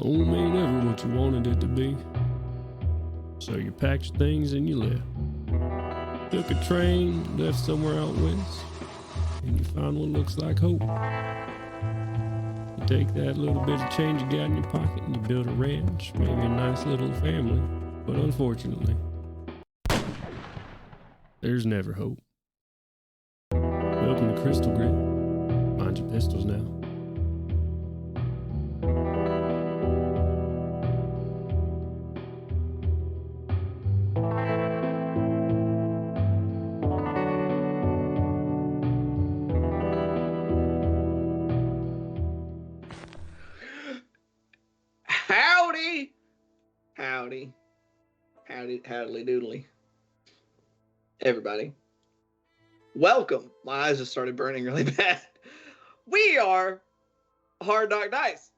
Home ain't ever what you wanted it to be. So you packed your things and you left. Took a train, left somewhere out west, and you found what looks like hope. You take that little bit of change you got in your pocket and you build a ranch, maybe a nice little family. But unfortunately, there's never hope. Welcome to Crystal Grit. Mind your pistols now. Howdy doodly. Everybody. Welcome. My eyes just started burning really bad. We are Hard Knock Dice.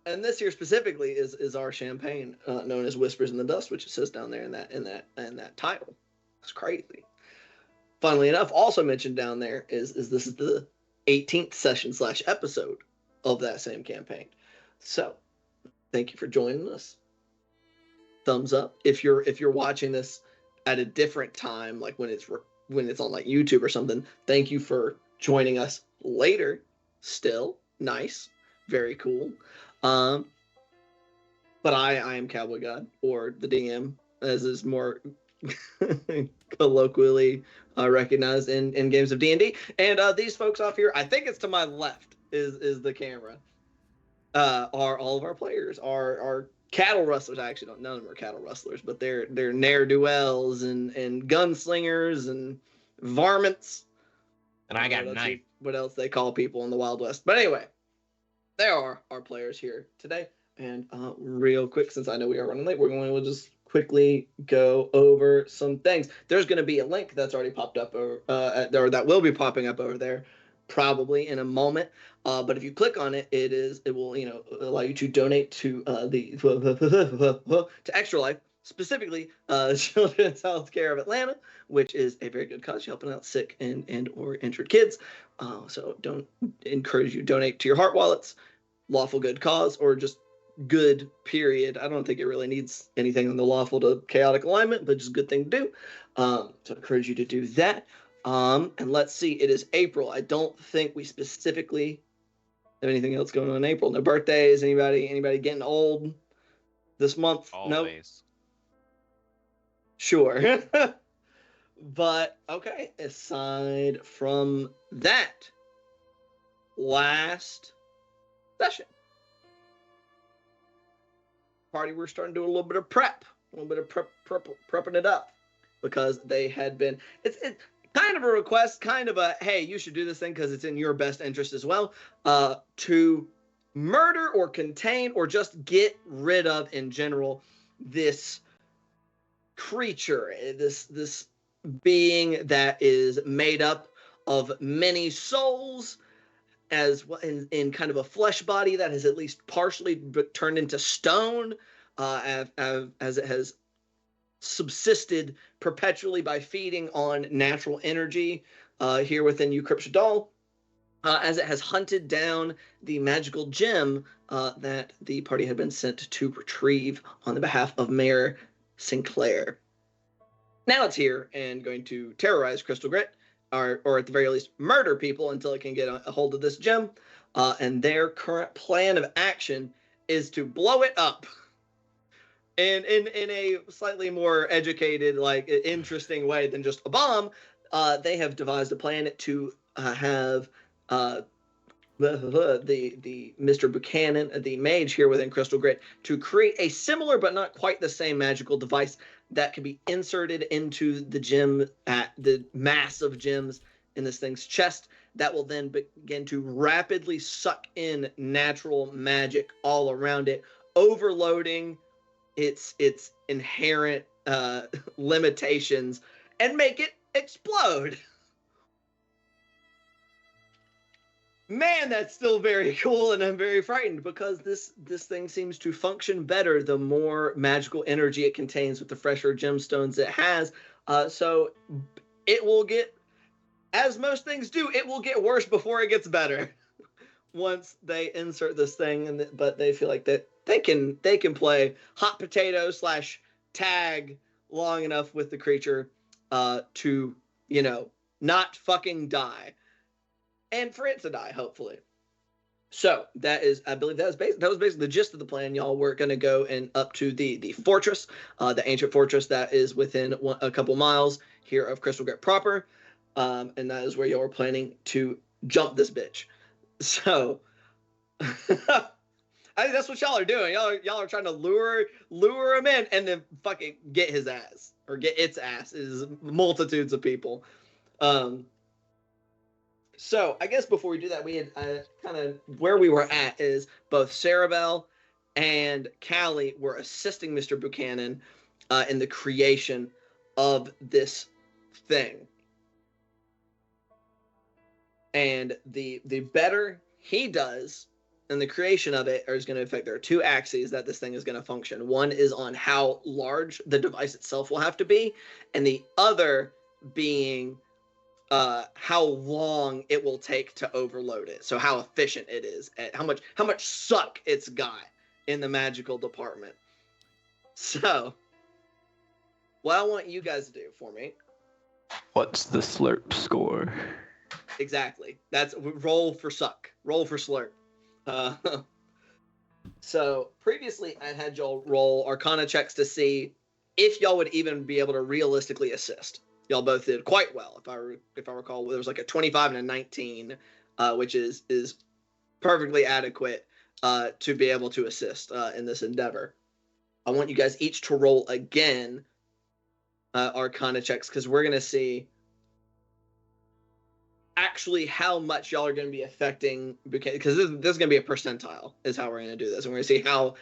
And this here specifically is our champagne known as Whispers in the Dust, which it says down there in that title. It's crazy. Funnily enough, also mentioned down there is this is the 18th session / episode of that same campaign. So thank you for joining us. Thumbs up if you're watching this at a different time, like when it's on like YouTube or something. Thank you for joining us later. Still nice, very cool. But I am Cowboy God, or the DM, as is more colloquially recognized in games of D&D. And these folks off here, I think it's to my left is the camera. Are all of our players, are cattle rustlers. I actually don't, none of them are cattle rustlers, but they're ne'er-do-wells and gunslingers and varmints. And I got a knife. What else they call people in the Wild West. But anyway, there are our players here today. And real quick, since I know we are running late, we're going to just quickly go over some things. There's going to be a link that's already popped up, or that will be popping up over there probably in a moment. But if you click on it, it will allow you to donate to to Extra Life, specifically Children's Healthcare of Atlanta, which is a very good cause. You're helping out sick and or injured kids. So don't encourage you to donate to your heart wallets, lawful good cause, or just good period. I don't think it really needs anything in the lawful to chaotic alignment, but just a good thing to do. So I encourage you to do that. And let's see, it is April. I don't think we specifically have anything else going on in April. No birthdays. Anybody getting old this month? Always. Nope. Sure. But okay, aside from that, last session party, we're starting to do a little bit of prepping it up, because they had been it's kind of a request, kind of a, hey, you should do this thing because it's in your best interest as well, to murder or contain or just get rid of in general this creature, this being that is made up of many souls, as well in kind of a flesh body that has at least partially turned into stone, as it has subsisted perpetually by feeding on natural energy here within Ukripshadal, as it has hunted down the magical gem that the party had been sent to retrieve on the behalf of Mayor Sinclair. Now it's here and going to terrorize Crystal Grit, or at the very least murder people until it can get a hold of this gem. And their current plan of action is to blow it up. And in a slightly more educated, like interesting way than just a bomb, they have devised a plan to have the Mr. Buchanan, the mage here within Crystal Grit, to create a similar but not quite the same magical device that can be inserted into the gem, at the mass of gems in this thing's chest, that will then begin to rapidly suck in natural magic all around it, overloading its inherent limitations, and make it explode. Man, that's still very cool, and I'm very frightened, because this thing seems to function better the more magical energy it contains with the fresher gemstones it has. So it will get, as most things do, it will get worse before it gets better once they insert this thing. But they feel like that they can play hot potato / tag long enough with the creature to, you know, not fucking die, and for it to die, hopefully. So that is, I believe that was basically the gist of the plan. Y'all were going to go and up to the fortress, the ancient fortress that is within a couple miles here of Crystal Grit proper, and that is where y'all were planning to jump this bitch. So I think that's what y'all are doing. Y'all are trying to lure him in and then fucking get his ass or get its ass. Is multitudes of people. So I guess before we do that, we had kind of where we were at is both Sarabelle and Callie were assisting Mr. Buchanan in the creation of this thing. And the better he does in the creation of it is going to affect, there are two axes that this thing is going to function. One is on how large the device itself will have to be, and the other being how long it will take to overload it. So how efficient it is, and how much suck it's got in the magical department. So what I want you guys to do for me. What's the slurp score? Exactly. That's roll for suck. Roll for slurp. So previously I had y'all roll Arcana checks to see if y'all would even be able to realistically assist. Y'all both did quite well. If I recall, there was like a 25 and a 19, which is perfectly adequate to be able to assist in this endeavor. I want you guys each to roll again Arcana checks, because we're gonna see actually how much y'all are going to be affecting, because this is going to be a percentile is how we're going to do this, and we're going to see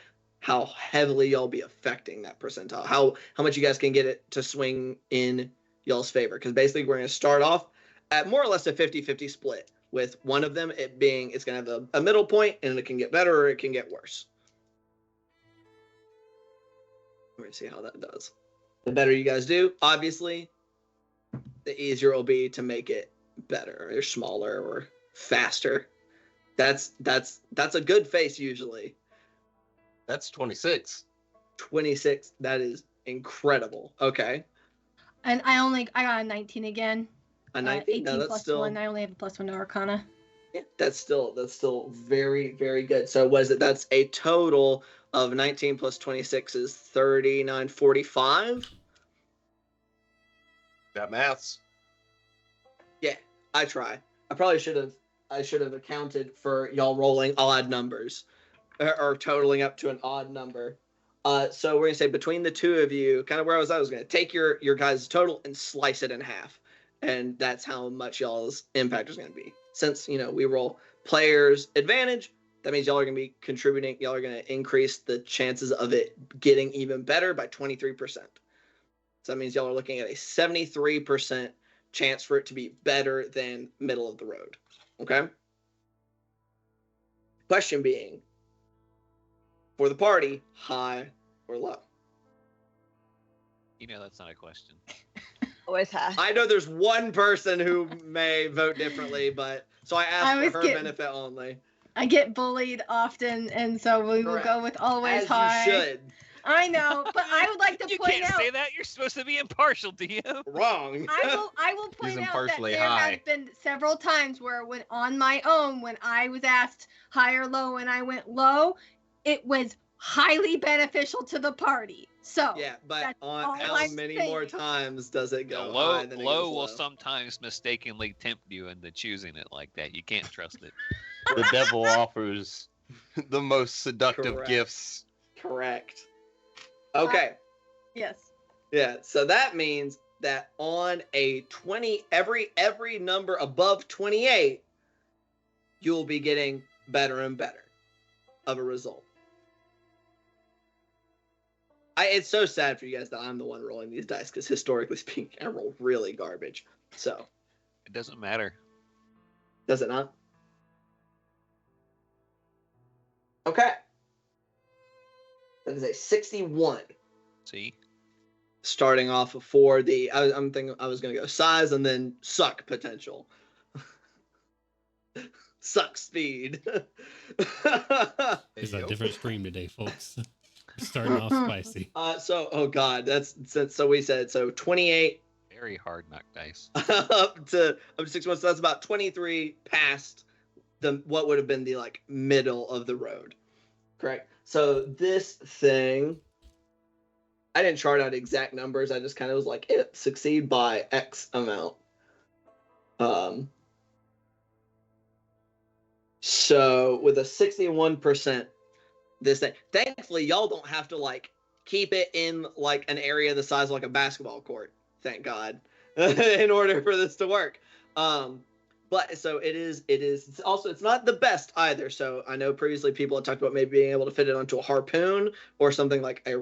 how heavily y'all be affecting that percentile, how much you guys can get it to swing in y'all's favor, because basically we're going to start off at more or less a 50-50 split, with one of them it's going to have a middle point, and it can get better or it can get worse. We're going to see how that does. The better you guys do, obviously, the easier it will be to make it better or smaller or faster. That's a good face usually. That's 26. 26. That is incredible. Okay. And I got a 19 again. A 19. 18 no, that's plus still 1. I only have a +1 to Arcana. Yeah, that's still very, very good. So was it? That's a total of 19 plus 26 is 39, 45. Got maths. Yeah, I try. I probably should have accounted for y'all rolling odd numbers or totaling up to an odd number. So we're gonna say between the two of you, kind of where I was gonna take your guys' total and slice it in half, and that's how much y'all's impact is gonna be. Since we roll players advantage, that means y'all are gonna be contributing. Y'all are gonna increase the chances of it getting even better by 23%. So that means y'all are looking at a 73% chance for it to be better than middle of the road. Okay? Question being, for the party, high or low? That's not a question. Always high. I know there's one person who may vote differently, but so I asked for her benefit only. I get bullied often, and so we will go with always As high. You should. I know, but I would like to you point out. You can't say that. You're supposed to be impartial, DM. Wrong. I will point out that there have been several times where when on my own, when I was asked high or low and I went low, it was highly beneficial to the party. So yeah, but on how many more times does it go low? Than low will sometimes mistakenly tempt you into choosing it like that. You can't trust it. The devil offers the most seductive gifts. Correct. Okay. Yes. Yeah. So that means that on a 20, every number above 28, you'll be getting better and better of a result. It's so sad for you guys that I'm the one rolling these dice, because historically speaking, I roll really garbage. So it doesn't matter. Does it not? Okay. That is a 61. See? Starting off for the, I'm thinking I was going to go size and then suck potential. Suck speed. It's a different stream today, folks. We're starting off spicy. Oh god, so we said 28 Very hard knock dice. up to 6 months. So that's about 23 past what would have been the like middle of the road. Correct. So this thing, I didn't chart out exact numbers. I just kind of was like, it succeed by X amount. So with a 61%, this thing, thankfully, y'all don't have to like keep it in like an area the size of like a basketball court. Thank God, in order for this to work. But so it is. It's also, it's not the best either. So I know previously people had talked about maybe being able to fit it onto a harpoon or something like a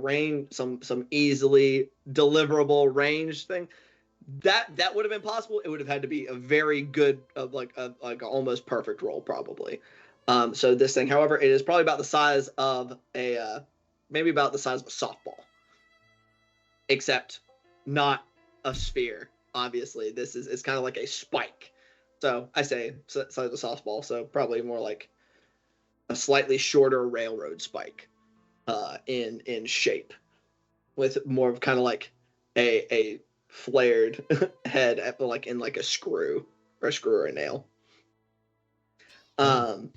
some easily deliverable range thing. That would have been possible. It would have had to be a very good, like almost perfect roll probably. So this thing, however, it is probably about the size of maybe about the size of a softball, except not a sphere. Obviously, it's kind of like a spike. So I say size of a softball, so probably more like a slightly shorter railroad spike in shape, with more of kind of like a flared head like in like a screw or a nail. Well,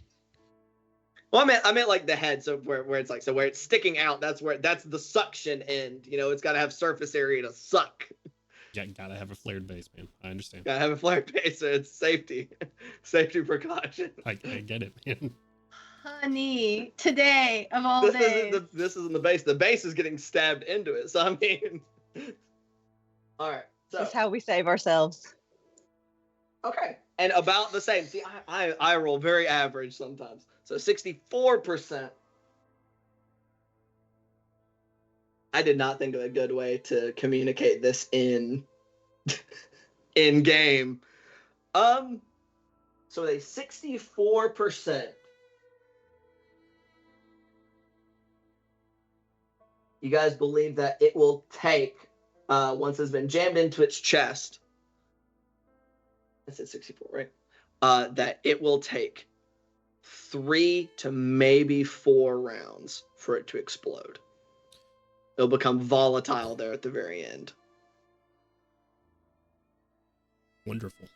I meant like the head, so where it's like, so where it's sticking out, that's the suction end. You know, it's got to have surface area to suck. Yeah, gotta have a flared base, man. I understand. Gotta have a flared base, so it's safety precaution. I get it, man. Honey, today of all days. This isn't the base. The base is getting stabbed into it. So I mean, all right. So That's how we save ourselves. okay, and about the same. See, I roll very average sometimes. So 64%. I did not think of a good way to communicate this in game. So a 64%. You guys believe that it will take, once it's been jammed into its chest, I said 64, right? That it will take 3 to maybe 4 rounds for it to explode. It'll become volatile there at the very end. Wonderful.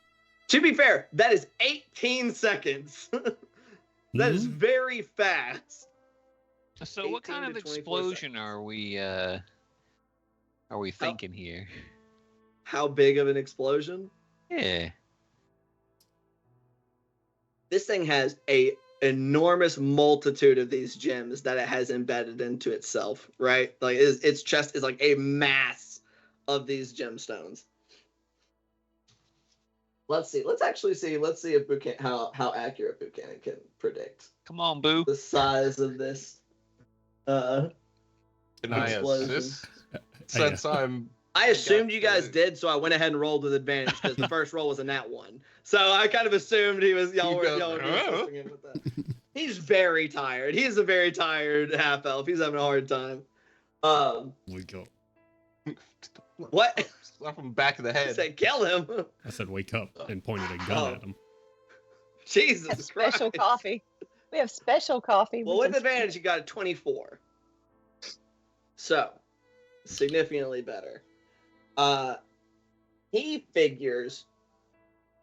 To be fair, that is 18 seconds. That is very fast. So what kind of explosion are we thinking here? How big of an explosion? Yeah. This thing has a enormous multitude of these gems that it has embedded into itself, right? Like its chest is like a mass of these gemstones. Let's see. Let's see if Buchanan, how accurate Buchanan can predict. Come on, Boo. The size of this Can I explosion. assist? Since I assumed you guys did, so I went ahead and rolled with advantage because the first roll was a nat 1. So I kind of assued y'all were assisting him with that. He's very tired. He's a very tired half elf. He's having a hard time. Wake up. What? Slap him back of the I head. said, kill him. I said wake up and pointed a gun at him. Jesus Have Christ. special coffee. We have special coffee. Well, with advantage, you got a 24. So, significantly better. He figures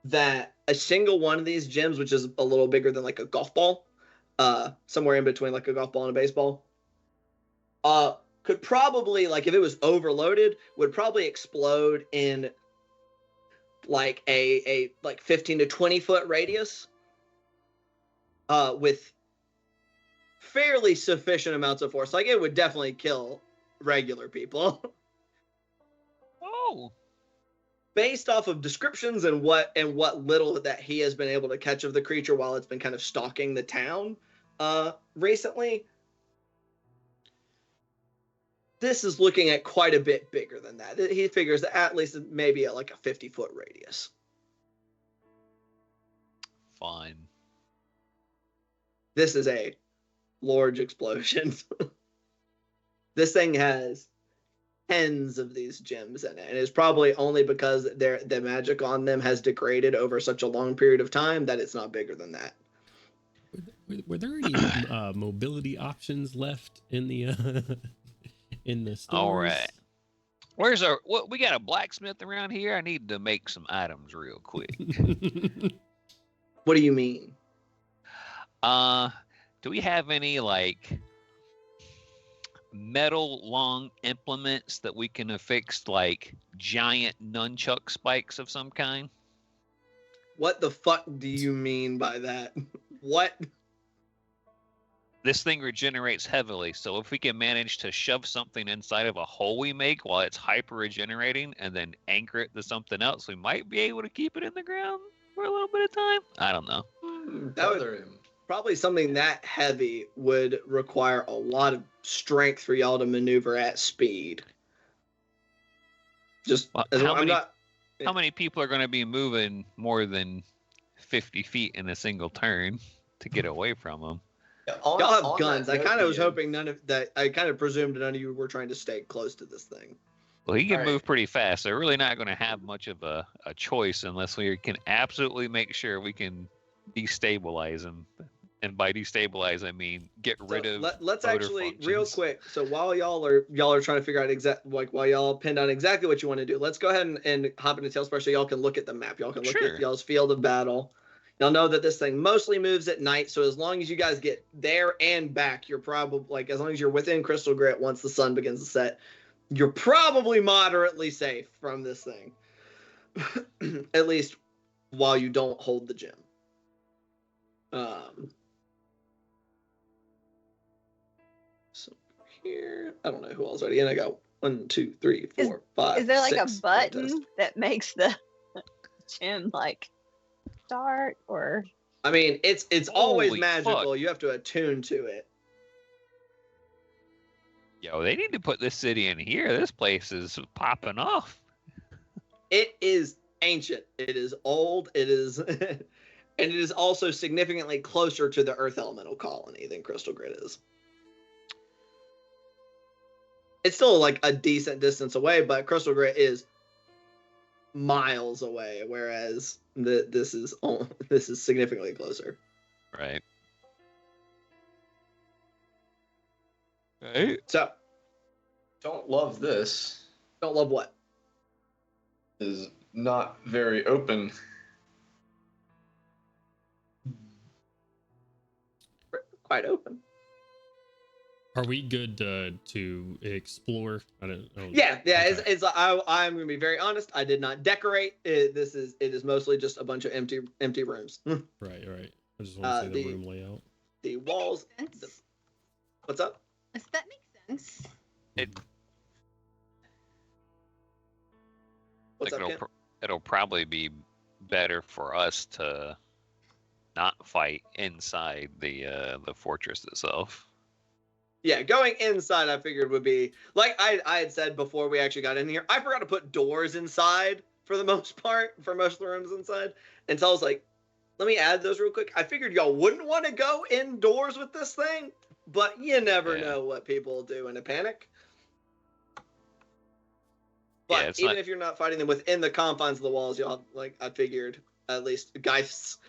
that a single one of these gems, which is a little bigger than like a golf ball, somewhere in between like a golf ball and a baseball, could probably, like if it was overloaded, would probably explode in like a like 15 to 20 foot radius, with fairly sufficient amounts of force. Like it would definitely kill regular people. Oh. Based off of descriptions and what little that he has been able to catch of the creature while it's been kind of stalking the town recently, this is looking at quite a bit bigger than that. He figures that at least maybe like a 50-foot radius. Fine. This is a large explosion. This thing has tens of these gems in it, and it's probably only because the magic on them has degraded over such a long period of time that it's not bigger than that. Were there any mobility options left in the in the stores? All right. Where's our? What we got a blacksmith around here? I need to make some items real quick. What do you mean? Do we have any like metal long implements that we can affix like giant nunchuck spikes of some kind? What the fuck do you mean by that? What? This thing regenerates heavily, so if we can manage to shove something inside of a hole we make while it's hyper regenerating and then anchor it to something else, we might be able to keep it in the ground for a little bit of time. I don't know. That would, probably something that heavy would require a lot of strength for y'all to maneuver at speed. Just Well, as how I'm many- not. How many people are going to be moving more than 50 feet in a single turn to get away from them? Y'all have guns. I kind of was hoping none of that. I kind of presumed none of you were trying to stay close to this thing. Well, he can All right. move pretty fast. They're really not going to have much of a choice unless we can absolutely make sure we can destabilize him. And by destabilize, I mean get rid of. Let's motor actually real functions. quick. So while y'all are trying to figure out while y'all pinned on exactly what you want to do, let's go ahead and hop into Tailspire so y'all can look at the map. Y'all can look Sure. at y'all's field of battle. Y'all know that this thing mostly moves at night, so as long as you guys get there and back, you're probably like as long as you're within Crystal Grit once the sun begins to set, you're probably moderately safe from this thing. At least while you don't hold the gem. So here, I don't know who else already in. I got 1, 2, 3, 4, 5. Is there like 6 a button contests. that makes the gym like start or? I mean, it's always Holy magical. fuck. You have to attune to it. Yo, they need to put this city in here. This place is popping off. It is ancient. It is old. It is, and it is also significantly closer to the Earth Elemental Colony than Crystal Grit is. It's still like a decent distance away, but Crystal Grit is miles away, whereas this is significantly closer. Right. Right. So, Don't love this. don't love what? Is not very open. Quite open. Are we good to explore? I don't know. Yeah. Okay. I'm gonna be very honest. I did not decorate. It is mostly just a bunch of empty rooms. Right. I just want to see the the- room layout. The walls. Sense. What's up? Does that make sense? What's up, Ken? It'll probably be better for us to not fight inside the fortress itself. Yeah, going inside, I figured would be like I had said before we actually got in here. I forgot to put doors inside for the most part, for most of the rooms inside. And so I was like, let me add those real quick. I figured y'all wouldn't want to go indoors with this thing, but you never Yeah. know what people do in a panic. Yeah, But it's even not- if you're not fighting them within the confines of the walls, y'all like I figured at least Geist,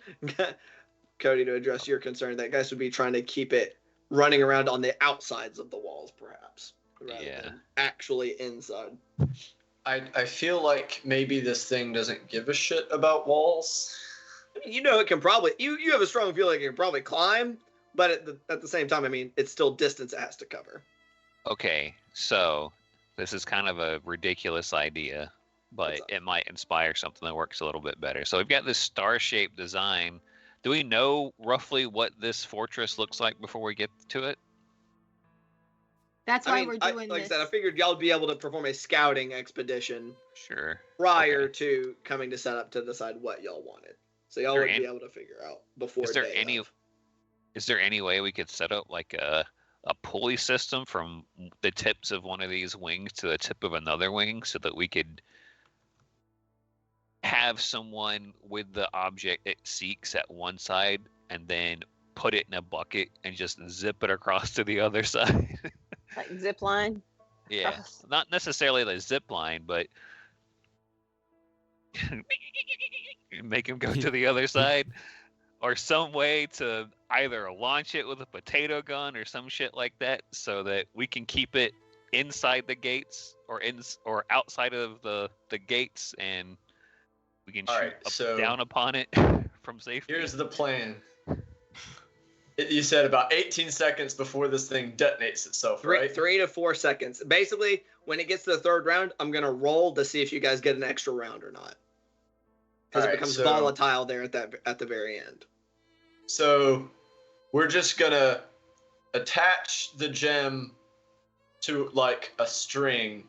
Cody, to address your concern, that Geist would be trying to keep it running around on the outsides of the walls, perhaps, rather Yeah. than actually inside. I feel like maybe this thing doesn't give a shit about walls. I mean, you know, it can probably you have a strong feeling it can probably climb, but at the same time, I mean, it's still distance it has to cover. Okay, so this is kind of a ridiculous idea, but What's up? it might inspire something that works a little bit better. So we've got this star-shaped design. Do we know roughly what this fortress looks like before we get to it? That's I why mean, we're doing like this. I said, I figured y'all would be able to perform a scouting expedition Sure. prior Okay. to coming to set up to decide what y'all wanted. So y'all Is there would be any- able to figure out before. Is there day any of. Is there any way we could set up like a pulley system from the tips of one of these wings to the tip of another wing so that we could have someone with the object it seeks at one side and then put it in a bucket and just zip it across to the other side? Like zip line? Yeah, Across. not necessarily the zip line, but make him go to the other side. or some way to either launch it with a potato gun or some shit like that, so that we can keep it inside the gates or outside of the gates, and we can shoot down upon it from safety. Here's the plan. You said about 18 seconds before this thing detonates itself, right? 3 to 4 seconds. Basically, when it gets to the third round, I'm gonna roll to see if you guys get an extra round or not, because it becomes volatile there at the very end. So we're just gonna attach the gem to like a string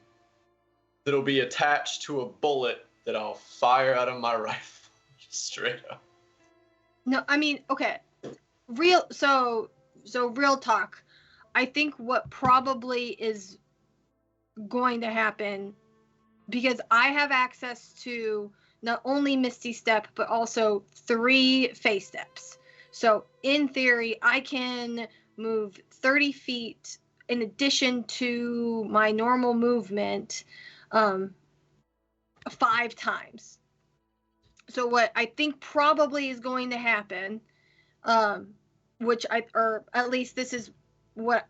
that'll be attached to a bullet that I'll fire out of my rifle, just straight up. No, I mean, okay. So real talk. I think what probably is going to happen, because I have access to not only Misty Step, but also 3 phase steps. So in theory, I can move 30 feet in addition to my normal movement 5 times. So what I think probably is going to happen, or at least this is what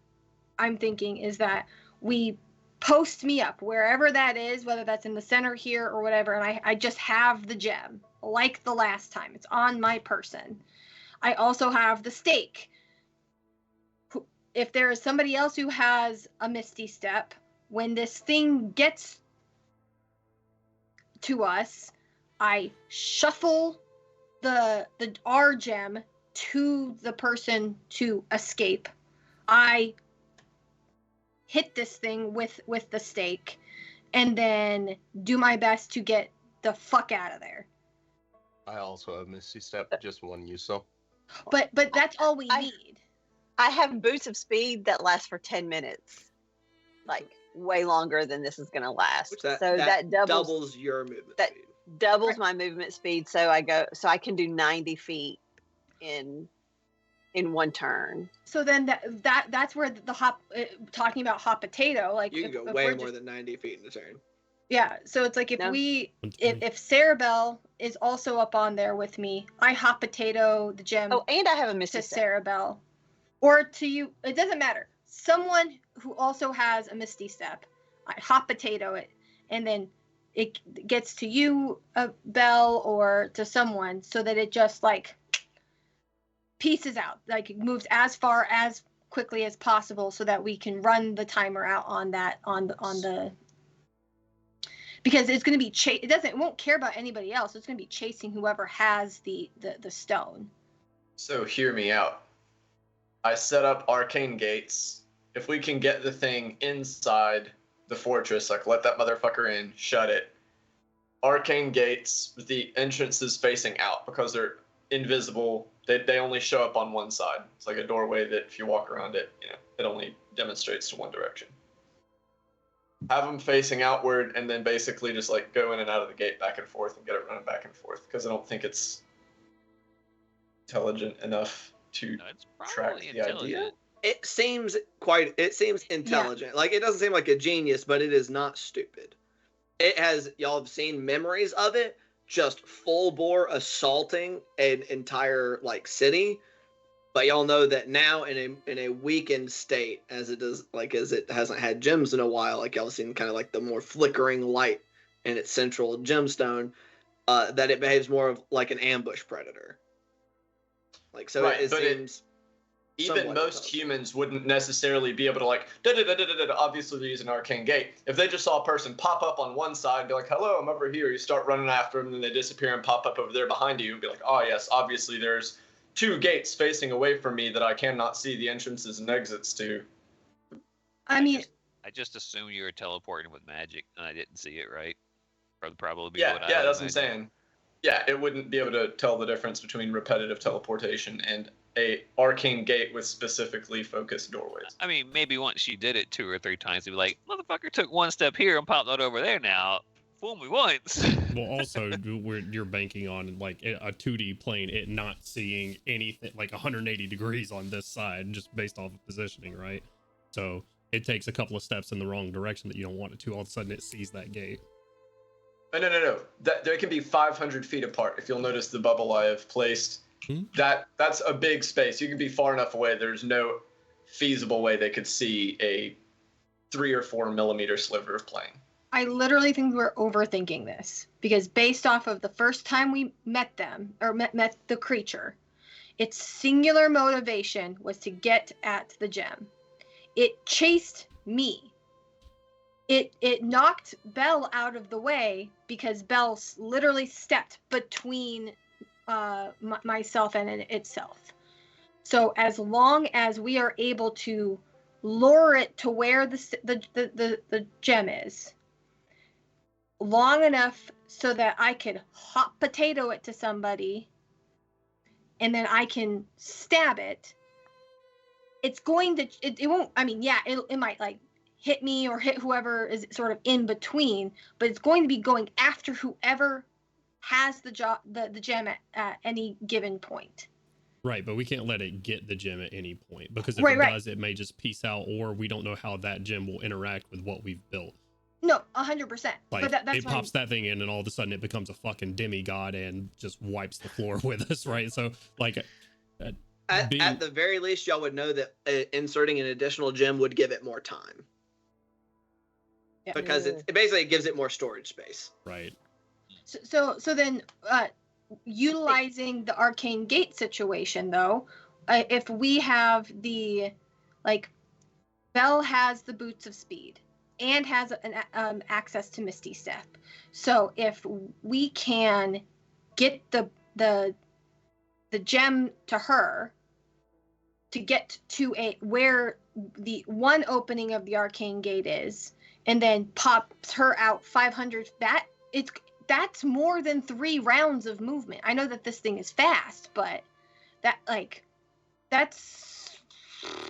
I'm thinking, is that we post me up wherever that is, whether that's in the center here or whatever, and I just have the gem like the last time. It's on my person. I also have the stake. If there is somebody else who has a Misty Step, when this thing gets to us, I shuffle our gem to the person to escape. I hit this thing with the stake, and then do my best to get the fuck out of there. I also have Misty Step, just one use, so. But that's all we need. I have boots of speed that last for 10 minutes. Like, way longer than this is going to last. That doubles your movement speed. Doubles my movement speed, so I can do 90 feet in one turn. So then that's where the hot talking about hot potato, like you can go way more than 90 feet in a turn. Yeah, so it's like if Sarabelle is also up on there with me, I hot potato the gem. Oh, and I have a Misty Step. Sarabelle, or to you, it doesn't matter. Someone who also has a Misty Step, I hot potato it, and then it gets to you, Belle, or to someone, so that it just like pieces out, like it moves as far as quickly as possible, so that we can run the timer out on the. Because it's going to be it won't care about anybody else. It's going to be chasing whoever has the stone. So hear me out. I set up arcane gates. If we can get the thing inside the fortress, like let that motherfucker in, shut it. Arcane gates with the entrances facing out, because they're invisible. They only show up on one side. It's like a doorway that if you walk around it, it only demonstrates to one direction. Have them facing outward, and then basically just like go in and out of the gate back and forth and get it running back and forth, because I don't think it's intelligent enough to track the idea. It seems intelligent. Yeah. Like, it doesn't seem like a genius, but it is not stupid. It has, y'all have seen memories of it, just full bore assaulting an entire like city. But y'all know that now in a weakened state, as it hasn't had gems in a while, like y'all seen kind of like the more flickering light in its central gemstone, that it behaves more of like an ambush predator. Like, so right, it seems. Even most humans wouldn't necessarily be able to like obviously they're using arcane gate. If they just saw a person pop up on one side, be like, "Hello, I'm over here." You start running after them, and then they disappear and pop up over there behind you, and be like, "Oh yes, obviously there's 2 gates facing away from me that I cannot see the entrances and exits to." I just assumed you were teleporting with magic, and I didn't see it right. Probably. Yeah, that's what I'm saying. Yeah, it wouldn't be able to tell the difference between repetitive teleportation and a arcane gate with specifically focused doorways. I mean, maybe once you did it 2 or 3 times, you'd be like, "Motherfucker took 1 step here and popped out over there now. Fool me once." Well, also, you're banking on like a 2D plane, it not seeing anything like 180 degrees on this side, just based off of positioning, right? So it takes a couple of steps in the wrong direction that you don't want it to. All of a sudden, it sees that gate. No. They can be 500 feet apart. If you'll notice the bubble I have placed That's a big space. You can be far enough away. There's no feasible way they could see a 3 or 4 millimeter sliver of plane. I literally think we're overthinking this because based off of the first time we met them or met the creature, its singular motivation was to get at the gem. It chased me. It knocked Belle out of the way because Belle literally stepped between myself and itself. So as long as we are able to lure it to where the gem is, long enough so that I could hot potato it to somebody, and then I can stab it. It's going to. It won't. I mean, yeah, it might like hit me or hit whoever is sort of in between, but it's going to be going after whoever has the gem at any given point. Right, but we can't let it get the gem at any point because if it does, it may just peace out, or we don't know how that gem will interact with what we've built. No, 100%. Like, but it pops that thing in, and all of a sudden it becomes a fucking demigod and just wipes the floor with us, right? So, like, at the very least, y'all would know that inserting an additional gem would give it more time. Yeah. Because it basically gives it more storage space. Right. So then, utilizing the arcane gate situation, though, if we have Belle has the boots of speed and has an access to Misty Step. So if we can get the gem to her to get to where the one opening of the arcane gate is, and then pops her out 500, that's more than 3 rounds of movement. I know that this thing is fast, but that's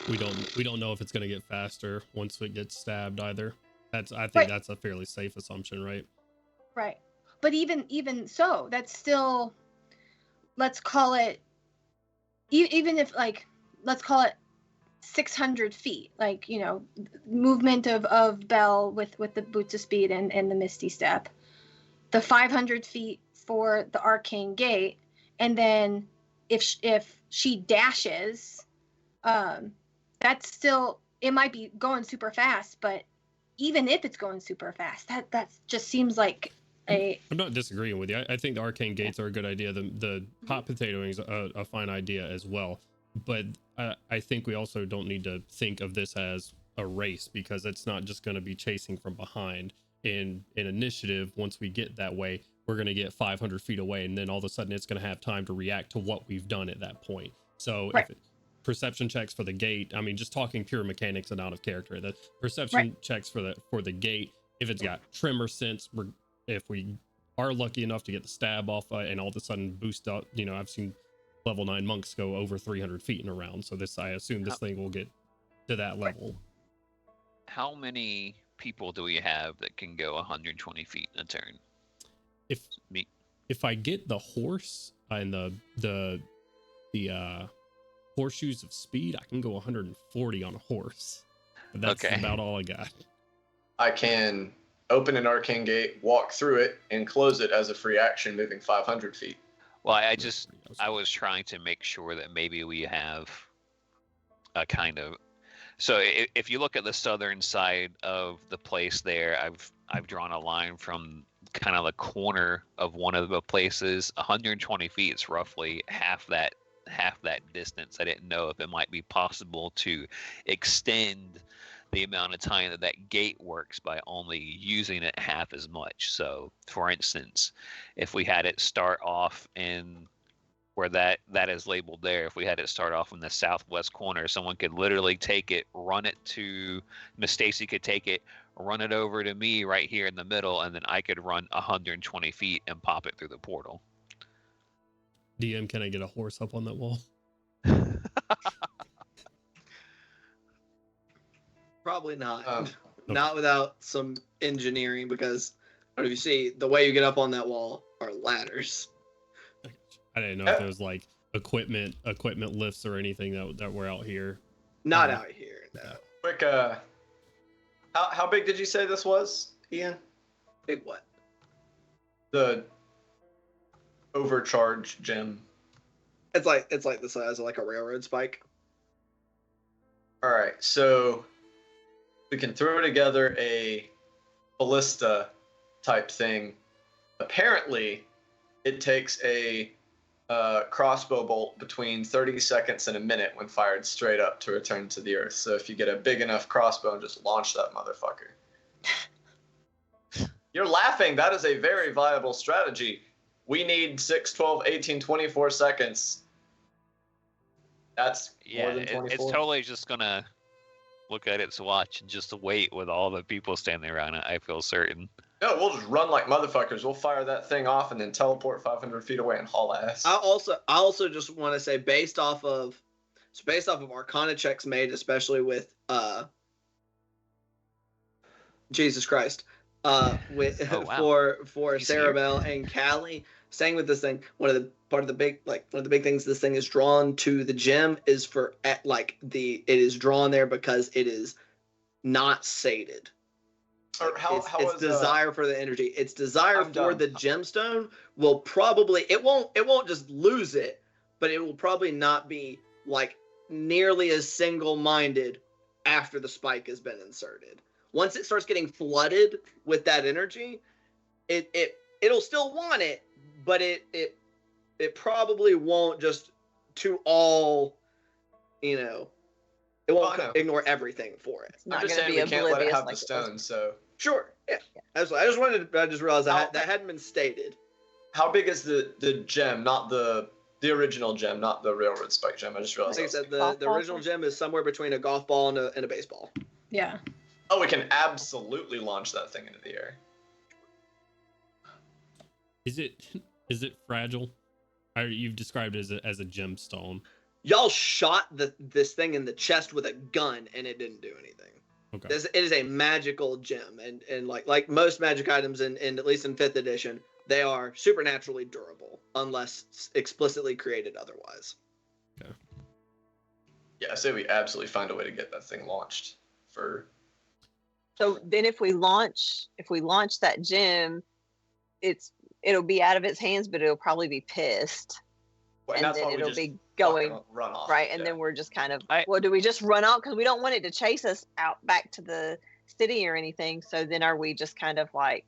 we don't know if it's going to get faster once it gets stabbed either. I think that's a fairly safe assumption, right? Right. But even so, that's still, let's call it, even if let's call it 600 feet, movement of Belle with the boots of speed and the Misty Step, the 500 feet for the arcane gate, and then if she dashes, that's still, it might be going super fast, but even if it's going super fast, that just seems like I'm not disagreeing with you. I think the arcane gates are a good idea. The hot potatoing is a fine idea as well. But I think we also don't need to think of this as a race, because it's not just going to be chasing from behind. In initiative, once we get that way, we're going to get 500 feet away, and then all of a sudden it's going to have time to react to what we've done at that point. So if perception checks for the gate, I mean, just talking pure mechanics and out of character, the perception checks for the gate, if it's got tremor sense, if we are lucky enough to get the stab off and all of a sudden boost up, I've seen level 9 monks go over 300 feet in a round, so I assume this thing will get to that level. How many people do we have that can go 120 feet in a turn? If I get the horse and the horseshoes of speed, I can go 140 on a horse. But that's about all I got. I can open an arcane gate, walk through it, and close it as a free action, moving 500 feet. Well, I was trying to make sure that maybe we have a kind of. So if you look at the southern side of the place there, I've drawn a line from kind of the corner of one of the places. 120 feet is roughly half that distance. I didn't know if it might be possible to extend the amount of time that gate works by only using it half as much. So, for instance, if we had it start off in where that is labeled there, if we had it start off in the southwest corner, someone could literally take it, run it to Miss Stacy, could take it, run it over to me right here in the middle, and then I could run 120 feet and pop it through the portal. DM, can I get a horse up on that wall? Probably not. Not without some engineering, because if you see, the way you get up on that wall are ladders. I didn't know if there was equipment lifts or anything that were out here. Not out here, no. Quick, how big did you say this was, Ian? Big what? The overcharge gem. It's like the size of like a railroad spike. All right, so we can throw together a ballista type thing. Apparently, it takes a crossbow bolt between 30 seconds and a minute when fired straight up to return to the earth. So if you get a big enough crossbow and just launch that motherfucker. You're laughing. That is a very viable strategy. We need 6, 12, 18, 24 seconds. That's more than 24. It's totally just going to look at its watch and just wait with all the people standing around it, I feel certain. No, we'll just run like motherfuckers. We'll fire that thing off and then teleport 500 feet away and haul ass. I also just want to say, based off of Arcana checks made, especially with Jesus Christ, with for Cerebel and Callie, saying with this thing, one of the big things this thing is drawn to the gem is it is drawn there because it is not sated. Its desire for the energy, its desire for the gemstone will probably it won't just lose it, but it will probably not be like nearly as single-minded after the spike has been inserted. Once it starts getting flooded with that energy, it'll still want it, but it probably won't just to all, it won't ignore everything for it. I'm just saying we can't let it have the stone, so. Sure, yeah. I just realized that hadn't been stated. How big is the gem, not the original gem, not the railroad spike gem? I just realized. Like I said, the original gem is somewhere between a golf ball and a baseball. Yeah. Oh, we can absolutely launch that thing into the air. Is it fragile? You've described it as a gemstone. Y'all shot this thing in the chest with a gun and it didn't do anything. Okay. It is a magical gem, and like most magic items in at least in 5th edition, they are supernaturally durable unless explicitly created otherwise. Okay. Yeah, I say we absolutely find a way to get that thing launched. So then if we launch that gem, it'll be out of its hands, but it'll probably be pissed. Well, and then it'll be going run off, right, and then we're just kind of do we just run off because we don't want it to chase us out back to the city or anything? So then are we just kind of like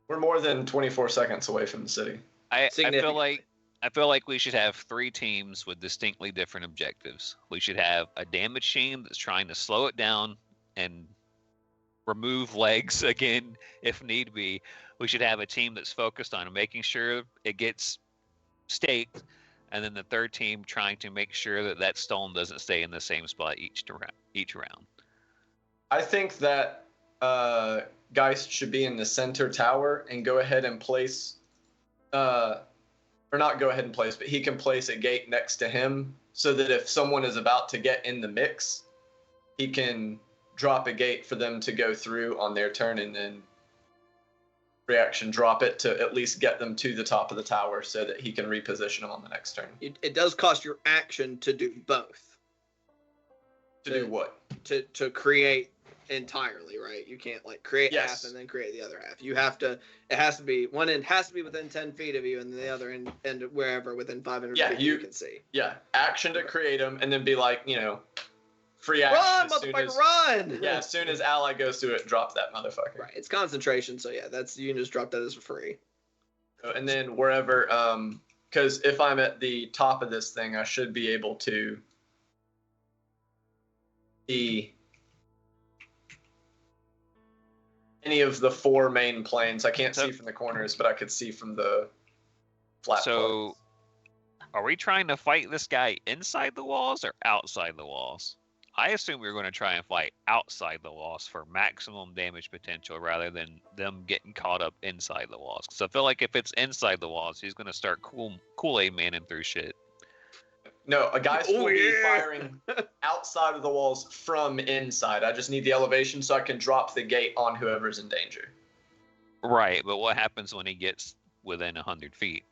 we're more than 24 seconds away from the city? I feel like we should have 3 teams with distinctly different objectives. We should have a damage team that's trying to slow it down and remove legs again if need be. We should have a team that's focused on making sure it gets staked. And then the third team trying to make sure that stone doesn't stay in the same spot each round. I think that Geist should be in the center tower and go ahead and place, or not go ahead and place, but he can place a gate next to him so that if someone is about to get in the mix, he can drop a gate for them to go through on their turn and then reaction drop it to at least get them to the top of the tower so that he can reposition them on the next turn. It does cost your action to do both. To do what? To create entirely, right? You can't like create half and then create the other half. You have to. It has to be one end has to be within 10 feet of you, and the other end wherever within 500 feet you can see. Yeah, action to create them, and then be like, free action. Run, motherfucker, run! Yeah, as soon as ally goes through it, drop that motherfucker. Right, it's concentration, so yeah, you can just drop that as free. And then wherever, because if I'm at the top of this thing, I should be able to see any of the 4 main planes. I can't see from the corners, but I could see from the flat planes. Are we trying to fight this guy inside the walls or outside the walls? I assume we're going to try and fight outside the walls for maximum damage potential rather than them getting caught up inside the walls. Because I feel like if it's inside the walls, he's going to start Kool-Aid manning through shit. No, a guy's going to be firing outside of the walls from inside. I just need the elevation so I can drop the gate on whoever's in danger. Right, but what happens when he gets within 100 feet?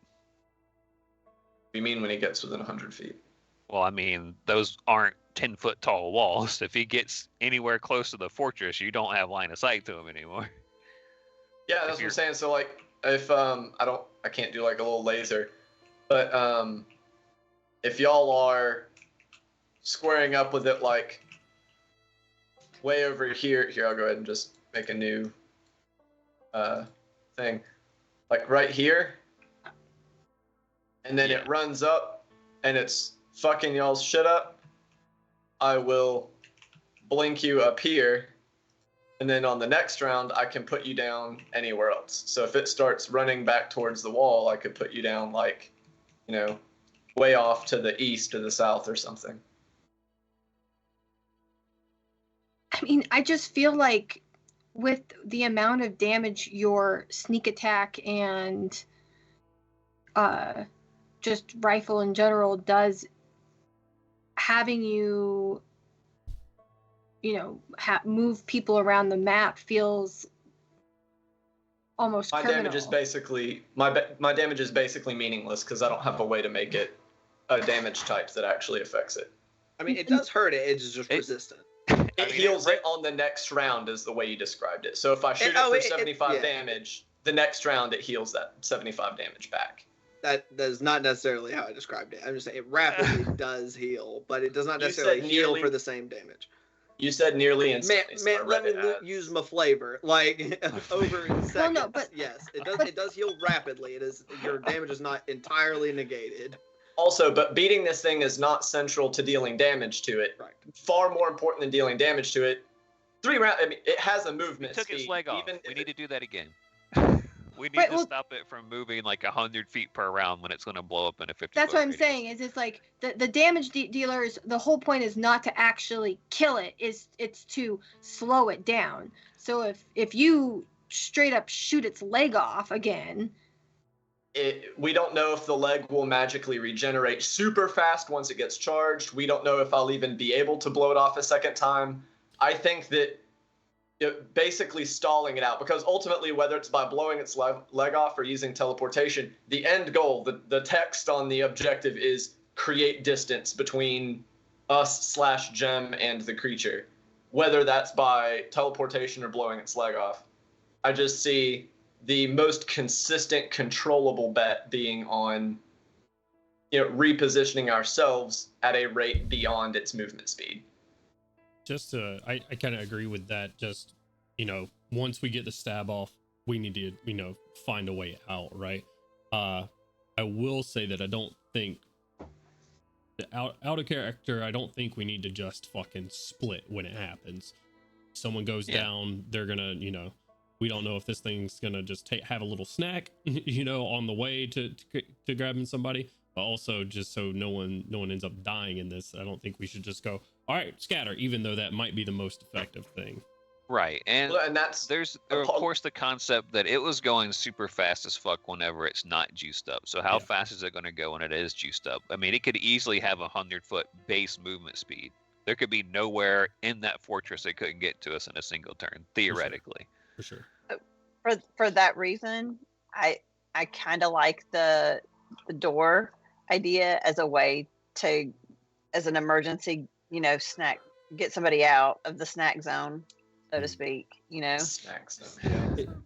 What do you mean when he gets within 100 feet? Well, I mean, those aren't 10-foot tall walls. If he gets anywhere close to the fortress, you don't have line of sight to him anymore. Yeah, that's what I'm saying. So like, if I can't do like a little laser, but if y'all are squaring up with it like way over here, I'll go ahead and just make a new thing. Like right here. And then it runs up and it's fucking y'all's shit up. I will blink you up here. And then on the next round, I can put you down anywhere else. So if it starts running back towards the wall, I could put you down like, you know, way off to the east or the south or something. I mean, I just feel like with the amount of damage your sneak attack and just rifle in general does, having you, you know, move people around the map feels almost my criminal. Damage is basically my damage is basically meaningless because I don't have a way to make it a damage type that actually affects it. I mean, it does hurt it. It's just resistant. It heals it on the next round is the way you described it. So if I shoot it for 75 damage, the next round it heals that 75 damage back. That is not necessarily how I described it. I'm just saying it rapidly does heal, but it does not necessarily heal for the same damage. You said nearly instantly. Man, let me use my flavor. Like over in seconds. Well, no, but yes, it does heal rapidly. It is, your damage is not entirely negated. Also, but beating this thing is not central to dealing damage to it. Right. Far more important than dealing damage to it. 3 rounds. I mean, it has a movement speed. It took its leg off. We need to do that again. We need to stop it from moving like 100 feet per round when it's going to blow up in a 50. That's what I'm saying. Is it's like the damage dealers. The whole point is not to actually kill it. It's to slow it down. So if you straight up shoot its leg off again. We don't know if the leg will magically regenerate super fast once it gets charged. We don't know if I'll even be able to blow it off a second time. I think that basically stalling it out, because ultimately, whether it's by blowing its leg off or using teleportation, the end goal, the text on the objective is create distance between us/Gem and the creature, whether that's by teleportation or blowing its leg off. I just see the most consistent, controllable bet being on, repositioning ourselves at a rate beyond its movement speed. I kind of agree with that. Just, once we get the stab off, we need to, find a way out, right? I will say that I don't think out of character. I don't think we need to just fucking split when it happens. Someone goes down, they're gonna, we don't know if this thing's gonna just have a little snack, on the way to grabbing somebody, but also just so no one ends up dying in this. I don't think we should just go, all right, scatter, even though that might be the most effective thing. Right, and there's of course the concept that it was going super fast as fuck whenever it's not juiced up. So how fast is it going to go when it is juiced up? I mean, it could easily have 100-foot base movement speed. There could be nowhere in that fortress it couldn't get to us in a single turn, theoretically. For sure. For that reason, I kind of like the door idea as a way to, as an emergency, snack, get somebody out of the snack zone, so to speak. Snack zone.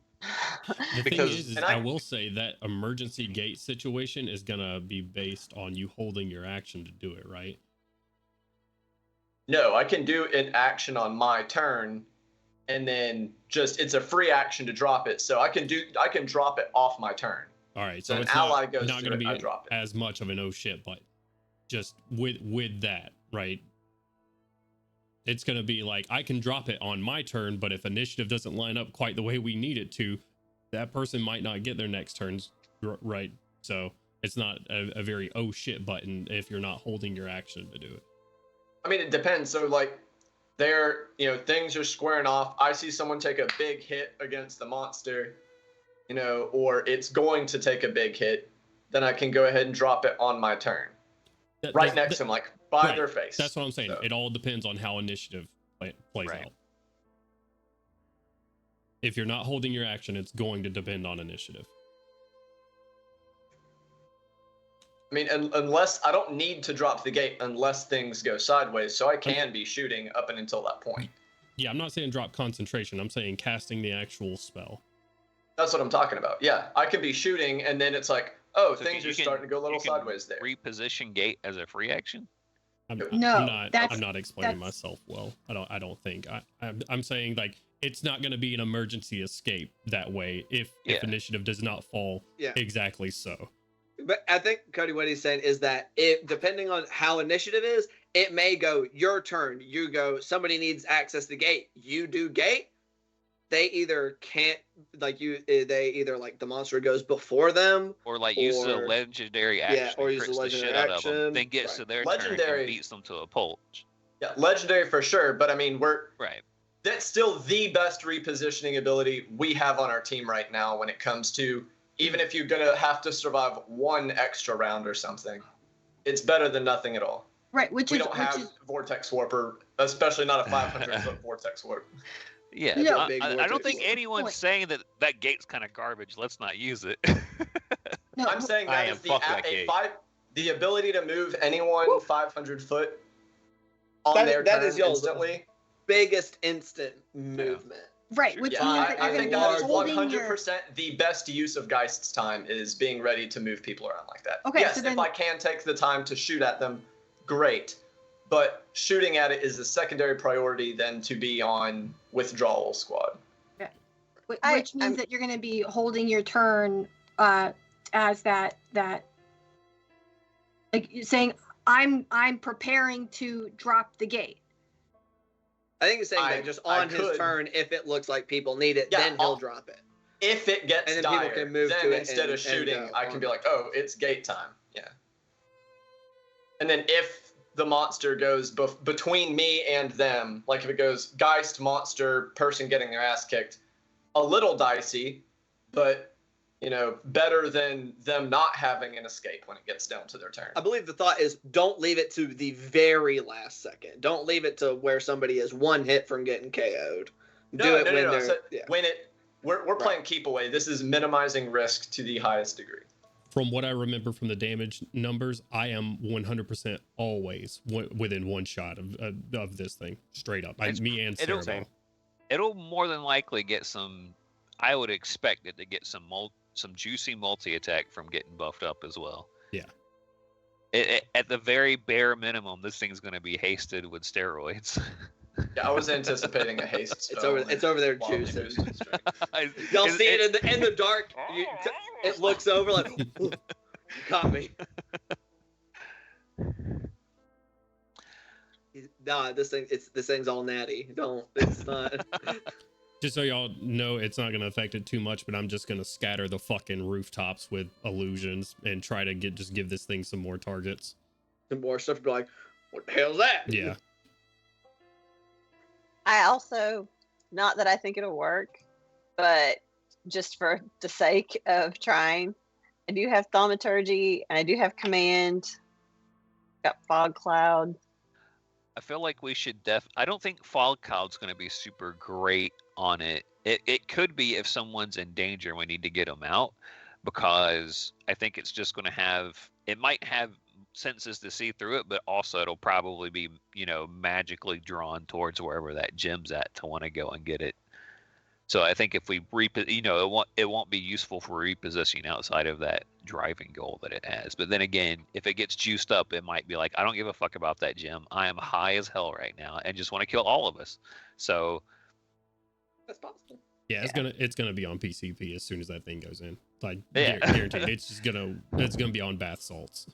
The thing is I will say that emergency gate situation is gonna be based on you holding your action to do it, right? No, I can do an action on my turn, and then it's a free action to drop it. So I can drop it off my turn. All right, so an it's ally goes not going to be I drop it. as much of an oh shit, but just with that, right? It's going to be like, I can drop it on my turn, but if initiative doesn't line up quite the way we need it to, that person might not get their next turns, right? So it's not a very oh shit button if you're not holding your action to do it. I mean, it depends. So things are squaring off. I see someone take a big hit against the monster, or it's going to take a big hit, then I can go ahead and drop it on my turn. Next to them, like by their face. That's what I'm saying. So it all depends on how initiative plays out. If you're not holding your action, it's going to depend on initiative. I mean, unless I don't need to drop the gate unless things go sideways, so I can be shooting up and until that point. Yeah, I'm not saying drop concentration. I'm saying casting the actual spell. That's what I'm talking about. Yeah, I could be shooting, and then it's like, oh, So things you are can- starting to go a little you can sideways there. Reposition gate as a free action. I'm not explaining that's- myself well. I don't think. I'm saying like it's not going to be an emergency escape that way if Yeah. initiative does not fall Yeah. exactly so. But I think Cody, what he's saying is that it, depending on how initiative is, it may go your turn. You go. Somebody needs access to gate. You do gate. They either can't like you. They either like the monster goes before them, Or like use a Or- legendary action, or and use a crits the legendary shit out of them, action. then gets Right. to their Legendary- turn and beats them to a pulp. Yeah, legendary for sure, but I mean, Right. that's still the best repositioning ability we have on our team right now when it comes to, even if you're gonna have to survive one extra round or something, it's better than nothing at all. Right, which We is don't have Vortex Warper, especially not a 500-foot Vortex Warp. Yeah, No. I, Big I don't vortex. think anyone's Point. saying that gate's kind of garbage. Let's not use it. no, I'm saying I that am is fuck that gate. the ability to move anyone 500 foot on their that turn is y'all's instantly. biggest instant movement. right, Sure. which Yeah, means I that you're think going to that be is holding 100% the best use of Geist's time is being ready to move people around like that. Okay, yes, so if then- I can take the time to shoot at them, great. But shooting at it is a secondary priority than to be on withdrawal squad. which I'm- means that you're going to be holding your turn as that like you're saying I'm preparing to drop the gate. I think he's saying I- that just I on his could. turn, if it looks like people need it, Yeah, then he'll I'll- drop it. If it gets And then people dire, can move then to it instead and- of shooting, and go I can on. be like, oh, it's gate time. Yeah. And then if the monster goes between me and them, like if it goes Geist, monster, person getting their ass kicked, a little dicey, but, better than them not having an escape when it gets down to their turn. I believe the thought is don't leave it to the very last second. Don't leave it to where somebody is one hit from getting KO'd. Do it when they're So yeah. when we're playing keep away. This is minimizing risk to the highest degree. From what I remember from the damage numbers, I am 100% always within one shot of this thing, straight up. Me and it'll- Cerebell. It'll more than likely get some. I would expect it to get some juicy multi attack from getting buffed up as well. Yeah. At the very bare minimum, this thing's going to be hasted with steroids. Yeah, I was anticipating a haste. It's spell over there while we juicing. boosted strength. Y'all It's- see it it's- in the dark. It looks over like "Ooh, caught me. Nah, this thing's all natty. It's not. Just so y'all know, it's not going to affect it too much, but I'm just going to scatter the fucking rooftops with illusions and try to give this thing some more targets. And more stuff to be like, what the hell's that? Yeah. I also, not that I think it'll work, but just for the sake of trying, I do have thaumaturgy and I do have command. Got fog cloud. I feel like we should I don't think fog cloud's going to be super great on it. It could be if someone's in danger, we need to get them out, because I think it's just going to it might have senses to see through it, but also it'll probably be, magically drawn towards wherever that gem's at to want to go and get it. So I think if we it won't be useful for repositioning outside of that driving goal that it has. But then again, if it gets juiced up, it might be like, I don't give a fuck about that gem. I am high as hell right now and just want to kill all of us. So That's possible. Yeah, it's gonna be on PCP as soon as that thing goes in. Like Yeah. guaranteed, it's gonna be on bath salts.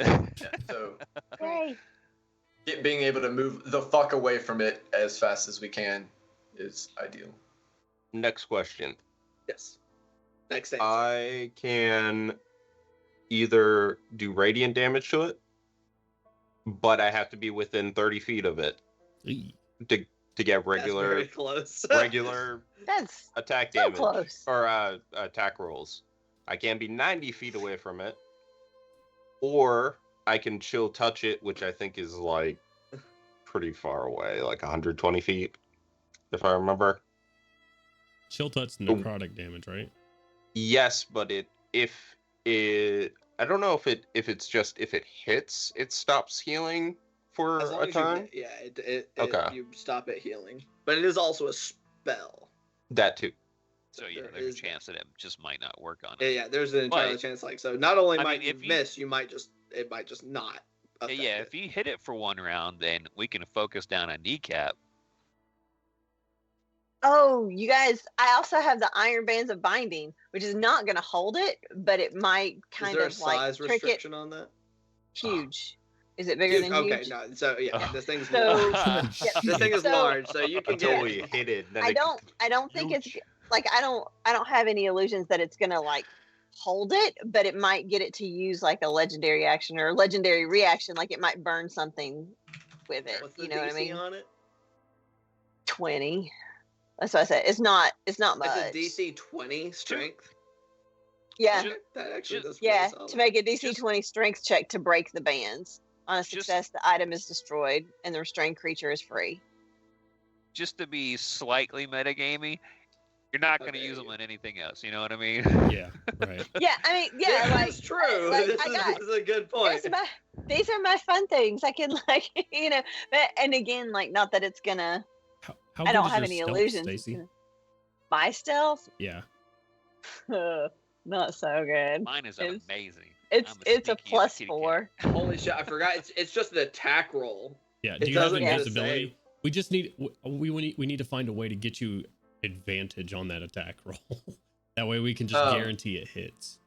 Yeah, so Yay. being able to move the fuck away from it as fast as we can is ideal. Next question. Yes. Next answer. I can either do radiant damage to it, but I have to be within 30 feet of it Eee. to get That's regular very close. regular That's attack so damage close. or attack rolls. I can be 90 feet away from it, or I can chill touch it, which I think is like pretty far away, like 120 feet, if I remember. Chill touch necrotic damage, right? Yes, but if I don't know if it hits, it stops healing for As long a as turn. it Okay. you stop it healing. But it is also a spell. That too. So yeah, There there's is a that. chance that it just might not work on Yeah, it. yeah. There's an entirely But, chance. Like, so not only I might mean, you if you- miss, it might just not. Affect Yeah, it. if you hit it for one round, then we can focus down a kneecap. Oh, you guys, I also have the iron bands of binding, which is not going to hold it, but it might Is kind there a of like size trick it restriction on that? huge. Is it bigger Huge. than Okay, huge? no. So yeah, Oh. this thing's So- large. Yeah, This thing is so- large, so you can Until get. we hit it. Then I it don't think it's like I don't have any illusions that it's gonna like hold it, but it might get it to use like a legendary action or a legendary reaction, like it might burn something with it. What's the You know DC what I mean? on it? 20. That's what I said. It's not much. It's a DC 20 strength. Yeah. Okay, that actually does. Yeah, pretty solid. to make a DC Just- 20 strength check to break the bands. On a Just- success, the item is destroyed and the restrained creature is free. Just to be slightly metagamey, you're not going to Okay, use them yeah. in anything else. You know what I mean? Yeah, right. Yeah, I mean, yeah, like that's true. like, this, I is, got- this is a good point. these are my fun things. I can like, you know, but and again, like not that it's gonna. How I good don't is have your any stealth, illusions. Stacy? My stealth, Yeah. not so good. Mine is It's- amazing. It's I'm it's a sneaky plus kitty cat. 4. Holy shit! I forgot. It's just an attack roll. Yeah. It Do you have doesn't get a invisibility? save. We just need we need to find a way to get you advantage on that attack roll. That way we can just guarantee it hits.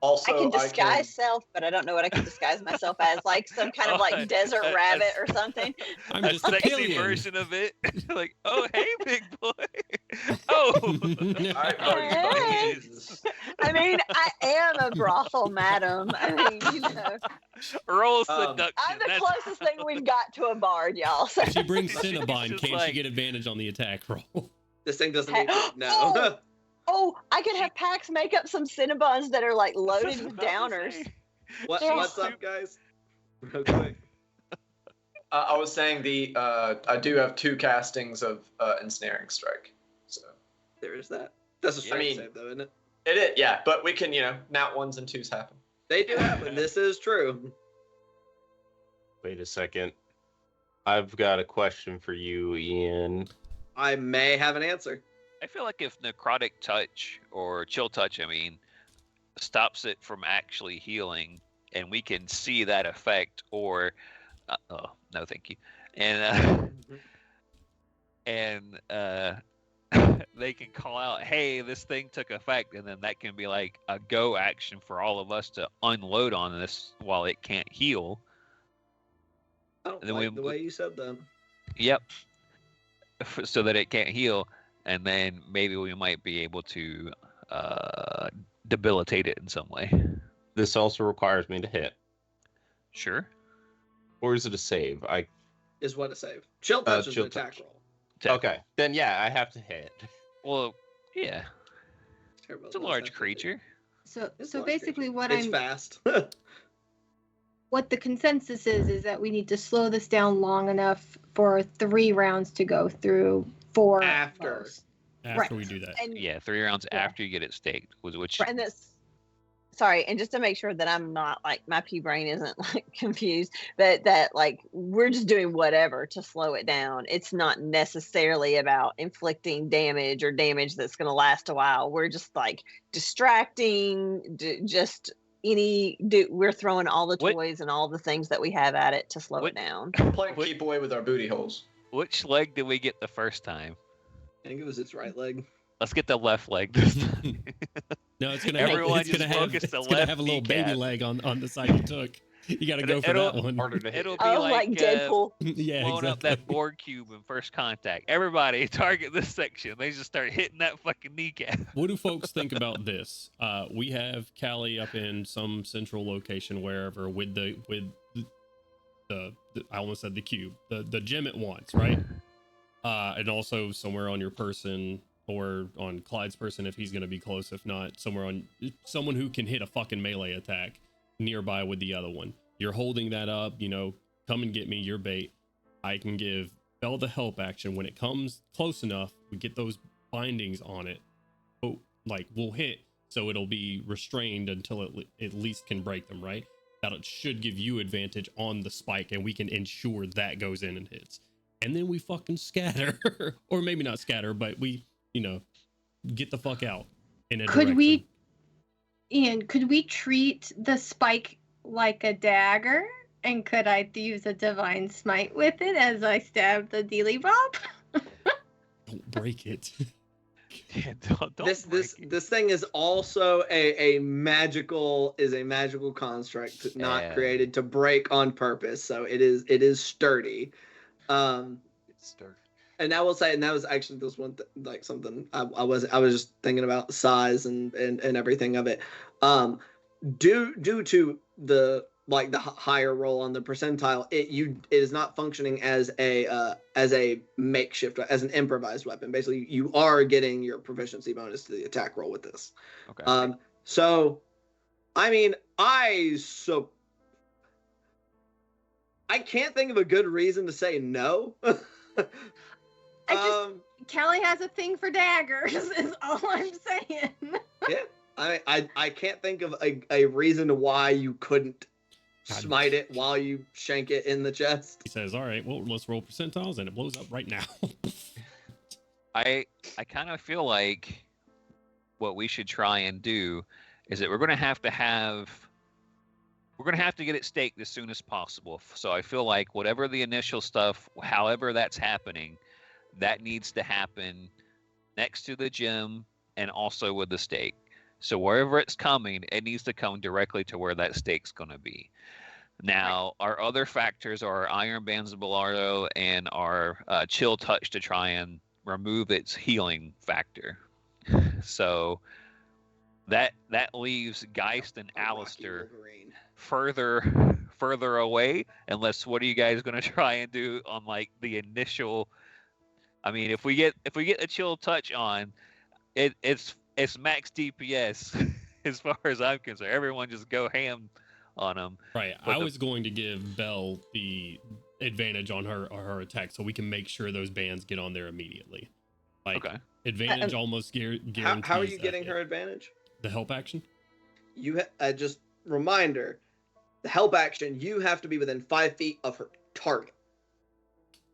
Also, I can disguise self, but I don't know what I can disguise myself as, like some kind of like desert rabbit or something. I'm A just a sexy pillion. version of it. Like, oh hey, big boy. Oh. All right, Hey. Jesus. I mean, I am a brothel madam. I mean, you know, Roll Um, seduction. I'm the that's- closest thing we've got to a bard, y'all. So. If she brings She's Cinnabon, just can't like- she get advantage on the attack roll? This thing doesn't Hey- need to, no. Oh, I could have Pax make up some Cinnabons that are like loaded with That's what I was downers. saying. What's up, guys? Real quick. I was saying I do have 2 castings of ensnaring strike. So There is that. That's a strength mean- save, though, isn't it? it is, yeah, but we can, nat 1s and 2s happen. They do happen. This is true. Wait a second. I've got a question for you, Ian. I may have an answer. I feel like if necrotic touch or chill touch, I mean, stops it from actually healing, and we can see that effect, or oh no, thank you, and they can call out, "Hey, this thing took effect," and then that can be like a go action for all of us to unload on this while it can't heal. I don't Then like we- the way you said that. Yep. So that it can't heal, and then maybe we might be able to debilitate it in some way. This also requires me to hit. Sure. Or is it a save? Is what a save. Chill touch is chill an attack touch. roll. Okay. Then yeah, I have to hit. Well, yeah. Terrible, It's a what's large that? creature. So It's a so large basically creature. what it's I'm fast. what the consensus is that we need to slow this down long enough for 3 rounds to go through 4 at After. most. After Right. we do that. And Yeah, 3 rounds Yeah. after you get it staked, which and this sorry, and just to make sure that I'm not like my pea brain isn't like confused, that like we're just doing whatever to slow it down. It's not necessarily about inflicting damage or damage that's going to last a while. We're just like distracting, we're throwing all the What- toys and all the things that we have at it to slow What- it down. Playing What- keep away with our booty holes. which leg did we get the first time? I think it was its right leg. Let's get the left leg this time. No, it's gonna Everyone have, it's gonna just have, focus it's the gonna left have a little baby kneecap. leg on the side you took. You got to go for It'll- that one. Harder to hit. It'll be Oh, like, like Deadpool. Yeah, blowing up exactly. that Borg cube in First Contact. Everybody target this section. They just start hitting that fucking kneecap. What do folks think about this? We have Callie up in some central location wherever with the I almost said the cube, the gem it wants, right? And also somewhere on your person or on Clyde's person if he's going to be close. If not, somewhere on someone who can hit a fucking melee attack nearby with the other one. You're holding that up, come and get me, your bait. I can give Bell the help action when it comes close enough. We get those bindings on it. Oh, like we'll hit, so it'll be restrained until it at least can break them, right? That it should give you advantage on the spike, and we can ensure that goes in and hits. And then we fucking scatter, or maybe not scatter, but we, get the fuck out in a Could direction. could we treat the spike like a dagger? And could I use a divine smite with it as I stab the dealy bob? Don't break it. Yeah, don't this break this it. this thing is also a magical construct, not Yeah. created to break on purpose. So it is sturdy. It's sturdy. And I will say, and that was actually this one like something I was just thinking about size and everything of it. Due to the higher roll on the percentile, it is not functioning as a makeshift, as an improvised weapon. Basically, you are getting your proficiency bonus to the attack roll with this. Okay. So, I mean, I can't think of a good reason to say no. Callie has a thing for daggers, is all I'm saying. Yeah. I can't think of a reason why you couldn't smite it while you shank it in the chest. He says, all right, well, let's roll percentiles, and it blows up right now. I kind of feel like what we should try and do is that we're going to have to get it staked as soon as possible. So I feel like whatever the initial stuff, however that's happening, that needs to happen next to the gym and also with the stake. So wherever it's coming, it needs to come directly to where that stake's going to be. Now, our other factors are Iron Bands of Bellardo and our Chill Touch to try and remove its healing factor. So that leaves Geist and Alistair further away. Unless, what are you guys going to try and do on like the initial? I mean, if we get a Chill Touch on, it's max DPS as far as I'm concerned. Everyone just go ham on them. Right. I was going to give Belle the advantage on her attack so we can make sure those bands get on there immediately. Like, Okay. Advantage almost guarantees. How are you getting her advantage? The help action? You just reminder, the help action, you have to be within 5 feet of her target.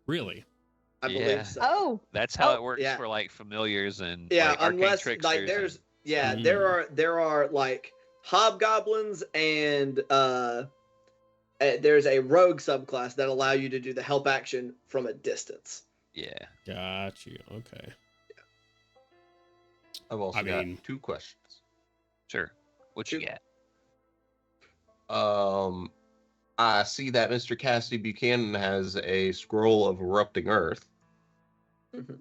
Really? I believe so. Oh, That's how it works yeah. for like familiars and Yeah, like, arcane unless tricksters there's and- there are like hobgoblins and there's a rogue subclass that allow you to do the help action from a distance. Yeah. Got you. Okay. I've also got 2 questions. Sure. What you Shoot. got? I see that Mr. Cassidy Buchanan has a scroll of erupting earth. Mhm.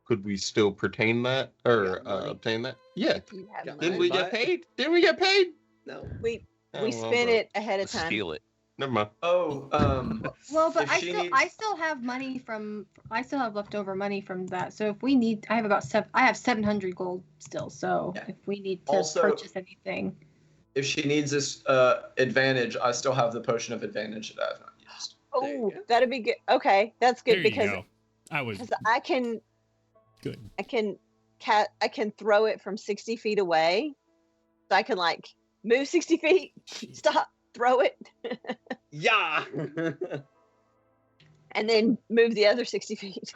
Could we still pertain that or Yeah, money. obtain that? Yeah. if you have Yeah, money. Didn't we buy get it. paid? Didn't we get paid? No. We Oh, well, spent bro. it ahead of Let's time. steal it. Never mind. Oh, Well, but If I she still needs- I still have money from I still have leftover money from that. So if we need, I have 700 gold still. So Yeah. if we need to Also- purchase anything, if she needs this advantage, I still have the potion of advantage that I've not used. There you Oh, go. that'd be good. Okay, that's good There because you go. I was I can good. I can throw it from 60 feet away. So I can like move 60 feet, stop, throw it, Yeah. and then move the other 60 feet.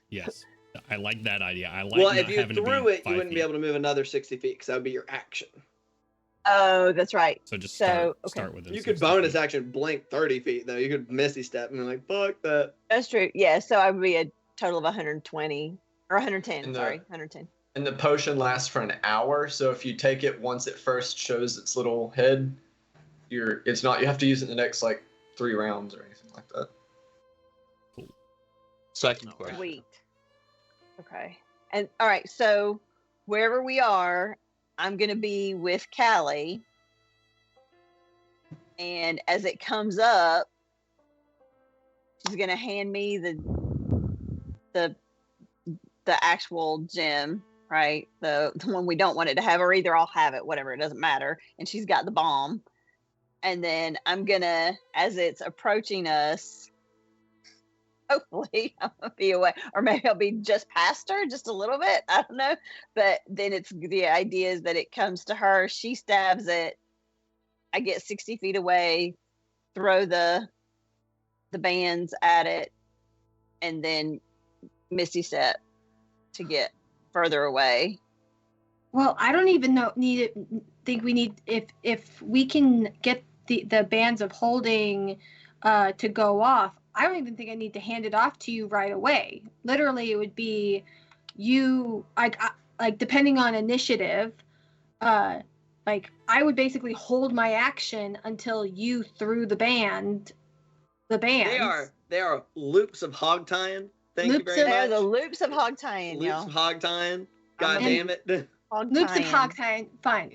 Yes. I like that idea. I like Well, not if you having to threw be it, you 5 wouldn't be feet. able to move another 60 feet because that would be your action. Oh, that's right. So just So, start okay. with them. You could 60 bonus feet. action blink 30 feet though. You could misty step and be like, fuck that. That's true. Yeah, so I would be a total of 120 or 110. And the- Sorry, 110. And the potion lasts for an hour, so if you take it once it first shows its little head, you have to use it in the next like 3 rounds or anything like that. Second Okay. question. Sweet. Okay. And all right, so wherever we are, I'm gonna be with Callie. And as it comes up, she's gonna hand me the actual gem, right? The one we don't want it to have, or either I'll have it, whatever, it doesn't matter. And she's got the bomb. And then I'm gonna, as it's approaching us, hopefully I'm gonna be away, or maybe I'll be just past her, just a little bit. I don't know. But then it's the idea is that it comes to her, she stabs it, I get 60 feet away, throw the bands at it, and then Misty Step to get further away. Well, I don't even think we need if we can get the bands of holding to go off. I don't even think I need to hand it off to you right away. Literally, it would be you like depending on initiative. Like I would basically hold my action until you threw the bands. They are loops of hog tying. Thank you very They're much. the loops of hog tying, Loops y'all. of hog tying. God damn it. Loops of hog tying. Fine.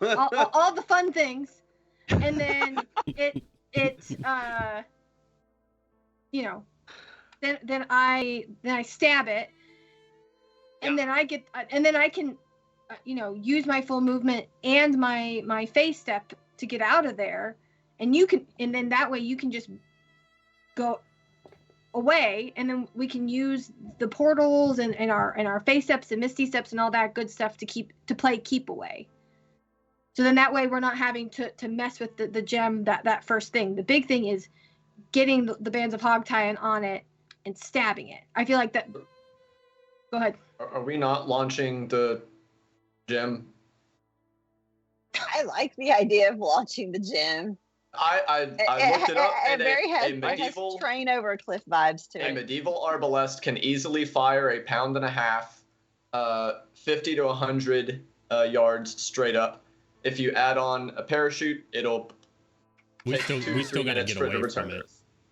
all the fun things, and then it you know, then I stab it, and then I get and then I can use my full movement and my phase step to get out of there, and then that way you can just go away, and then we can use the portals and our phase steps and misty steps and all that good stuff to play keep away. So then that way we're not having to mess with the gem that first thing. The big thing is getting the bands of hog tying on it and stabbing it. I feel like that. Go ahead. Are we not launching the gem? I like the idea of launching the gem. I looked it up, and a has medieval train over a cliff vibes to a it. medieval arbalest can easily fire 1.5 pounds, 50 to 100 yards straight up. If you add on a parachute, it'll We take still 2-3 got to minutes get for it to away from return. it.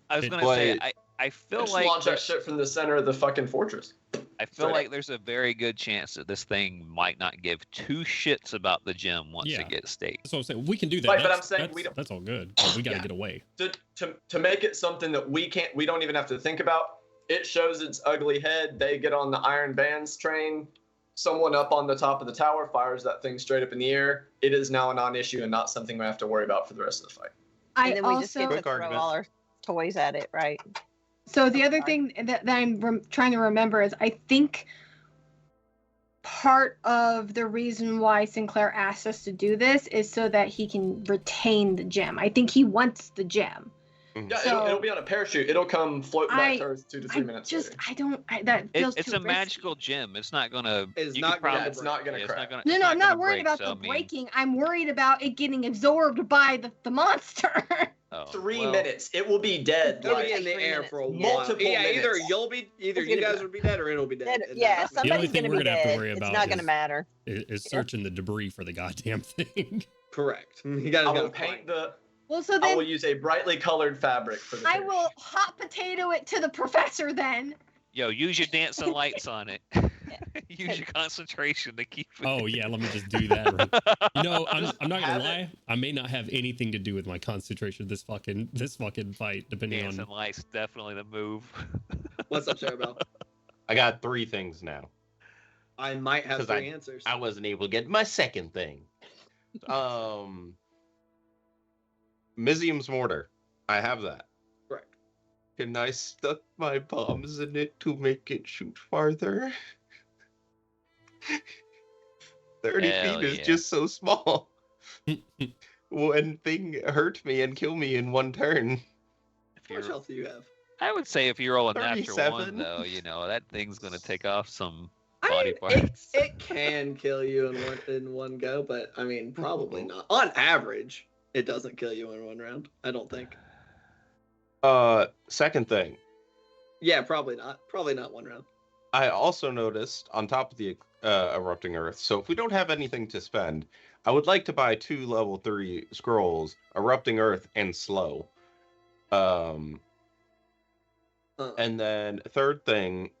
I was gonna But- say I feel Just like launch that shit from the center of the fucking fortress. I feel straight like up. there's a very good chance that this thing might not give two shits about the gem once Yeah. it gets staked. That's what I'm saying. We can do that. Right, but That's- I'm saying that's, we don't- that's all good. But we got to Yeah. get away. To make it something that we don't even have to think about. It shows its ugly head. They get on the iron bands train. Someone up on the top of the tower fires that thing straight up in the air. It is now a non-issue and not something we have to worry about for the rest of the fight. And then we just get to Quick throw argument. all our toys at it, right? So the other thing that I'm trying to remember is I think part of the reason why Sinclair asked us to do this is so that he can retain the gem. I think he wants the gem. Yeah, So- it'll be on a parachute. It'll come floating back to Earth 2 to 3 minutes later. That feels It's too a risky. magical gem. It's not gonna. It's you not could gonna- probably- it's not gonna yeah, crack. it's No, it's I'm gonna not worried break, about so, the breaking. I'm worried about it getting absorbed by the monster. Oh, 3 well, minutes. It will be dead. It'll Like, be in the 3 air minutes. for a while. Multiple Yeah, either minutes. either It's you gonna guys will be dead or it'll be dead. And Yeah, that's- only somebody's thing gonna we're be gonna have to dead. worry It's about not gonna is- matter. Is searching the debris for the goddamn thing. Correct. You guys I gotta will paint find- Well, so I then will use a brightly colored fabric for the I parachute. will hot potato it to the professor then. yo, use your dancing lights on it. Use your concentration to keep it. Oh yeah, let me just do that. You know, I'm not gonna Have lie. I may not have anything to do with my concentration this fucking fight, depending Dancing on. lights definitely the move. What's up, Cerebell? I got 3 things now. I might have 'Cause 3 answers. I wasn't able to get my second thing. Mizium's mortar. I have that. Correct. Can I stuck my bombs in it to make it shoot farther? 30 Hell feet is yeah. just so small. One thing hurt me and kill me in one turn. If How much you're, health do you have? I would say if you roll a natural 37. one, though, that thing's gonna take off some I body mean, parts. it can kill you in one go, but I mean, probably not. On average, it doesn't kill you in one round. I don't think. Second thing. Yeah, probably not. Probably not one round. I also noticed on top of the erupting earth. So if we don't have anything to spend, I would like to buy 2 level 3 scrolls, erupting earth and slow. And then third thing,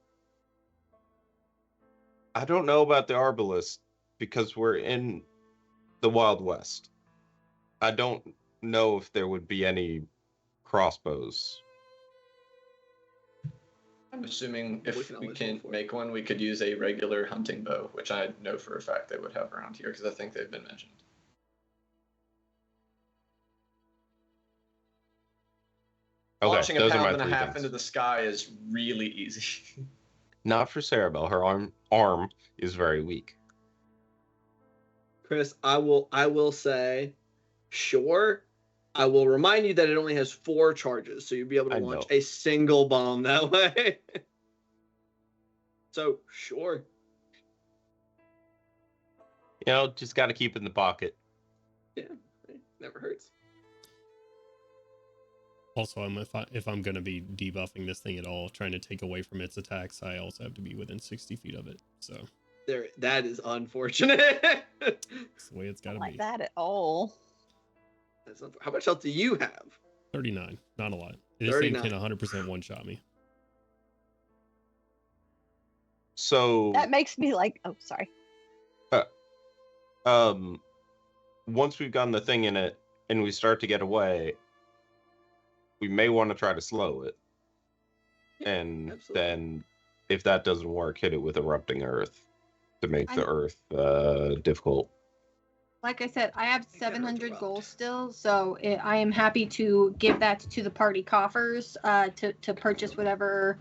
I don't know about the arbalist because we're in the Wild West. I don't know if there would be any crossbows. I'm assuming We if can we always can't go for it. make one, we could use a regular hunting bow, which I know for a fact they would have around here because I think they've been mentioned. Okay, Launching a those are pound my and a 3 half things. into the sky is really easy. Not for Cerebell. Her arm is very weak. Chris, I will say, sure. I will remind you that it only has 4 charges, so you'll be able to I launch know. a single bomb that way. So sure. You know, just got to keep it in the pocket. Yeah, it never hurts. Also, if I'm going to be debuffing this thing at all, trying to take away from its attacks, I also have to be within 60 feet of it. So that is unfortunate. That's the way it's got to Like be. that at all. How much health do you have? 39. Not a lot. This 39. thing can 100% one-shot me. So That makes me like, oh, sorry. Once we've gotten the thing in it and we start to get away, we may want to try to slow it. Yeah, And absolutely. then if that doesn't work, hit it with erupting earth to make the earth difficult. Like I said, I have You gotta 700 interrupt. gold still, so I am happy to give that to the party coffers to purchase whatever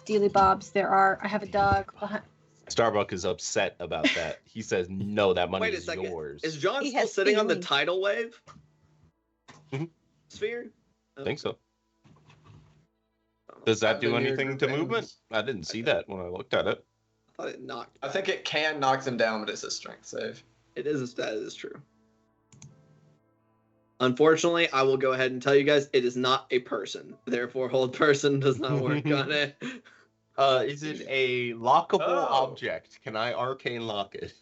dealy bobs there are. I have a dog behind. Starbuck is upset about that. He says, no, that money Wait a is second. yours. Is John He still has sitting on the feelings. tidal wave Mhm. sphere? I think so. Oh, Does that I've do been near anything group to things. movement? I didn't see that when I looked at it. I thought it knocked. I think it can knock them down, but it's a strength save. It is. That is true. Unfortunately, I will go ahead and tell you guys it is not a person. Therefore, hold person does not work on it. Is it a lockable Oh. object? Can I arcane lock it?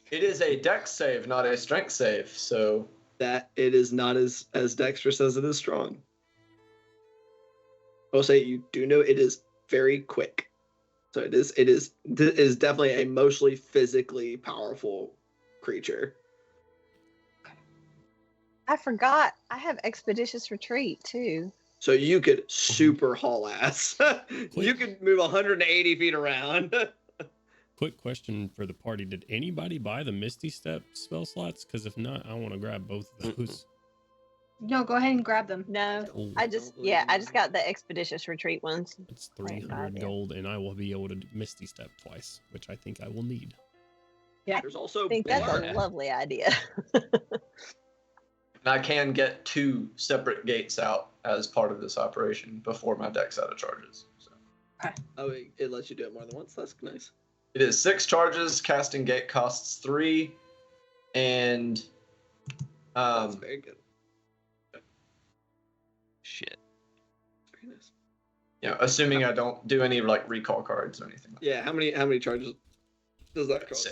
It is a dex save, not a strength save. So That it is not as dexterous as it is strong. I'll say you do know it is very quick. So it is definitely a mostly physically powerful creature. I forgot. I have expeditious retreat too. So you could super haul ass. You could move 180 feet around. Quick question for the party. Did anybody buy the Misty Step spell slots? Because if not, I want to grab both of those. No, go ahead and grab them. No, Ooh, I just got the expeditious retreat ones. it's Right, 300 yeah. gold, and I will be able to Misty Step twice, which I think I will need. There's also I think that's Blur. a lovely idea. and I can get 2 separate gates out as part of this operation before my deck's out of charges. So Oh, it lets you do it more than once. That's nice. it is 6 charges. Casting gate costs 3, and That's very good. Shit. Very nice. assuming I don't do any like recall cards or anything. Yeah, how many charges does that cost?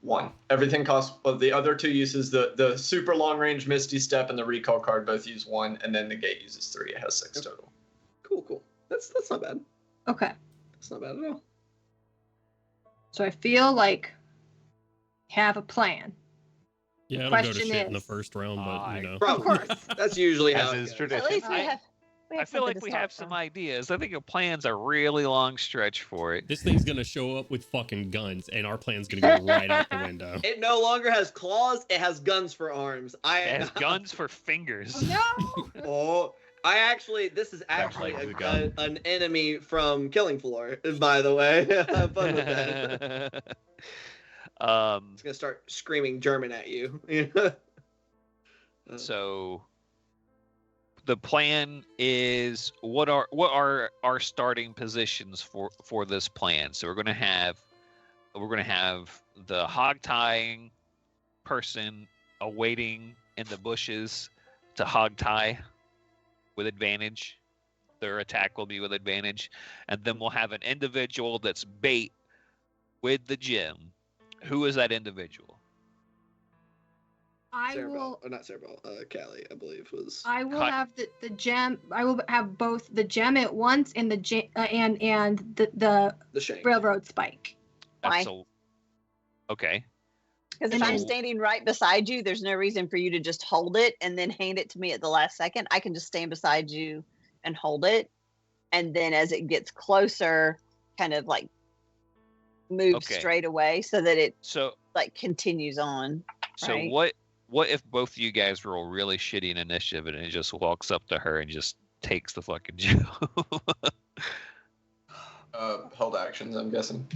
1. Everything costs. Well, the other 2 uses the super long range Misty Step and the recall card both use 1, and then the gate uses 3. It has 6 total. Cool. That's not bad. Okay. That's not bad at all. So I feel like have a plan. Yeah, it'll go to Question shit in the is- first round, but you know. Probably. course. That's usually how As it is goes. tradition. At least we I- have. I feel like we have some ideas. I think a plan's a really long stretch for it. This thing's gonna show up with fucking guns, and our plan's gonna go right out the window. It no longer has claws. It has guns for arms. It has guns for fingers. No. Oh, this is actually like the gun. an enemy from Killing Floor, by the way. Have fun with that. It's gonna start screaming German at you. So the plan is what are our starting positions for this plan? So we're gonna have the hog tying person awaiting in the bushes to hog tie with advantage. Their attack will be with advantage, and then we'll have an individual that's bait with the gem. Who is that individual? I will. not Cerebell. Callie, I believe was. I will Cut. have the gem. I will have both the gem at once and the and the the shank. railroad spike. Why? Okay. Because if And I'm then- standing right beside you, there's no reason for you to just hold it and then hand it to me at the last second. I can just stand beside you and hold it, and then as it gets closer, kind of like move Okay. straight away so that it So like continues on. Right. what if both of you guys roll really shitty in initiative and it just walks up to her and just takes the fucking gem? Hold actions, I'm guessing.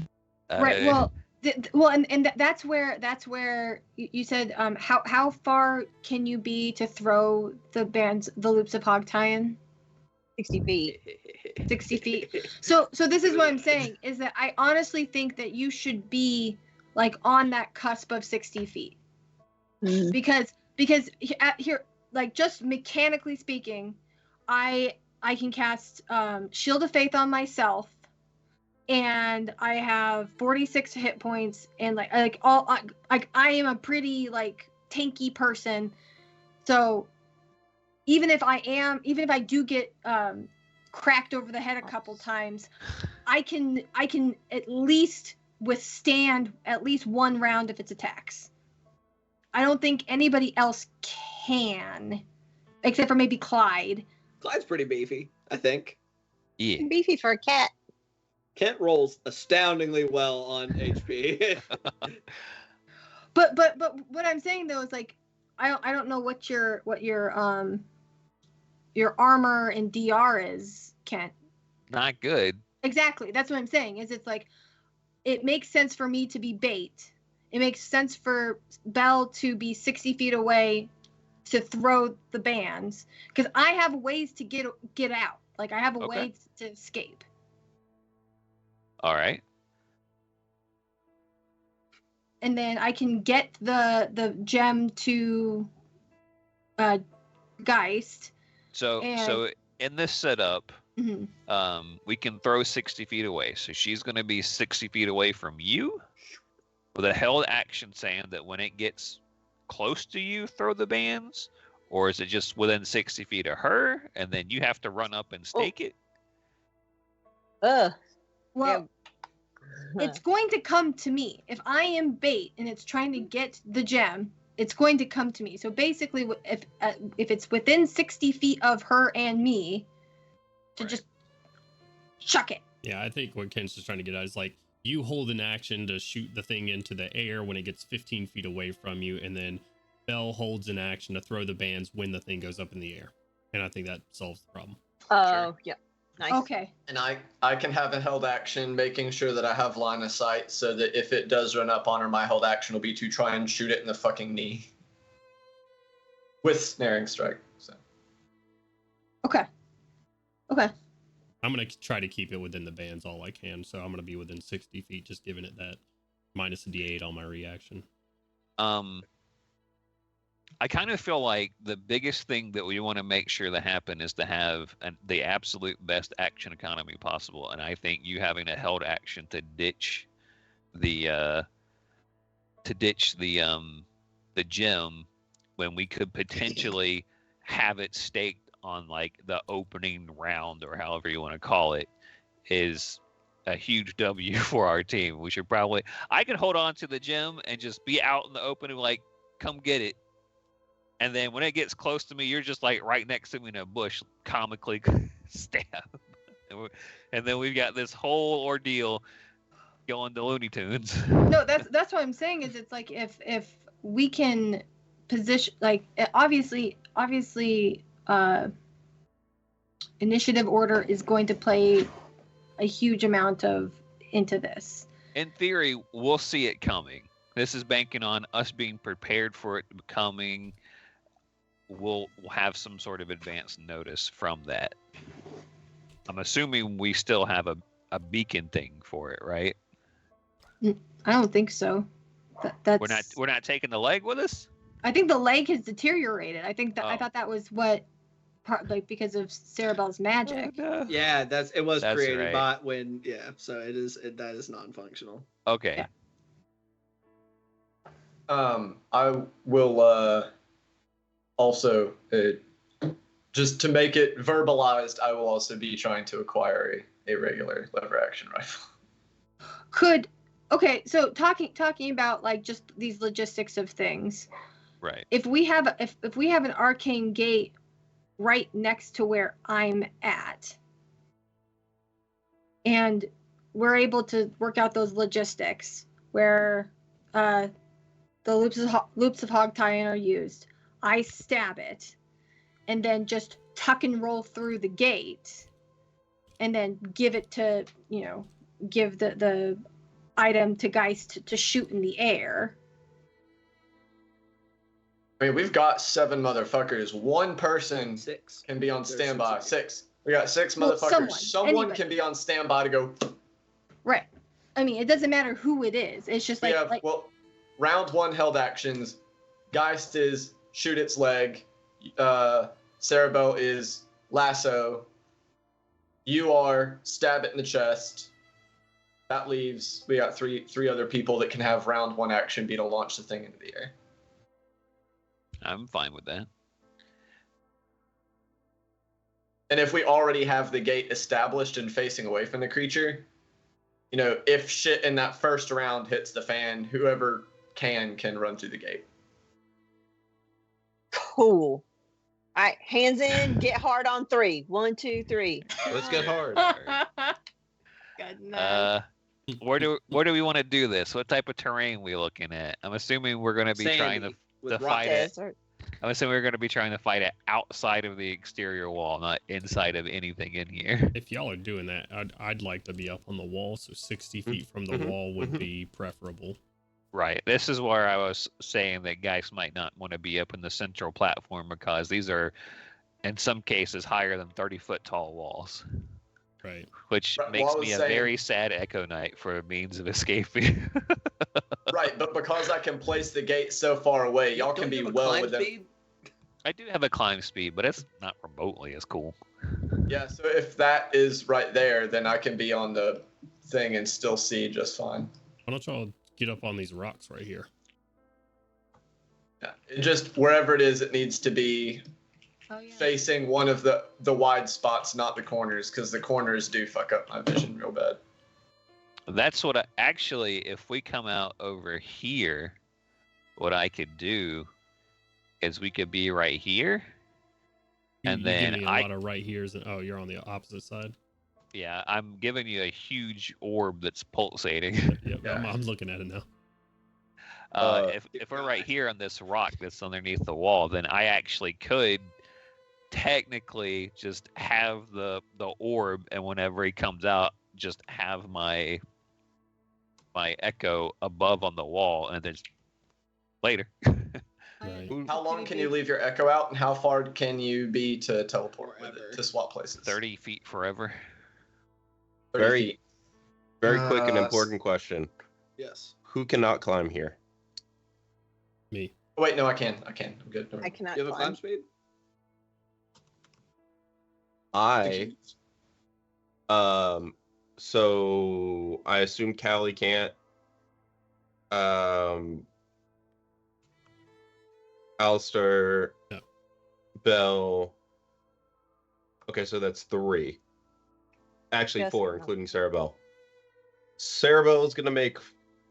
Right. Well. And that's where you said how far can you be to throw the loops of hog tying? 60 feet. 60 feet. So this is what I'm saying, is that I honestly think that you should be like on that cusp of 60 feet. Because here, like, just mechanically speaking, I can cast Shield of Faith on myself, and I have 46 hit points, and I am a pretty like tanky person. So even if I do get cracked over the head a couple times, I can at least withstand at least one round if it's attacks. I don't think anybody else can, except for maybe Clyde. Clyde's pretty beefy, I think. Yeah. Beefy for a cat. Kent rolls astoundingly well on HP. But what I'm saying though is like I don't know what your armor and DR is, Kent. Not good. Exactly. That's what I'm saying. Is it's like it makes sense for me to be bait. It makes sense for Belle to be 60 feet away to throw the bands, because I have ways to get out. Like I have a way to escape. All right. And then I can get the gem to Geist. So in this setup, Mm-hmm. we can throw 60 feet away. So she's going to be 60 feet away from you, with a held action saying that when it gets close to you, throw the bands, or is it just within 60 feet of her, and then you have to run up and stake it? Well, Yeah. it's going to come to me. If I am bait and it's trying to get the gem, it's going to come to me. So basically, if it's within 60 feet of her and me, to just chuck it. Yeah, I think what Ken's just trying to get at is like you hold an action to shoot the thing into the air when it gets 15 feet away from you, and then Belle holds an action to throw the bands when the thing goes up in the air. And I think that solves the problem. Oh, yeah. Nice. Okay. And I can have a held action, making sure that I have line of sight, so that if it does run up on her, my held action will be to try and shoot it in the fucking knee with snaring strike. So Okay. I'm going to try to keep it within the bands all I can. So I'm going to be within 60 feet, just giving it that minus a D8 on my reaction. I kind of feel like the biggest thing that we want to make sure that happen is to have the absolute best action economy possible. And I think you having a held action to ditch the gem when we could potentially have it staked on like the opening round or however you want to call it is a huge W for our team. We should probably, I can hold on to the gem and just be out in the open and like, come get it. And then when it gets close to me, you're just like right next to me in a bush, comically stab. And then we've got this whole ordeal going to Looney Tunes. No, that's what I'm saying. Is it's like if we can position, like obviously, initiative order is going to play a huge amount into this. In theory, we'll see it coming. This is banking on us being prepared for it coming. We'll have some sort of advance notice from that. I'm assuming we still have a beacon thing for it, right? I don't think so. That's We're not taking the leg with us? I think the leg has deteriorated. I think that I Oh. thought that was what, like because of Cerebel's magic. No. Yeah, it was That's created right. by so that is non-functional. Okay. Yeah. I will also just to make it verbalized, I will also be trying to acquire a regular lever action rifle. So talking about like just these logistics of things. Right. If we have an arcane gate right next to where I'm at, and we're able to work out those logistics where the loops of hog tie-in are used, I stab it, and then just tuck and roll through the gate, and then give it to give the item to Geist to shoot in the air. I mean, we've got 7 motherfuckers. One person 6 can be on There's standby. 6 of you. 6. We got 6 Well, motherfuckers. Someone anybody. can be on standby to go. Right. I mean, it doesn't matter who it is. It's just We like, have, round 1 held actions. Geist is shoot its leg. Cerebel is lasso. You are stab it in the chest. That leaves, we got three other people that can have round 1 action be to launch the thing into the air. I'm fine with that. And if we already have the gate established and facing away from the creature, you know, if shit in that first round hits the fan, whoever can run through the gate. Cool. All right, hands in, get hard on 3. 1, 2, 3. Let's get hard. Goodness. Where do we want to do this? What type of terrain we looking at? I'm assuming we're going to be trying to fight it. Desert. I'm assuming we're going to be trying to fight it outside of the exterior wall, not inside of anything in here. If y'all are doing that, I'd like to be up on the wall, so 60 feet from the wall would be preferable. Right. This is where I was saying that Geist might not want to be up in the central platform because these are, in some cases, higher than 30-foot tall walls. Right. Which Right, makes well, I was me a saying- very sad Echo Knight for a means of escaping. Right, but because I can place the gate so far away, y'all can Don't be you have a well climb within. speed? I do have a climb speed, but it's not remotely as cool. Yeah, so if that is right there, then I can be on the thing and still see just fine. Why don't y'all get up on these rocks right here? Yeah, just wherever it is, it needs to be Oh, yeah. facing one of the wide spots, not the corners, because the corners do fuck up my vision real bad. That's what actually, if we come out over here, what I could do is we could be right here. And you then give me a lot of right here's, and you're on the opposite side. Yeah, I'm giving you a huge orb that's pulsating. Yep, Yeah. I'm looking at it now. If we're right here on this rock that's underneath the wall, then I actually could technically just have the orb, and whenever he comes out, just have my echo above on the wall, and then later. Right. How long can you leave your echo out, and how far can you be to teleport with it, to swap places? 30 feet forever. 30 Very- feet. Very quick and Uh, important question. Yes. Who cannot climb here? Me. Oh, wait, no, I can. I'm good. I cannot You have a climb climb. speed? So I assume Callie can't. Alistair. No. Bell. Okay, so that's 3. Actually, Yes, 4, no. including Cerebel. Cerebel is going to make,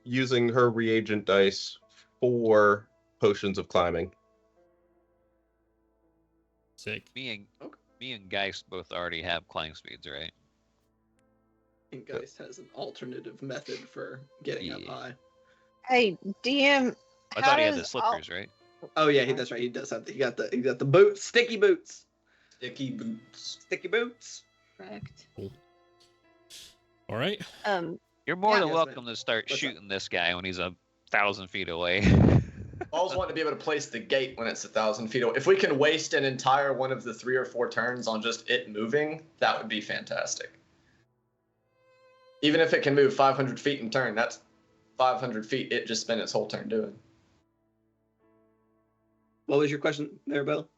using her reagent dice, 4 potions of climbing. Sick. Me and Geist both already have climb speeds, right? And Geist has an alternative method for getting up Yeah. high. Hey, DM. I how thought he had the does all- slippers, right? Oh yeah, that's right. He does have he got the boots, sticky boots. Sticky boots. Sticky boots. Correct. All right. You're more Yeah. than Yes, welcome to start What's shooting this guy when he's 1,000 feet away. Always want to be able to place the gate when it's 1,000 feet away. If we can waste an entire one of the 3 or 4 turns on just it moving, that would be fantastic. Even if it can move 500 feet in turn, that's 500 feet it just spent its whole turn doing. What was your question there, Bill?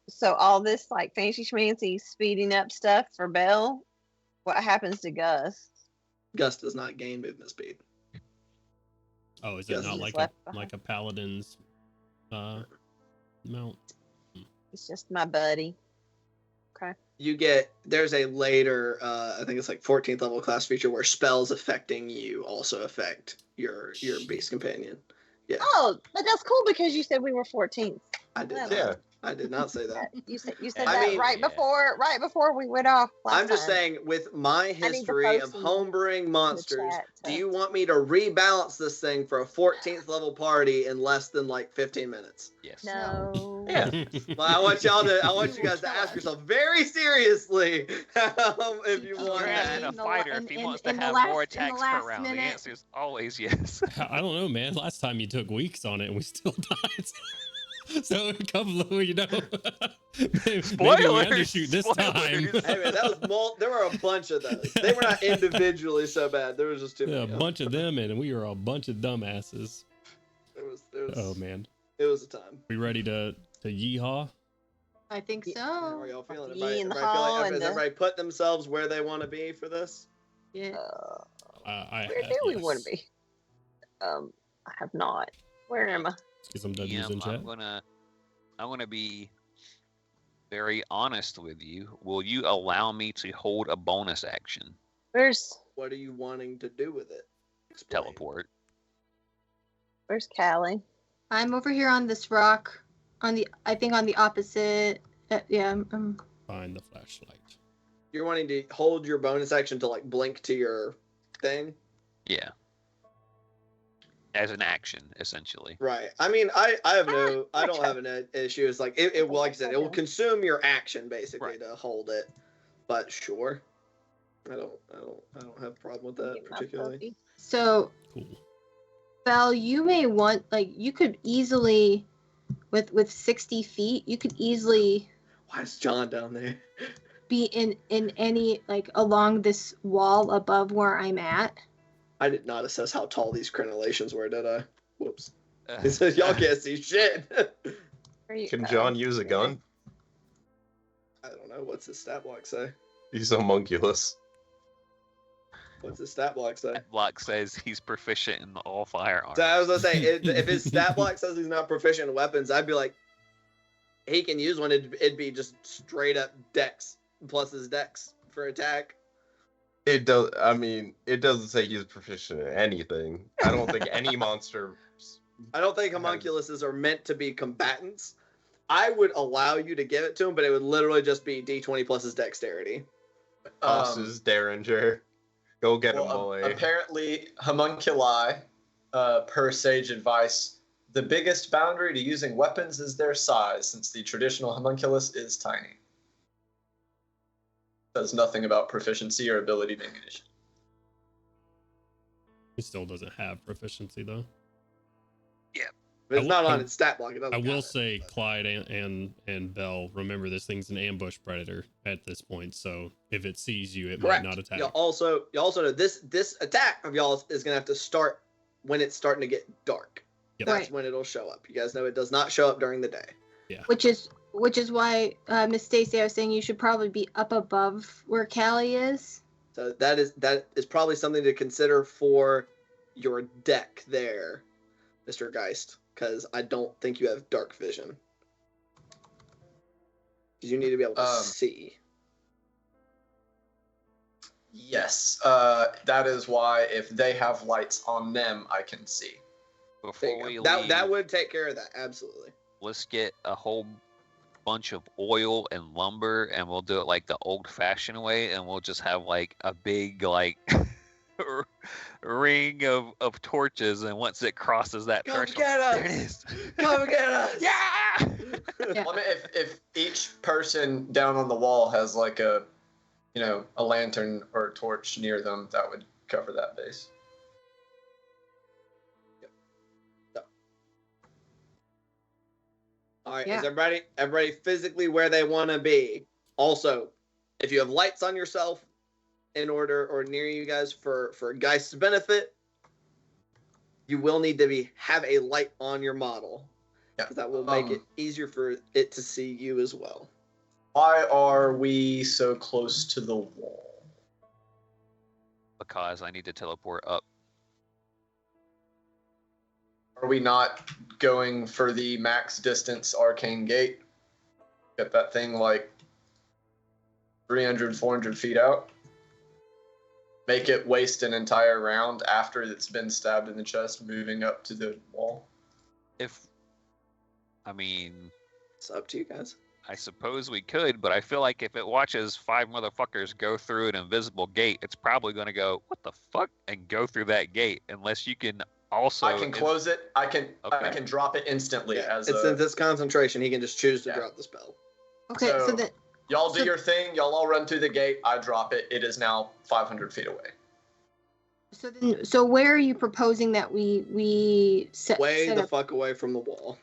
So all this like fancy schmancy speeding up stuff for Bell, what happens to Gus? Gus does not gain movement speed. Oh, is it Yes. not He's like left a behind. paladin's mount? It's just my buddy. There's a later I think it's like 14th level class feature where spells affecting you also affect your beast companion. Yeah. Oh, but that's cool because you said we were 14th. I did Yeah. not. I did not say that. You said I that mean- right before we went off. Last I'm just time. saying, with my to history of post in homebrewing in the monsters, chat, do you want me to rebalance this thing for a 14th level party in less than like 15 minutes? Yes. No. Yeah. Well, I want you guys to ask yourself very seriously if you You're want asking that. a fighter if he wants to in the have last- more in the attacks last per round. The minute. answer is always yes. I don't know, man. Last time you took weeks on it and we still died. So a couple of, you know, maybe we Spoilers! undershoot this time. Spoilers! Hey man, that was there were a bunch of those. They were not individually so bad. There was just too Yeah, many. a bunch of them, and we were a bunch of dumbasses. There was, Oh man, it was a time. we ready to yeehaw? I think Yeah. How are so. y'all feeling? Yee in the Everybody hall has and the- everybody put themselves where they want to be for this? Yeah. I Where have, do we want yes. to be? I have not. Where am I? Let's get some W's in DM, chat. I'm gonna be very honest with you. Will you allow me to hold a bonus action? Where's What are you wanting to do with it? Explain. Teleport. Callie? I'm over here on this rock, I think on the opposite. Yeah. Find the flashlight. You're wanting to hold your bonus action to like blink to your thing? Yeah. As an action, essentially. Right. I mean, I don't have an issue. It's like it will, like I said, it will consume your action basically Right. to hold it. But sure, I don't have a problem with that Get my particularly. puppy. So, Cool. Belle, you may want you could easily, with 60 feet, you could easily Why is John down there? be in any along this wall above where I'm at. I did not assess how tall these crenellations were, did I? Whoops. Uh, It says y'all can't see shit. Where you Can go? John use a gun? I don't know. What's his stat block say? He's homunculus. What's his stat block say? Block says he's proficient in all firearms. So I was gonna say, if his stat block says he's not proficient in weapons, I'd be like, he can use one. It'd be just straight up dex plus his dex for attack. It does. I mean, it doesn't say he's proficient in anything. I don't think any monster. I don't think homunculuses are meant to be combatants. I would allow you to give it to him, but it would literally just be D20 plus his dexterity. Tosses Derringer. Go get him, Well, boy. apparently, homunculi, per sage advice, the biggest boundary to using weapons is their size, since the traditional homunculus is tiny. Says nothing about proficiency or ability to ammunition. He still doesn't have proficiency though. If it's I not will- on its stat block, it doesn't I will count it, say, but- Clyde and Bell, remember this thing's an ambush predator at this point, so if it sees you, it Correct. might not attack. You also know this attack of y'all is gonna have to start when it's starting to get dark. Yep. That's Right. when it'll show up. You guys know it does not show up during the day. Which is why Miss Stacy, I was saying you should probably be up above where Callie is. So that is probably something to consider for your deck there, Mr. Geist, because I don't think you have dark vision. Because you need to be able to see. Yes, that is why if they have lights on them, I can see. There Before you we go. leave, That would take care of that, absolutely. let's get a whole bunch of oil and lumber, and we'll do it like the old-fashioned way, and we'll just have like a big ring of torches, and once it crosses that Come threshold, get us! there it is. Come get us! Yeah. Yeah. Well, I mean, if each person down on the wall has like a lantern or a torch near them, that would cover that base. All right, Yeah. is everybody physically where they want to be? Also, if you have lights on yourself in order or near you guys for Geist's benefit, you will need to have a light on your model. Yeah. 'Cause that will make it easier for it to see you as well. Why are we so close to the wall? Because I need to teleport up. Are we not going for the max distance arcane gate? Get that thing like 300, 400 feet out? Make it waste an entire round after it's been stabbed in the chest, moving up to the wall? It's up to you guys. I suppose we could, but I feel like if it watches 5 motherfuckers go through an invisible gate, it's probably going to go, what the fuck, and go through that gate, unless you can also... I can close it. I can Okay. drop it instantly Yeah, as since it's concentration, he can just choose to Yeah. drop the spell. Okay, so So- then y'all do So- your thing. Y'all all run through the gate. I drop it. It is now 500 feet away. so where are you proposing that we set Way set the up? fuck away from the wall.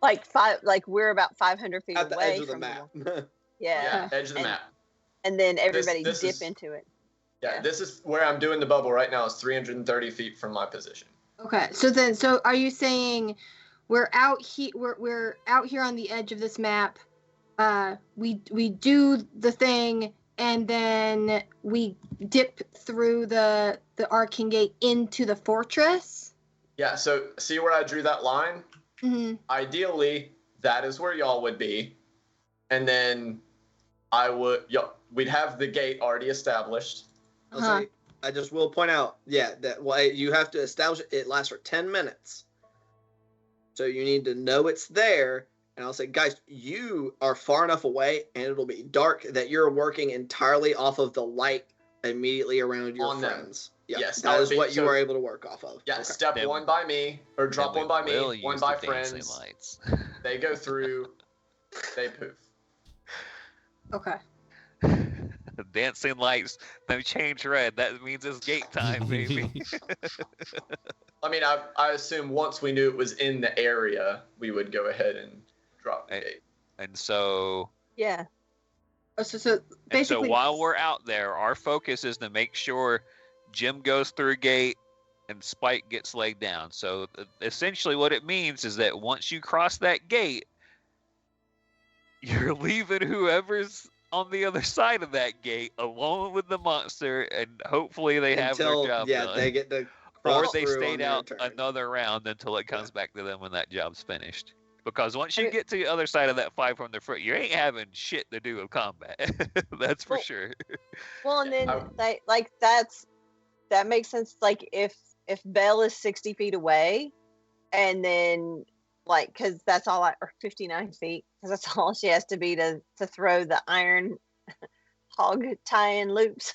like we're about 500 feet At the away edge of the from map. Yeah. Edge of the And- map. And then everybody this dip is- into it. Yeah, Yeah. this is where I'm doing the bubble right now. Is 330 feet from my position. Okay. So are you saying we're out here? We're out here on the edge of this map. We do the thing, and then we dip through the arcane gate into the fortress. Yeah. So see where I drew that line? Mm-hmm. Ideally, that is where y'all would be, and then we'd have the gate already established. I'll say, I just will point out, that you have to establish it lasts for 10 minutes. So you need to know it's there. And I'll say, guys, you are far enough away and it'll be dark that you're working entirely off of the light immediately around your On them. friends. Yeah, Yes, that is what you so- are able to work off of. Yeah, Okay. step Then- one by me, or drop Then one by we will me, use one the by dancing friends. lights. They go through, they poof. Okay. Dancing lights, they change red. That means it's gate time, baby. I mean, I assume once we knew it was in the area, we would go ahead and drop the gate. And so, Yeah. So basically, while we're out there, our focus is to make sure Jim goes through a gate and Spike gets laid down. So essentially, what it means is that once you cross that gate, you're leaving whoever's on the other side of that gate alone with the monster, and hopefully they have their job done. they get to Or cross they through stayed on their out turn. another round until it comes back to them when that job's finished. Because once you Okay. get to the other side of that 500 foot, you ain't having shit to do with combat. That's for Well, sure. Well, and then I- that makes sense. Like if Belle is 60 feet away, and then because that's all or 59 feet, because that's all she has to be to throw the iron hog tie-in loops.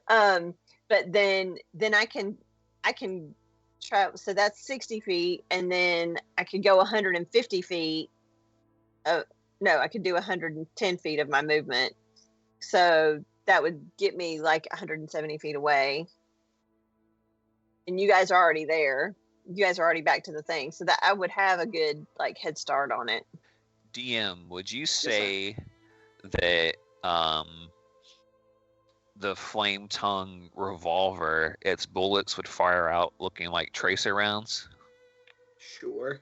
But then I can travel. So that's 60 feet, and then I could go 150 feet. No, I could do 110 feet of my movement. So that would get me like 170 feet away. And you guys are already there. You guys are already back to the thing. So that I would have a good head start on it. DM, would you sir. say that the flame tongue revolver, its bullets would fire out looking like tracer rounds? Sure.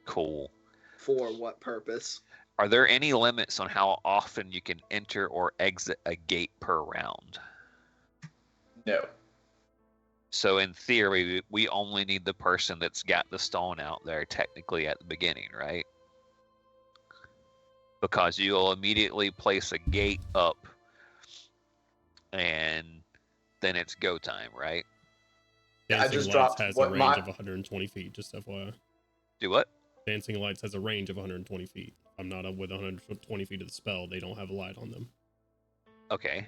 Cool. For what purpose? Are there any limits on how often you can enter or exit a gate per round? No. So in theory, we only need the person that's got the stone out there technically at the beginning, right? Because you'll immediately place a gate up and then it's go time, right? Yeah, I Dancing just Lights dropped has a what range my- of 120 feet, just FYI. Do what? Dancing Lights has a range of 120 feet. I'm not up with 120 feet of the spell. They don't have a light on them. Okay.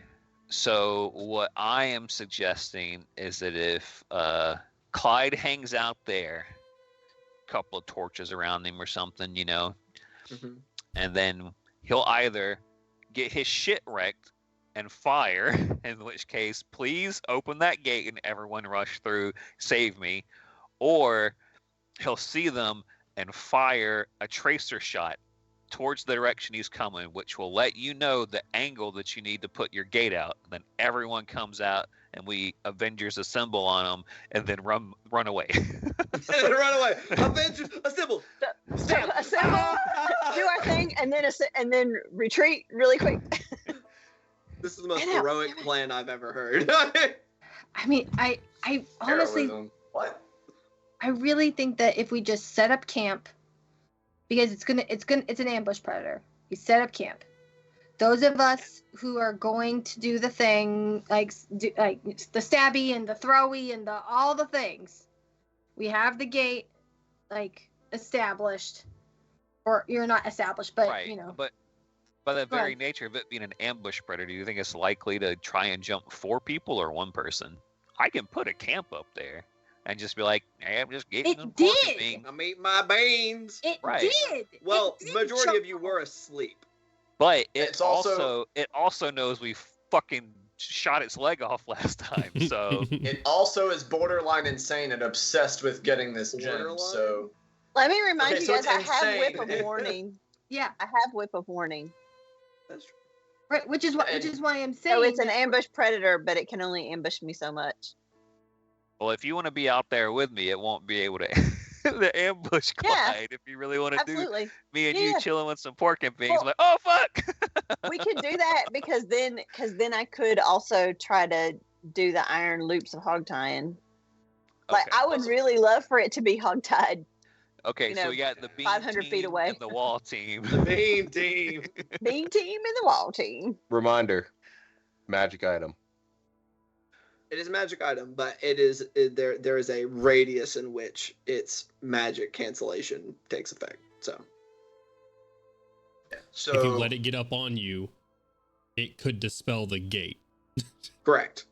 So what I am suggesting is that if Clyde hangs out there, a couple of torches around him or something, Mhm. and then he'll either get his shit wrecked and fire, in which case, please open that gate and everyone rush through, save me, or he'll see them and fire a tracer shot towards the direction he's coming, which will let you know the angle that you need to put your gate out. Then everyone comes out and we Avengers assemble on them and then run away. Run away. Avengers, assemble. Stamp. Assemble, do our thing, and then retreat really quick. This is the most Get out. heroic plan I've ever heard. I mean, I honestly, Heroism. What? I really think that if we just set up camp, because it's an ambush predator. We set up camp. Those of us who are going to do the thing, like the stabby and the throwy and all the things, we have the gate established, or you're not established, but Right. But by the very nature of it being an ambush predator, do you think it's likely to try and jump 4 people or 1 person? I can put a camp up there and just be like, hey, I'm just getting It them did. me. I'm eating my beans. It Right. did. Well, It did majority jump of you were asleep. But It's also- it also knows we fucking shot its leg off last time. So It also is borderline insane and obsessed with getting this gem. Borderline? So Let me remind Okay, you so guys, I it's have Whip insane. of Warning. Yeah, I have Whip of Warning. That's true. right. Which is why I'm saying. So it's an that- ambush predator, but it can only ambush me so much. Well, if you want to be out there with me, it won't be able to, to ambush Yeah. Clyde. If you really want to do Absolutely. me and Yeah. you chilling with some pork and beans, Well- like, oh fuck. We could do that because then I could also try to do the iron loops of hog tying. Like Okay. I would really love for it to be hog tied. Okay, you so know, we got the bean 500 feet team away. and the wall team. The main team. Bean team and the wall team. Reminder, magic item. It is a magic item, but there is a radius in which its magic cancellation takes effect. So So If you let it get up on you, it could dispel the gate. correct.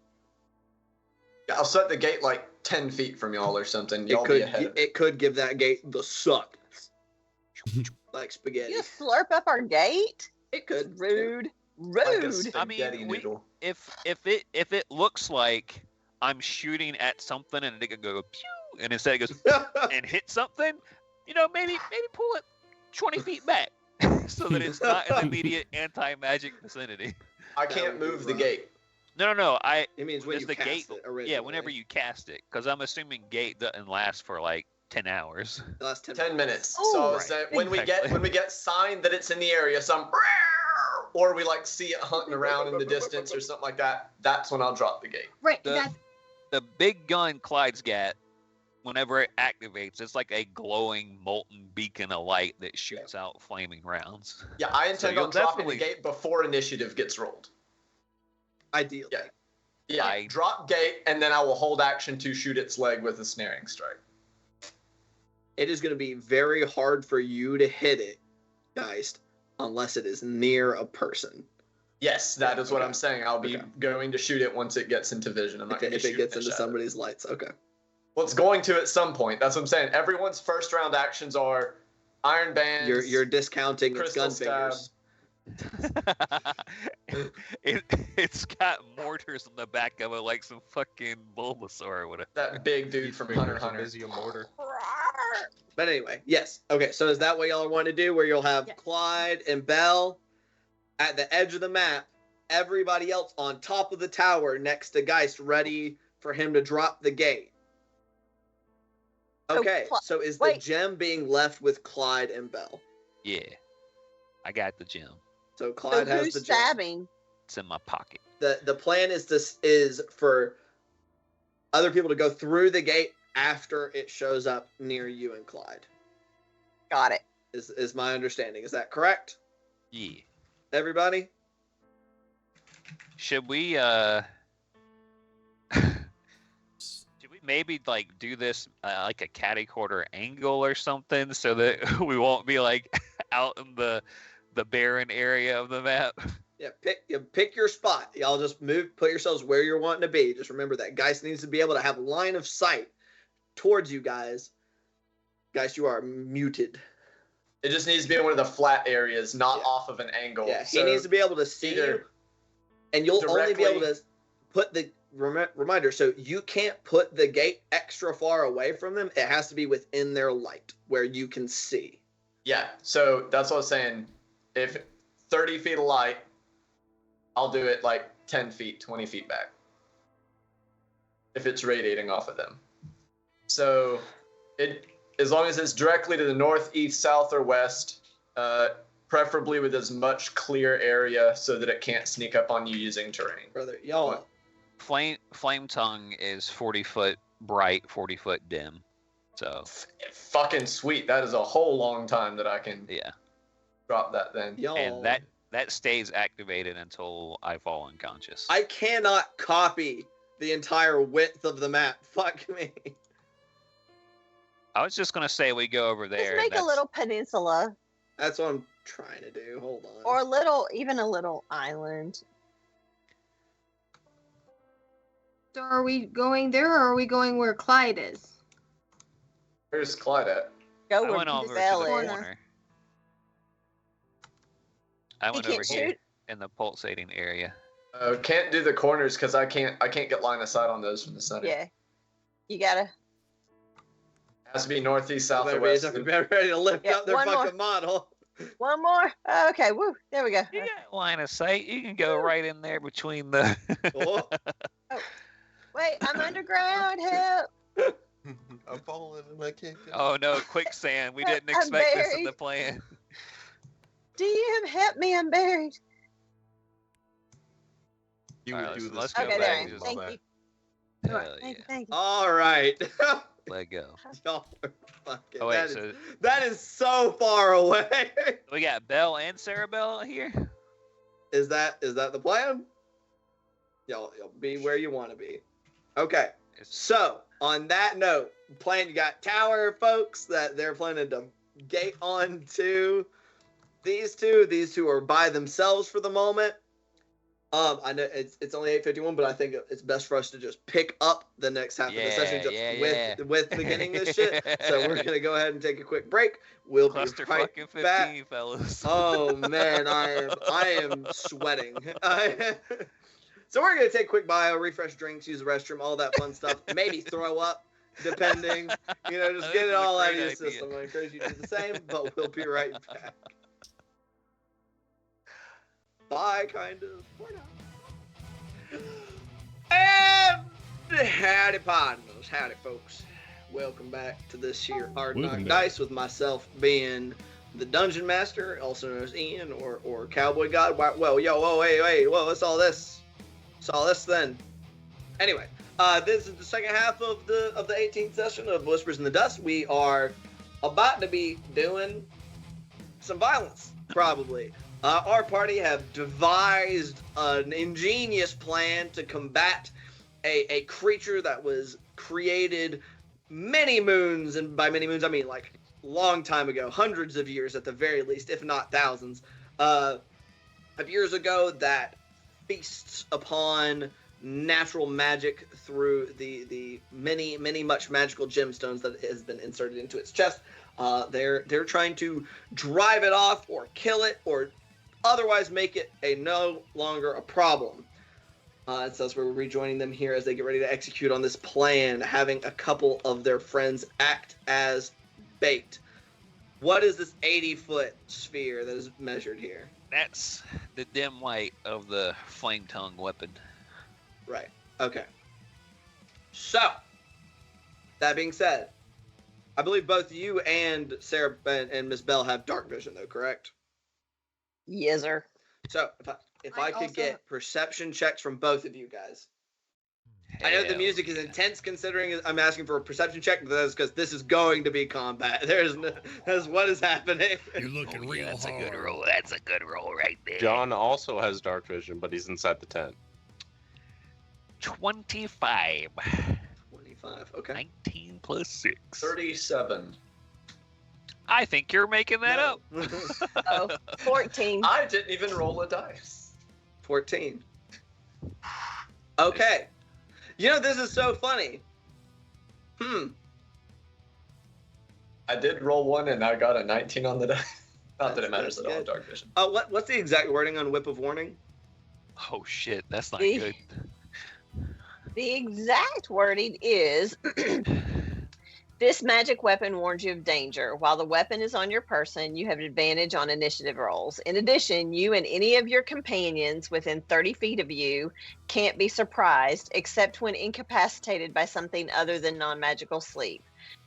I'll set the gate like 10 feet from y'all or something. Y'all It be could ahead of it. it could give that gate the suck. Like spaghetti. You slurp up our gate? It could. Rude. Like a Rude. I mean, spaghetti we- noodle. if it looks like I'm shooting at something and it could go pew, and instead it goes and hit something, maybe pull it 20 feet back so that it's not in the immediate anti-magic vicinity. I That can't would be move the rough. gate. No. It means when Just you the cast gate. it originally. Yeah, whenever you cast it, because I'm assuming gate doesn't last for like 10 hours. The last 10, 10 minutes. Ooh, so right. say when we Exactly. get sign that it's in the area, or we like see it hunting around in the distance or something like that, that's when I'll drop the gate. Right. The- That's The big gun Clyde's got, whenever it activates, it's like a glowing molten beacon of light that shoots out flaming rounds. Yeah, I intend you'll on dropping definitely- the gate before initiative gets rolled. ideally. Yeah. Yeah, I- drop gate, and then I will hold action to shoot its leg with a snaring strike. It is going to be very hard for you to hit it, Geist, unless it is near a person. Yes, that is what Okay. I'm saying. I'll be Okay. going to shoot it once it gets into vision. I'm not going to If it gets into somebody. somebody's lights. Okay. Well, it's going to at some point. That's what I'm saying. Everyone's first round actions are iron bands. You're discounting its Crystal gun stab. fingers. It's got mortars on the back of it like some fucking Bulbasaur or whatever. that big dude from Hunter x Hunter. Busy a mortar. But anyway, yes. Okay, so is that what y'all want to do? Where you'll have Yes. Clyde and Belle at the edge of the map, everybody else on top of the tower next to Geist, ready for him to drop the gate. So Okay, Cl- so is the wait. gem being left with Clyde and Belle? Yeah. I got the gem. So So Clyde has who's the gem. stabbing? It's in my pocket. The plan is for other people to go through the gate after it shows up near you and Clyde. Got it. Is my understanding. Is that correct? Yeah. Everybody? Should we should we maybe like do this like a catty quarter angle or something so that we won't be like out in the barren area of the map? Yeah, pick your spot. Y'all just put yourselves where you're wanting to be. Just remember that Geist needs to be able to have line of sight towards you guys. Geist, you are muted. It just needs to be in one of the flat areas, not Yeah. off of an angle. Yeah, he So needs to be able to see either you, and you'll only be able directly- to put the reminder. So you can't put the gate extra far away from them. It has to be within their light where you can see. Yeah, so that's what I was saying. If 30 feet of light, I'll do it like 10 feet, 20 feet back. If it's radiating off of them. So as long as it's directly to the north, east, south, or west, preferably with as much clear area so that it can't sneak up on you using terrain. Brother, y'all. What? Flame tongue is 40 foot bright, 40 foot dim. So Fucking sweet. That is a whole long time that I can yeah. drop that then. Y'all. And that stays activated until I fall unconscious. I cannot copy the entire width of the map. Fuck me. I was just gonna say we go over there. Just and make a that's- little peninsula That's what I'm trying to do. Hold on. or even a little island. So are we going there or are we going where Clyde is? Where's Clyde at? Go I where went over to the Belle is. corner. I He went can't over here shoot? in the pulsating area. Can't do the corners because I can't get line of sight on those from the center. Yeah. You gotta. Has to be northeast, south, or Everybody's west. ready to lift Yeah, up their one more. fucking model. One more. Okay, woo. There we go. You got line of sight. You can go right in there between the. Oh. Wait, I'm underground. Help. I'm falling and I can't get Oh no, quicksand. We didn't I'm expect this in the buried. plan. DM, help me. I'm buried. You All would right, do let's this. go Okay, back there I and am. just Thank back. you. Hell yeah. Thank you. All right. Let go. Y'all are fucking. Oh that, wait, is, so that is so far away. we got Belle and Sarah Belle here. Is that the plan? Y'all be where you want to be. Okay. So on that note, you got tower folks that they're planning to gate on to these two. These two are by themselves for the moment. I know it's only 8:51, but I think it's best for us to just pick up the next half of the session just with beginning this shit. So we're gonna go ahead and take a quick break. We'll Cluster be right fucking 15, back. fellas. Oh man, I am sweating. So we're gonna take a quick bio, refresh drinks, use the restroom, all that fun stuff. Maybe throw up, depending. Just get it all out of your system. I encourage you to do the same, but we'll be right back. Bye, kind of. For now. And howdy, partners. Howdy, folks. Welcome back to this here Hard Knock Welcome back. Dice with myself being the Dungeon Master, also known as Ian or Cowboy God. Well, yo, whoa, whoa, what's all this? What's all this then? Anyway, this is the second half of the 18th session of Whispers in the Dust. We are about to be doing some violence, probably. Our party have devised an ingenious plan to combat a creature that was created many moons, and by many moons I mean like long time ago, hundreds of years at the very least, if not thousands of years ago, that feasts upon natural magic through the many much magical gemstones that has been inserted into its chest. They're trying to drive it off or kill it or otherwise make it no longer a problem. So that's where we're rejoining them here as they get ready to execute on this plan, having a couple of their friends act as bait. What is this 80-foot sphere that is measured here? That's the dim light of the flame tongue weapon. Right. Okay. So, that being said, I believe both you and Sarah and Miss Bell have dark vision, though, correct? Yes, sir. So, if I could get perception checks from both of you guys. I know the Hell music is yeah. intense considering I'm asking for a perception check, but that's because this is going to be combat. That's what is happening. You're looking real That's hard. a good roll. That's a good roll right there. John also has dark vision, but he's inside the tent. 25. 25. Okay. 19 plus 6. 37. I think you're making that up. Oh, 14. I didn't even roll a dice. 14. Okay. This is so funny. I did roll one and I got a 19 on the dice. Not that it matters That's at all, good. dark vision. What's the exact wording on Whip of Warning? Oh shit, that's not The- good. The exact wording is this magic weapon warns you of danger. While the weapon is on your person, you have advantage on initiative rolls. In addition, you and any of your companions within 30 feet of you can't be surprised except when incapacitated by something other than non-magical sleep.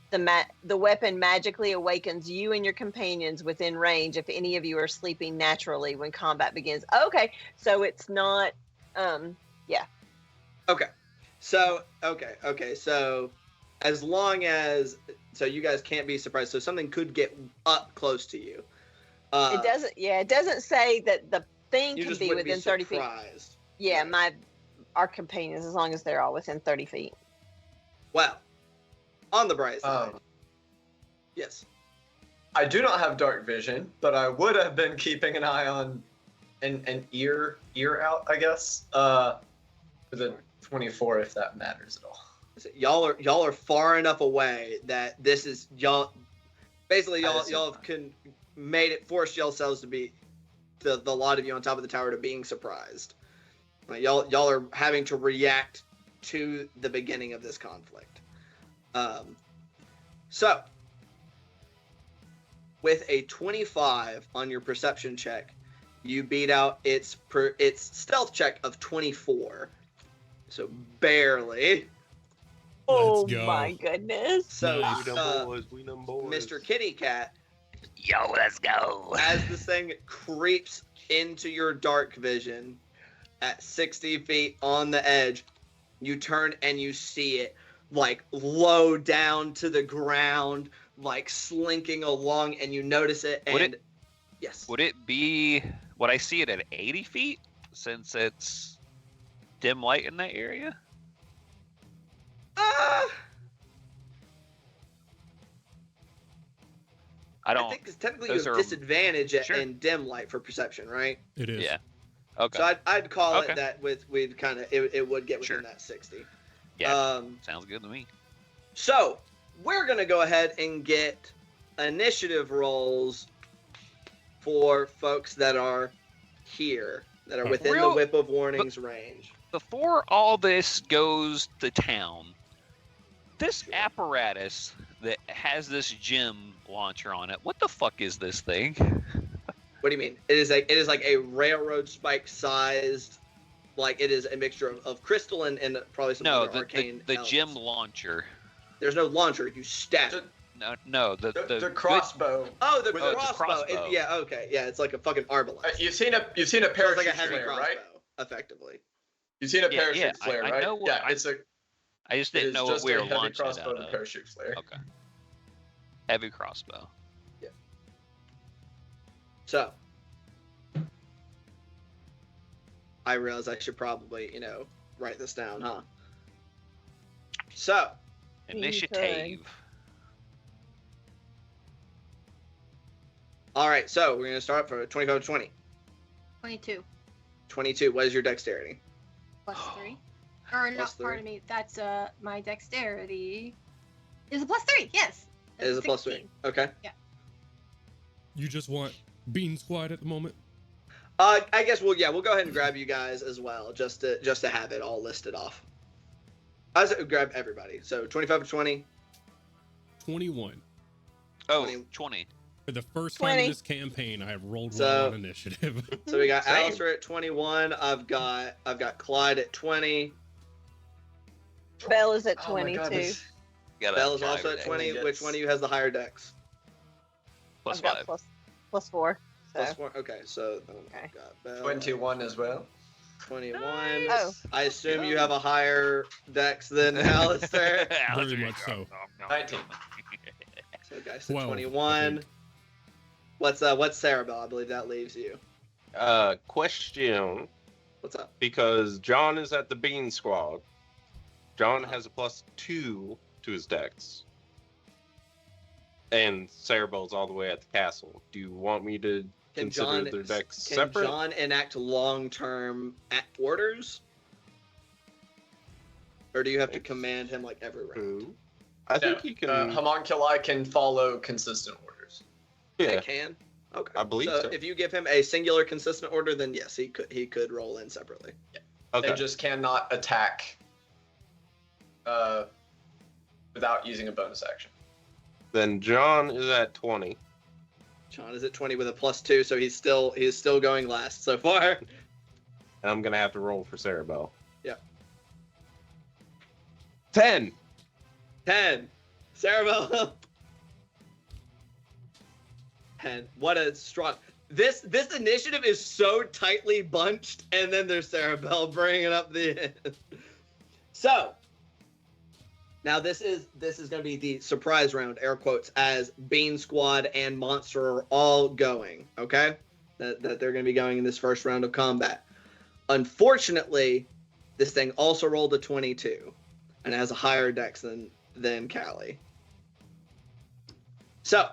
The weapon magically awakens you and your companions within range if any of you are sleeping naturally when combat begins. Okay, so it's not, yeah. Okay. So, so as long as, so you guys can't be surprised. So something could get up close to you. It doesn't say that the thing You can just be wouldn't within 30 feet. surprised. Yeah, Right. our companions, as long as they're all within 30 feet. Well, on the bright side. Yes. I do not have dark vision, but I would have been keeping an eye on an ear out, I guess. For the 24, if that matters at all. Y'all are far enough away that this is y'all. Basically, y'all have forced yourselves to be the lot of you on top of the tower to being surprised. Like, y'all are having to react to the beginning of this conflict. So, with a 25 on your perception check, you beat out its stealth check of 24. So barely. Oh go. my goodness. So, Nice. We them boys. Mr. Kitty Cat, Yo, let's go. as this thing creeps into your dark vision at 60 feet on the edge, you turn and you see it like low down to the ground, like slinking along, and you notice it. And yes, Would I see it at 80 feet since it's dim light in that area? I think it's technically you those have are- disadvantage Sure. in dim light for perception, right? It is. Yeah. Okay. So I'd call Okay. it that we'd kind of it would get within Sure. that 60. Yeah. Sounds good to me. So we're gonna go ahead and get initiative rolls for folks that are here, that are within the whip of warnings range. Before all this goes to town, this apparatus that has this gym launcher on it, what the fuck is this thing? What do you mean? It is like a railroad spike sized, like it is a mixture of crystal and probably some No, other arcane the elements. gym launcher. There's no launcher. You stab. No, the The crossbow. Oh, the With a crossbow. crossbow. Yeah, okay. Yeah, it's like a fucking arbalest. You've seen a So it's parachute like a heavy flare, crossbow, right? effectively. You've seen a Yeah, parachute yeah, flare, I right? know what- Yeah, it's a. I just It didn't is know what just we a were heavy launching it crossbow out and a of. parachute flare. Okay. Heavy crossbow. So, I realize I should probably, write this down, huh? So, Initiative. all right. So we're gonna start for 25 to 20. 22 22. What is your dexterity? plus 3. Or not, Plus 3. pardon me. That's my dexterity is a plus 3. Yes. It is a plus 3. 16. Okay. You just want Bean Squad at the moment? I guess we'll go ahead and grab you guys as well, just to have it all listed off. I was grab everybody. So 25 to 20. 21. Oh, 20. 20. For the first time 20. in this campaign, I have rolled So- well on initiative. So we got Same. Alistair at 21. I've got Clyde at 20. Belle is at Oh my 22. God, this- Got Belle is also at 20. Yes. Which one of you has the higher dex? Plus I've got 5. plus 4. So. Plus 4. Okay, so Okay. I've got Belle. 21 as well. 21. Oh. I assume you have a higher dex than Alistair. Very much so. 19. So guys, so 12, I 21. think. What's Sarabelle? I believe that leaves you. Question, What's up? because John is at the Bean Squad. John has a +2 to his dex. And Sarabelle's all the way at the castle. Do you want me to Can consider John their decks can separate? John enact long-term orders? Or do you have to command him like every round? Who? I think he can. Homunculi can follow consistent orders. They yeah, can. Okay. I believe so. If you give him a singular consistent order, then yes, he could roll in separately. okay. They just cannot attack without using a bonus action. Then John is at 20. John is at 20 with a +2, so he's still going last so far. And I'm gonna have to roll for Sarabelle. Yep. 10. 10. Sarabelle. 10. What a strong. This initiative is so tightly bunched, and then there's Sarabelle bringing up the end. So, now this is going to be the surprise round, air quotes, as Bean Squad and Monster are all going, okay? That they're going to be going in this first round of combat. Unfortunately, this thing also rolled a 22 and has a higher dex than Callie. So,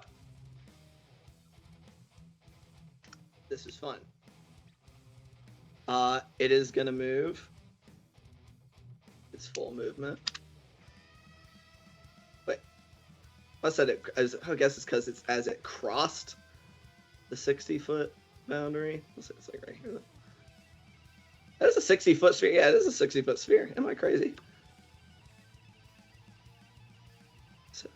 this is fun. It is going to move. It's full movement. Wait. I said it. I guess it's because it's as it crossed the 60-foot boundary. It's like right here. That is a 60-foot sphere. Yeah, it is a 60-foot sphere. Am I crazy? So,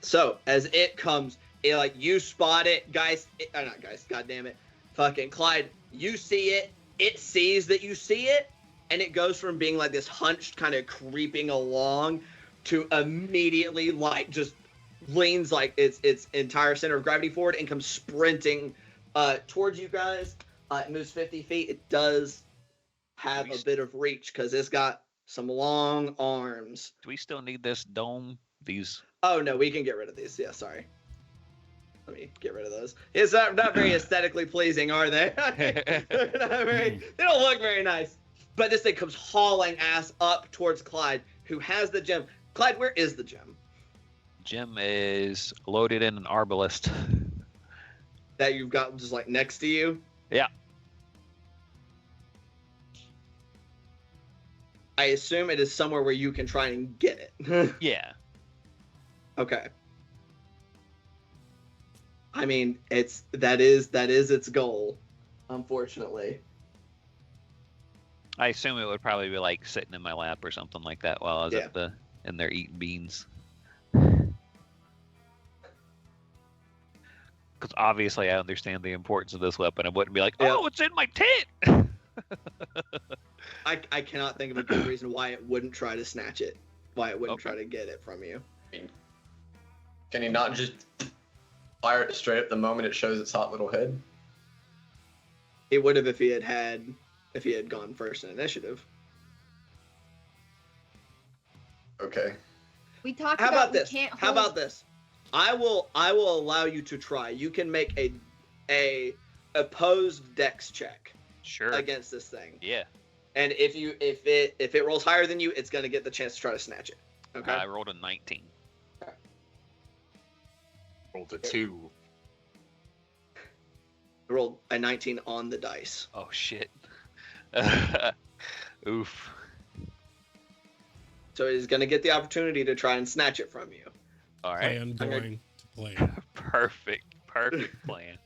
So as it comes, you spot it, guys. Not guys. God damn it, fucking Clyde. You see it. It sees that you see it, and it goes from being like this hunched, kind of creeping along, to immediately just leans like its entire center of gravity forward and comes sprinting towards you guys. It moves 50 feet. It does have a bit of reach because it's got some long arms. Do we still need this dome? These? Oh no, we can get rid of these. Yeah, sorry. Let me get rid of those. It's not very aesthetically pleasing, are they? They don't look very nice. But this thing comes hauling ass up towards Clyde, who has the gem. Clyde, where is the gem? Gem is loaded in an arbalist. That you've got just next to you? Yeah. I assume it is somewhere where you can try and get it. Yeah. Okay. I mean, that is its goal, unfortunately. I assume it would probably be sitting in my lap or something like that while I was in there eating beans. Because obviously I understand the importance of this weapon. I wouldn't be like, oh, it's in my tent. I cannot think of a good reason why it wouldn't try to snatch it. Why it wouldn't try to get it from you. Can you not just fire it straight up the moment it shows its hot little head? It would have if he had gone first in initiative. Okay. We talked How about this? Can't How about this? I will allow you to try. You can make a opposed dex check. Sure. Against this thing. Yeah. And if it rolls higher than you, it's gonna get the chance to try to snatch it. Okay. I rolled a 19. Okay. Rolled a 2. I rolled a 19 on the dice. Oh shit. Oof. So he's gonna get the opportunity to try and snatch it from you. All right. I am going to play. Perfect plan.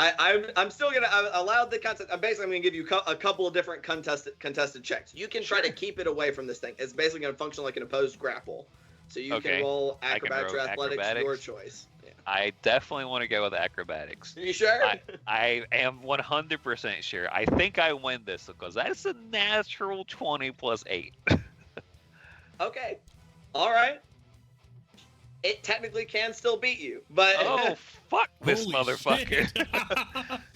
I'm still gonna allow the contest. I'm gonna give you a couple of different contested checks. You can try to keep it away from this thing. It's basically gonna function like an opposed grapple. So you can roll acrobatics or athletics, your choice. Yeah. I definitely want to go with acrobatics. Are you sure? I am 100% sure. I think I win this because that's a natural 20 plus 8. Okay. All right. It technically can still beat you, but oh fuck this Holy motherfucker! shit.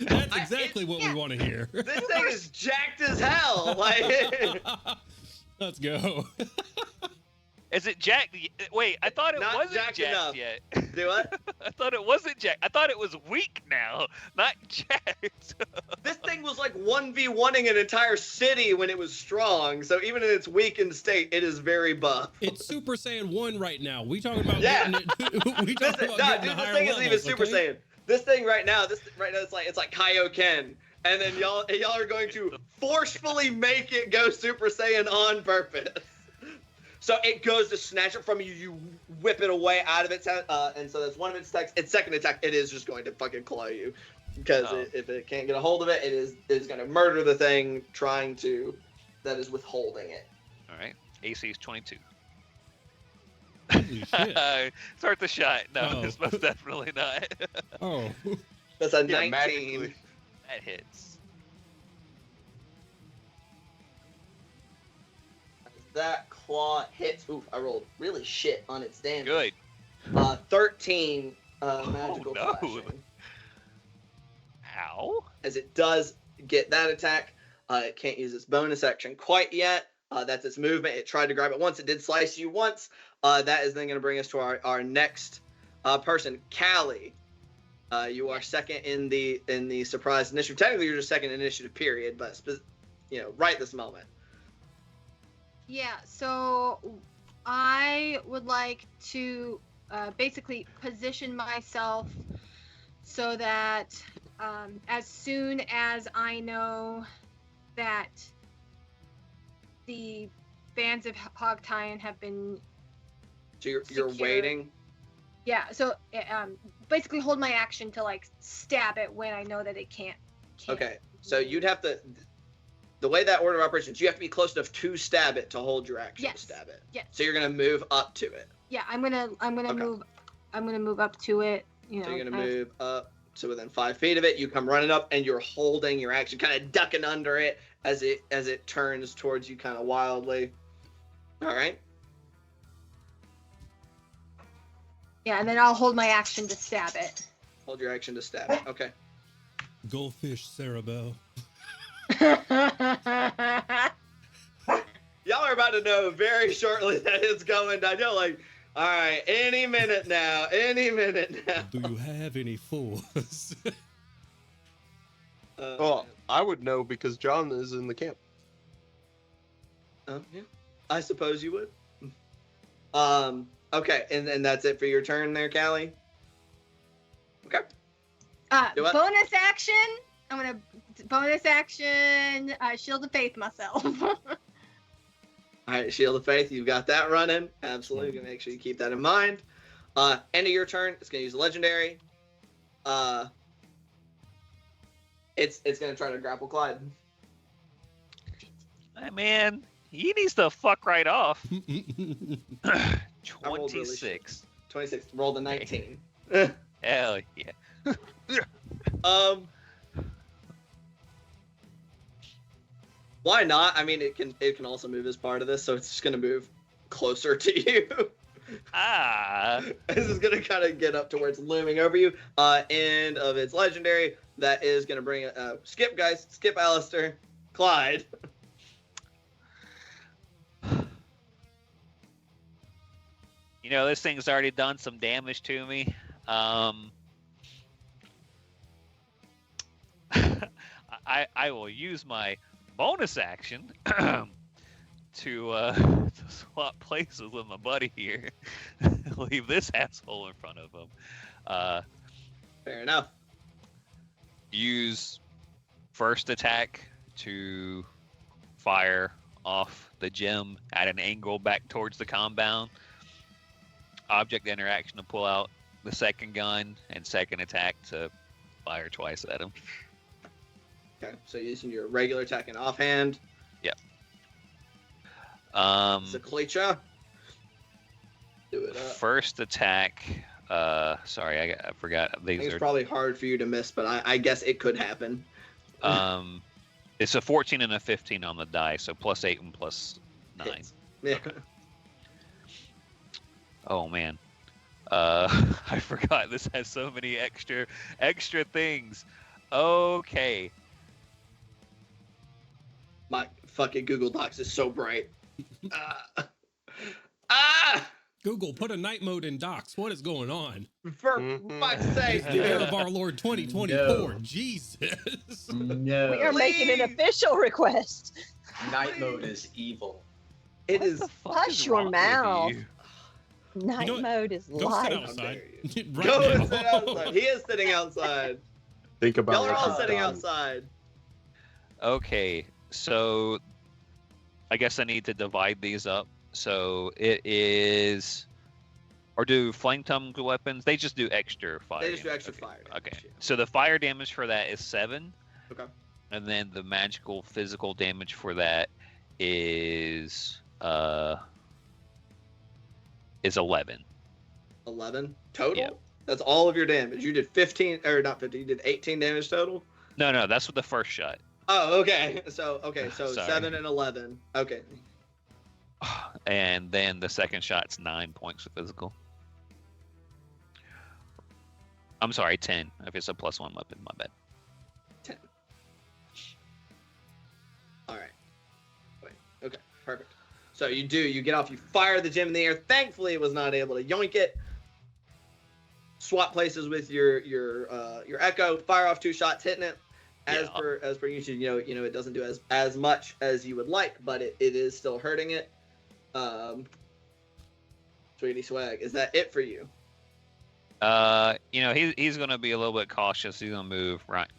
That's exactly what we want to hear. This thing is jacked as hell. Let's go. Is it jacked? Wait, I thought it Not wasn't jacked jacked enough. yet. Do what? I thought it wasn't jacked. I thought it was weak now, not jacked. This thing was 1v1ing an entire city when it was strong. So even in its weakened state, it is very buff. It's Super Saiyan 1 right now. We talking about Yeah. getting it. We talking about getting the this higher thing levels, isn't even Super okay? Saiyan. This thing right now, it's like Kaioken. And then y'all are going to forcefully make it go Super Saiyan on purpose. So it goes to snatch it from you. You whip it away out of its and so that's one of its attacks. Its second attack, it is just going to fucking claw you, because if it can't get a hold of it, it is going to murder the thing that is withholding it. All right, AC is 22. Holy shit. Start the shot. No, Oh. it's most definitely not. Oh. That's a Yeah, 19. magically. That hits. That claw hits. Oof, I rolled really shit on its damage. Good. 13 magical no. slashing. Ow. As it does get that attack, it can't use its bonus action quite yet. That's its movement. It tried to grab it once. It did slice you once. That is then going to bring us to our next person, Callie. You are second in the surprise initiative. Technically, you're just second in initiative period, but right this moment. Yeah, so I would like to basically position myself so that as soon as I know that the bands of Hogtyon have been So you're secured. waiting. Yeah, so basically hold my action to stab it when I know that it can't. Okay, so you'd have to. the way that order of operations, you have to be close enough to stab it to hold your action to stab it. Yes. So you're gonna move up to it. Yeah, I'm gonna move up to it. So you're gonna move up to within 5 feet of it. You come running up, and you're holding your action, kind of ducking under it as it turns towards you, kind of wildly. All right. Yeah, and then I'll hold my action to stab it. Hold your action to stab it. Okay. Goldfish Cerebel. Y'all are about to know very shortly that it's going down. You're like, all right, any minute now. Do you have any fours? Well, I would know because John is in the camp. Yeah. I suppose you would. Okay, and that's it for your turn there, Callie? Okay. Do what? Bonus action. I'm gonna bonus action. Shield of Faith myself. All right, Shield of Faith, you've got that running. Absolutely, gonna make sure you keep that in mind. End of your turn, it's gonna use a legendary. It's gonna try to grapple Clyde. Hey, man, he needs to fuck right off. I rolled really 26. 26. Rolled a 19. Hell yeah. Why not? I mean, it can also move as part of this, so it's just gonna move closer to you. This is gonna kind of get up to where it's looming over you. End of its legendary. That is gonna bring skip, guys. Skip, Alistair. Clyde. You know, this thing's already done some damage to me. I will use my bonus action to swap places with my buddy here. Leave this asshole in front of him. Fair enough. Use first attack to fire off the gem at an angle back towards the compound. Object interaction to pull out the second gun, and second attack to fire twice at him. Okay, so using your regular attack and offhand. Yep. Zaklecha. Do it up. First attack. Sorry, I forgot. I think it's probably hard for you to miss, but I guess it could happen. It's a 14 and a 15 on the die, so +8 and +9. Hits. Yeah. Okay. Oh man, I forgot this has so many extra things. Okay. My fucking Google Docs is so bright. Google, put a night mode in docs. What is going on? For fuck's sake, The year of our Lord 2024. No. Jesus. No. We are making an official request. Night mode is evil. It What is. the fuck Hush is your wrong with mouth. you? Night know what? mode is Go sit life. outside. Right Go now. and sit outside. He is sitting outside. Think about Y'all are what all you've sitting done. outside. Okay, so I guess I need to divide these up. So it is, or do flame tongue weapons? They just do extra fire. They just do damage. extra Okay. fire damage, Okay. yeah. So the fire damage for that is 7. Okay. And then the magical physical damage for that is 11. 11 total. Yeah. That's all of your damage. You did 15, or not 15. You did 18 damage total. No, that's with the first shot. Oh, okay. So Sorry. 7 and 11. Okay. And then the second shot's 9 points of physical. I'm sorry, 10. If it's a +1 weapon, my bad. 10. All right. Wait. Okay. Perfect. So you get off. You fire the gem in the air. Thankfully, it was not able to yoink it. Swap places with your echo. Fire off 2 shots, hitting it. As per usual, you know it doesn't do as much as you would like, but it is still hurting it. Sweetie Swag, is that it for you? He's gonna be a little bit cautious. He's gonna move right,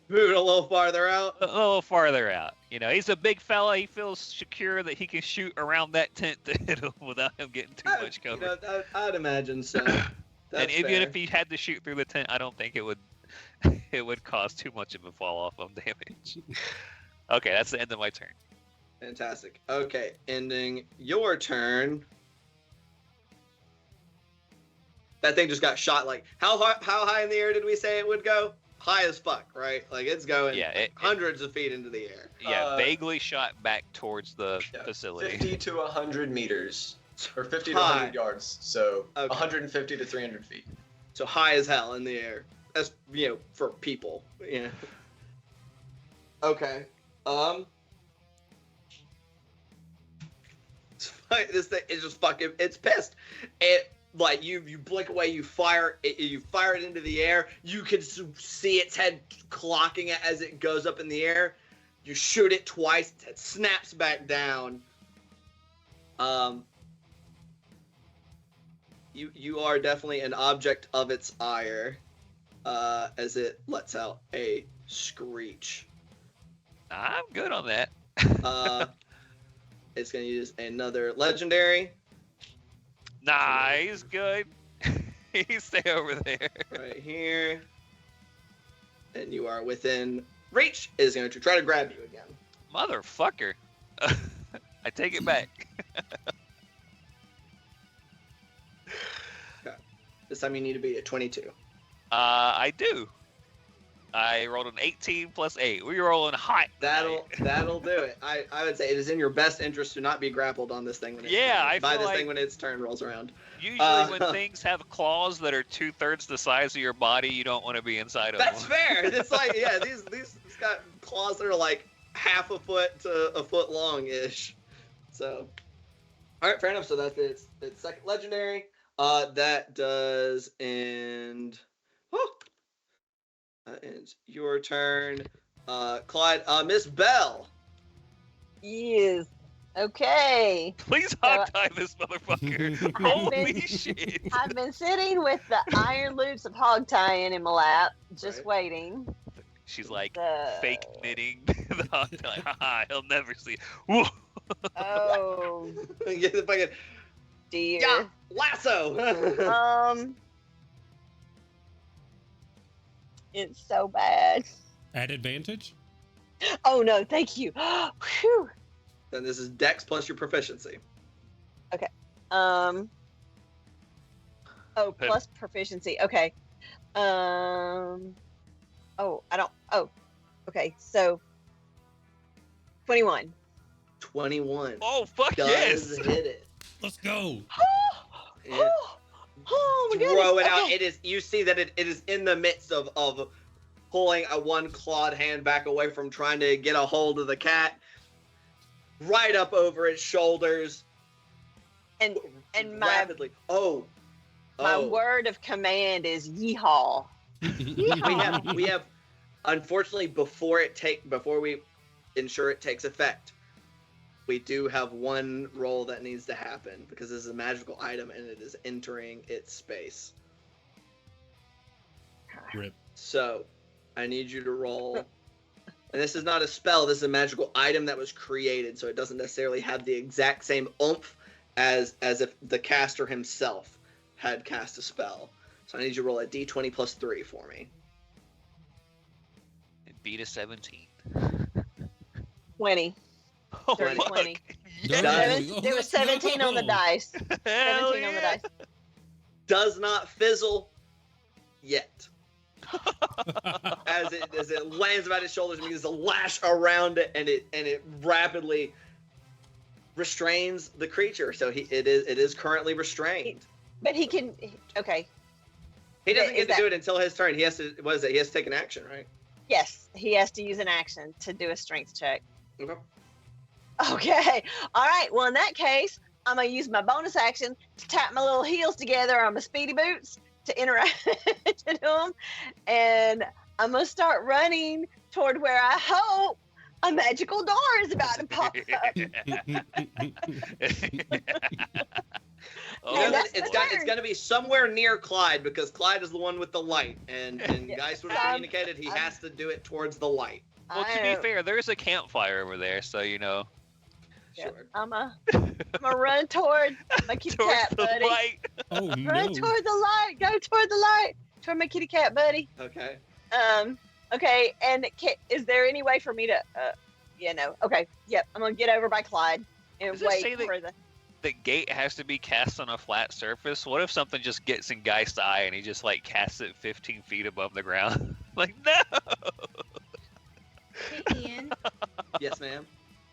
Moving a little farther out. a little farther out. He's a big fella. He feels secure that he can shoot around that tent to hit him without him getting too much cover. I'd imagine so. And even fair. if he had to shoot through the tent, I don't think it would cause too much of a fall off of damage. Okay, that's the end of my turn. Fantastic. Okay, ending your turn. That thing just got shot. Like how high in the air did we say it would go? High as fuck, right? Like it's going hundreds of feet into the air. Yeah, vaguely shot back towards the facility. 50 to 100 meters, or 50 to High. 100 yards. So Okay. 150 to 300 feet. So high as hell in the air. That's for people. Yeah. Okay. This thing is just fucking. It's pissed. It like you blink away. You fire it. You fire it into the air. You can see its head clocking it as it goes up in the air. You shoot it twice. It snaps back down. You are definitely an object of its ire. As it lets out a screech. I'm good on that. It's gonna use another legendary. Nah, he's good. He stay over there. Right here. And you are within reach. Is going to try to grab you again. Motherfucker. I take it back. Okay. This time you need to be at 22. I do. I rolled an 18 plus 8. We're rolling hot. That'll do it. I would say it is in your best interest to not be grappled on this thing when thing when its turn rolls around. Usually when things have claws that are 2/3 the size of your body, you don't want to be inside of them. That's fair. It's like these it's got claws that are like half a foot to a foot long ish. So all right, fair enough. So that's its second legendary. That does end. It's your turn. Clyde, Miss Bell. Yes. Okay. Please hog tie this motherfucker. Holy shit. I've been sitting with the iron loops of hog tying in my lap, just Right. waiting. She's like fake knitting the hog tie. Haha, he'll never see. Woo. Oh, Get the fucking dear. lasso. It's so bad. At advantage? Oh no, thank you. Whew. Then this is Dex plus your proficiency. Oh, plus proficiency. Okay. Oh, I don't. Oh, okay. So 21. 21. Oh fuck Does yes. hit it. Let's go. Yeah. Oh my goodness. Throw it out. Okay. It is. You see that it is in the midst of pulling a one clawed hand back away from trying to get a hold of the cat. Right up over its shoulders. And my rapidly. my word of command is yeehaw. We have unfortunately before we ensure it takes effect, we do have one roll that needs to happen because this is a magical item and it is entering its space. Rip. So I need you to roll. And this is not a spell, this is a magical item that was created, so it doesn't necessarily have the exact same oomph as if the caster himself had cast a spell. So I need you to roll a d20 plus 3 for me. And beat a 17. 20. Oh, Dirty fuck. 20. Yes. There was 17 on the dice. Hell 17 on the yeah. dice. Does not fizzle yet. As it lands about its shoulders and begins to lash around it, and it rapidly restrains the creature. So it is currently restrained. But he can. Okay. He doesn't Is get to do it until his turn. He has to. What is it? He has to take an action, right? Yes, he has to use an action to do a strength check. Okay. Okay. All right. Well, in that case, I'm gonna use my bonus action to tap my little heels together on my speedy boots to interact to them, and I'm gonna start running toward where I hope a magical door is about to pop up. Oh, You know, that's it's weird. going to be somewhere near Clyde because Clyde is the one with the light, and Yeah. Geist would have communicated he has to do it towards the light. Well, to be fair, there's a campfire over there, so you know. Yeah. Sure. I'm gonna run toward my kitty Towards cat the buddy. light. Oh Run no. toward the light. Go toward the light. Toward my kitty cat buddy. Okay. Okay. And is there any way for me to Okay. Yep. I'm gonna get over by Clyde and Does it say wait for the. The gate has to be cast on a flat surface. What if something just gets in Guy's eye and he just like casts it 15 feet above the ground? Like, no. Hey, Ian. Yes, ma'am.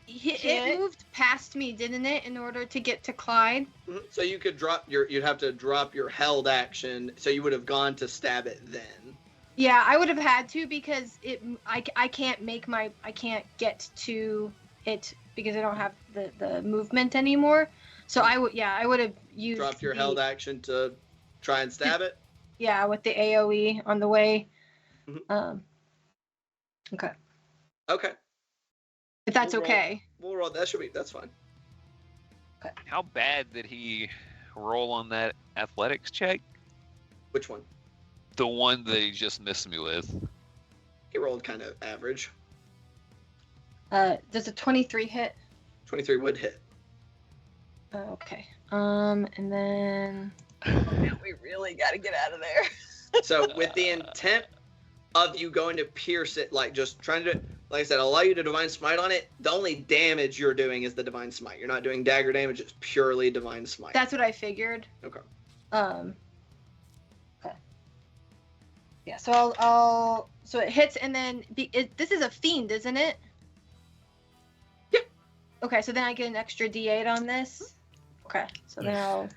It moved past me, didn't it, in order to get to Clyde? Mhm. So you could you'd have to drop your held action. So you would have gone to stab it then. Yeah, I would have had to because I can't get to it because I don't have the movement anymore. So I would have used Dropped your held action to try and stab it. Yeah, with the AOE on the way. Mhm. Okay. Okay. If that's okay. We'll roll. That's fine. Okay. How bad did he roll on that athletics check? Which one? The one that he just missed me with. He rolled kind of average. Does a 23 hit? 23 would hit. Okay. And then We really got to get out of there. So with the intent of you going to pierce it, like just trying to, like I said, allow you to divine smite on it, the only damage you're doing is the divine smite. You're not doing dagger damage, it's purely divine smite. that's what I figured. Okay. Okay. Yeah, so I'll so it hits and then this is a fiend, isn't it? Yep. Okay, so then I get an extra D8 on this. Okay, so then I'll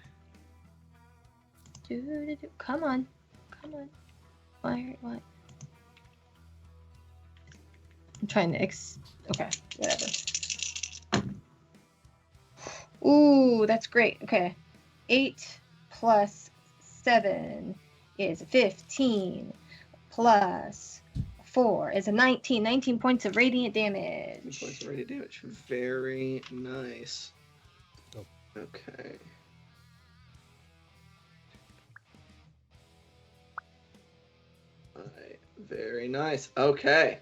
come on. Why? I'm trying to okay, whatever. Ooh, that's great. Okay. 8 plus 7 is 15 plus 4 is a 19. 19 points of radiant damage. Points of radiant damage. Very nice. Oh. Okay. Alright. Very nice. Okay.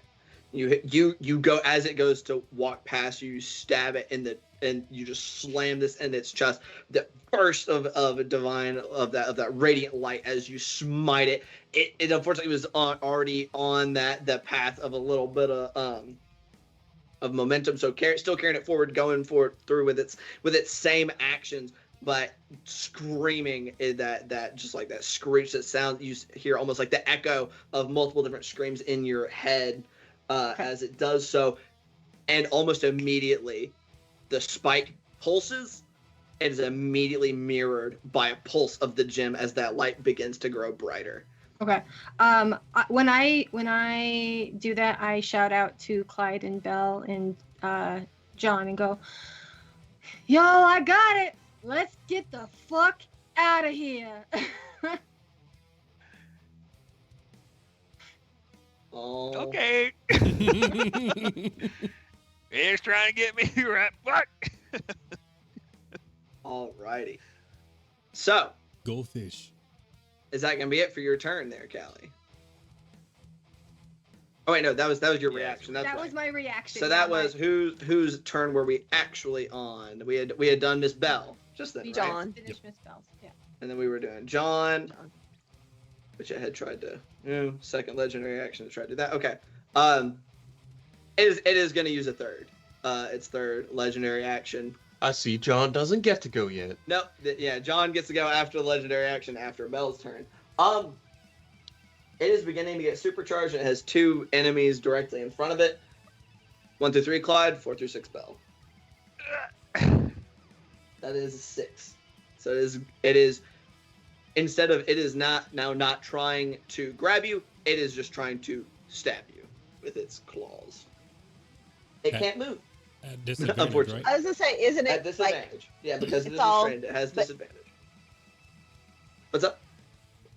You go as it goes to walk past you stab it and you just slam this in its chest. The burst of a divine of that radiant light as you smite it. It unfortunately was already on the path of a little bit of momentum, so still carrying it forward, going through with its same actions, but screaming that just like that screech that sound you hear almost like the echo of multiple different screams in your head. As it does so, and almost immediately the spike pulses and is immediately mirrored by a pulse of the gem as that light begins to grow brighter. Okay. When I do that, I shout out to Clyde and Belle and John and go, "Yo, I got it. Let's get the fuck out of here." Oh. Okay. He's trying to get me right. What? Alrighty. So, Goldfish. is that gonna be it for your turn there, Callie? Oh wait, no, that was your reaction. That's that right. was my reaction. So that was whose turn were we actually on? We had done Miss Bell just then, right? John. Finish Miss Bell's. Yeah. And then we were doing John. Which I had tried to, second legendary action to try to do that. Okay. It is going to use a third. Its third legendary action. I see John doesn't get to go yet. Nope. Yeah, John gets to go after the legendary action after Belle's turn. It is beginning to get supercharged. And it has 2 enemies directly in front of it. 1 through 3 Clyde, 4 through 6 Belle. That is a 6. So it is. Instead of it is not trying to grab you, it is just trying to stab you with its claws. It can't move. At disadvantage, Unfortunately. right? I was gonna say, isn't At it disadvantage. Yeah, because it is all- restrained. It has but- disadvantage. What's up?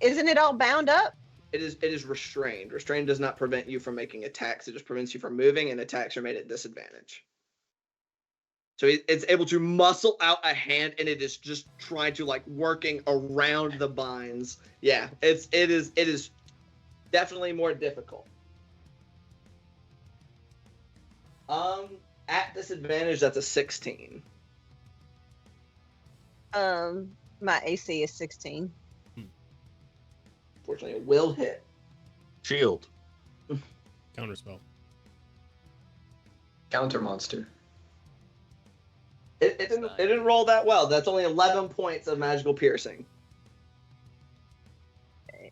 isn't it all bound up? It is restrained. Restrained does not prevent you from making attacks. It just prevents you from moving, and attacks are made at disadvantage. So it's able to muscle out a hand, and it is just trying to working around the binds. Yeah, it is definitely more difficult. At disadvantage, that's a 16. My AC is 16. Fortunately, it will hit. Shield. Counterspell. Counter monster. It didn't roll that well. That's only 11 points of magical piercing. Okay.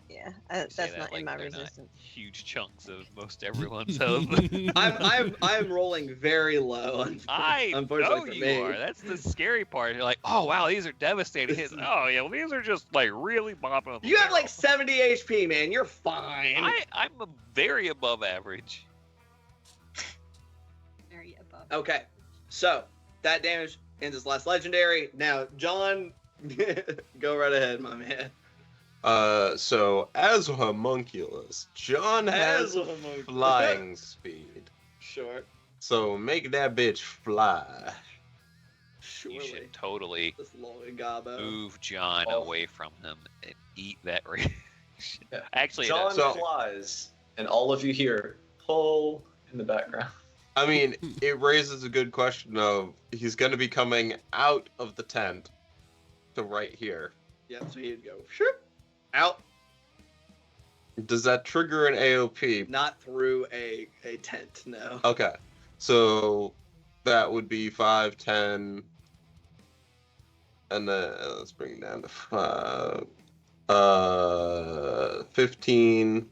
Yeah, Say that's that not like in my they're not resistance. huge chunks of most everyone's health. I'm rolling very low. I Unfortunately know for you me. are. That's the scary part. You're like, oh wow, these are devastating hits. Oh yeah, well, these are just like really bopping. On the You have barrel. like 70 HP, man. You're fine. I'm a very above average. Very above. Okay, so that damage ends his last legendary. Now, John, go right ahead, my man. So as a homunculus, John has As a homunculus. flying speed. Sure. So make that bitch fly. Surely. You should totally This Lloyd Gobbo. move John Oh. away from him and eat that reaction. Yeah. Actually, it John does. So- flies, and all of you hear pull in the background. I mean, it raises a good question of he's going to be coming out of the tent to right here. Yep, so he'd go, sure. Out. Does that trigger an AOP? Not through a tent, no. Okay. So that would be 5, 10, and then let's bring it down to 5. 15,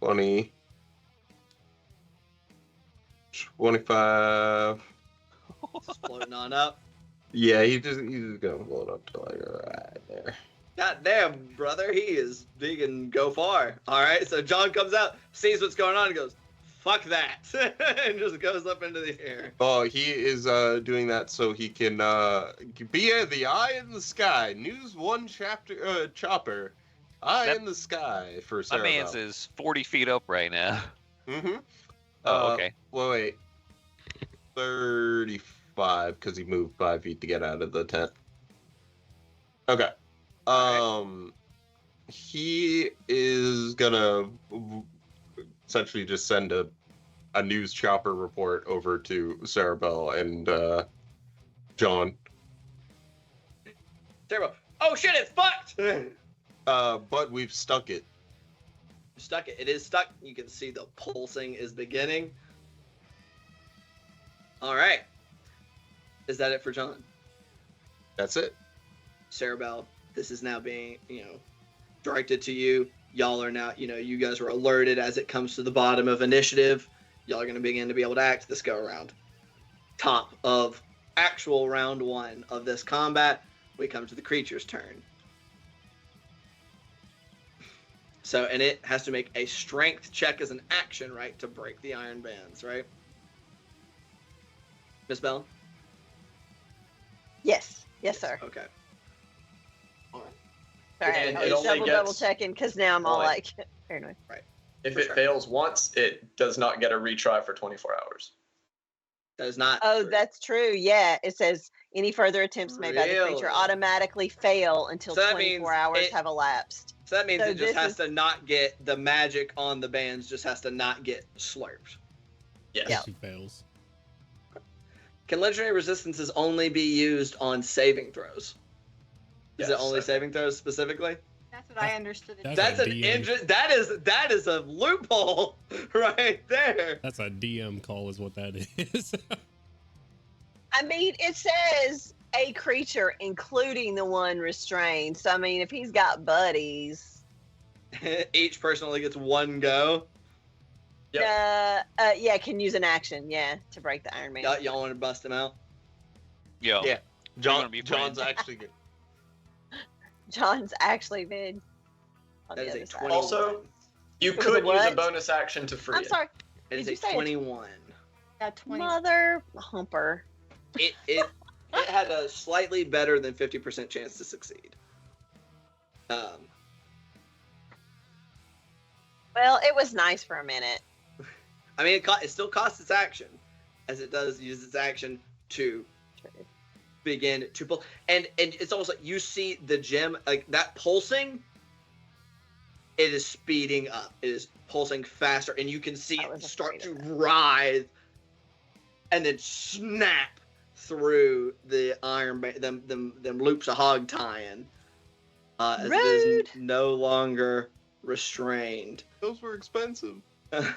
20, 25. Just floating on up. Yeah, he's just gonna float up to like right there. God damn, brother, he is big and go far. All right, so John comes out, sees what's going on, and goes, fuck that, and just goes up into the air. Oh, he is doing that so he can be the eye in the sky. News 1 chapter chopper. Eye That- in the sky for My Sarah. man's is 40 feet up right now. Mm-hmm. Oh, okay. Wait. 35, because he moved 5 feet to get out of the tent. Okay. He is gonna essentially just send a news chopper report over to Sarabelle and John. Terrible. Oh shit, it's fucked! But we've stuck it. Stuck it. It is stuck. You can see the pulsing is beginning. All right. Is that it for John? That's it. Sarabelle, this is now being, directed to you. Y'all are now, you guys were alerted as it comes to the bottom of initiative. Y'all are going to begin to be able to act this go around. Top of actual round 1 of this combat, we come to the creature's turn. So, and it has to make a strength check as an action, right, to break the iron bands, right? Miss Bell? Yes, sir. Okay. All right. Sorry, And I it was only double gets checking because now I'm all one. like paranoid. If For it sure. fails once, it does not get a retry for 24 hours. That is not. Oh, true. that's true. Yeah, it says any further attempts made by the Really? creature automatically fail until So that 24 means hours it- have elapsed. So that means So it just this has is- to not get the magic on the bands, just has to not get slurped. Yes. Yeah. She fails. Can legendary resistances only be used on saving throws? Is it Yes, only I think. saving throws specifically? That's what I understood. It. That's That's a an DM. that is a loophole right there. That's a DM call, is what that is. I mean, it says a creature, including the one restrained. So I mean, if he's got buddies, Each person only gets one go. yeah, can use an action, yeah, to break the Iron Man. Y'all want to bust him out? Yo, Yeah. wanna be John's friends. actually good. John's actually been on That the is a other side. 20. Also, you It was a could use a what? bonus action to free I'm it. sorry, It is Did you a say 21. That 20. mother humper. It had a slightly better than 50% chance to succeed. Well, it was nice for a minute. I mean, it still costs its action, as it does use its action to begin to pull. And it's almost like you see the gem, like that pulsing, it is speeding up. It is pulsing faster, and you can see I it was start afraid to of that. writhe and then snap through the iron, them loops of hog tying. As it is Rude. no longer restrained. Those were expensive. They're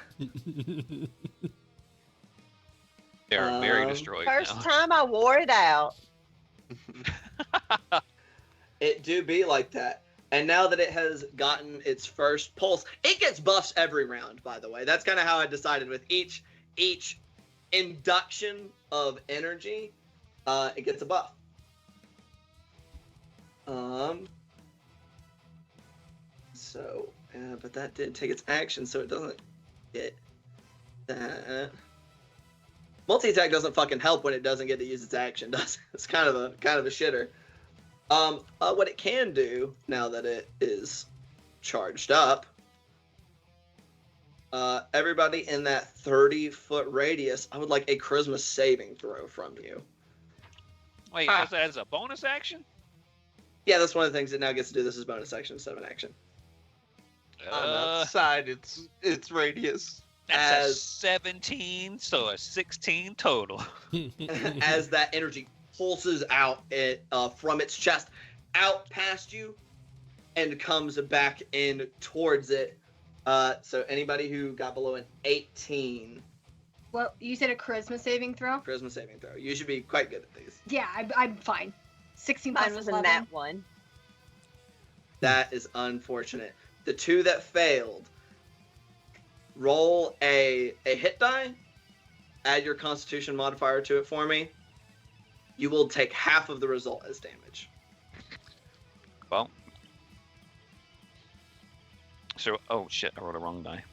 very destroyed First now. time I wore it out. It do be like that. And now that it has gotten its first pulse, it gets buffs every round, by the way. That's kind of how I decided with each induction of energy, it gets a buff. So, but that did take its action, so it doesn't get that. Multi-attack doesn't fucking help when it doesn't get to use its action, does it? It's kind of a shitter. What it can do now that it is charged up, everybody in that 30-foot radius, I would like a charisma saving throw from you. Wait, does that as a bonus action? Yeah, that's one of the things it now gets to do. This is bonus action instead of an action. Outside its radius. That's a 17, so a 16 total. As that energy pulses out from its chest, out past you, and comes back in towards it. So anybody who got below an 18. Well, you said a charisma saving throw? Charisma saving throw. You should be quite good at these. Yeah, I'm fine. 16 plus Mine was 11. a nat 1. That is unfortunate. The two that failed, roll a hit die, add your constitution modifier to it for me. You will take half of the result as damage. Well. So, oh shit, I rolled a wrong die.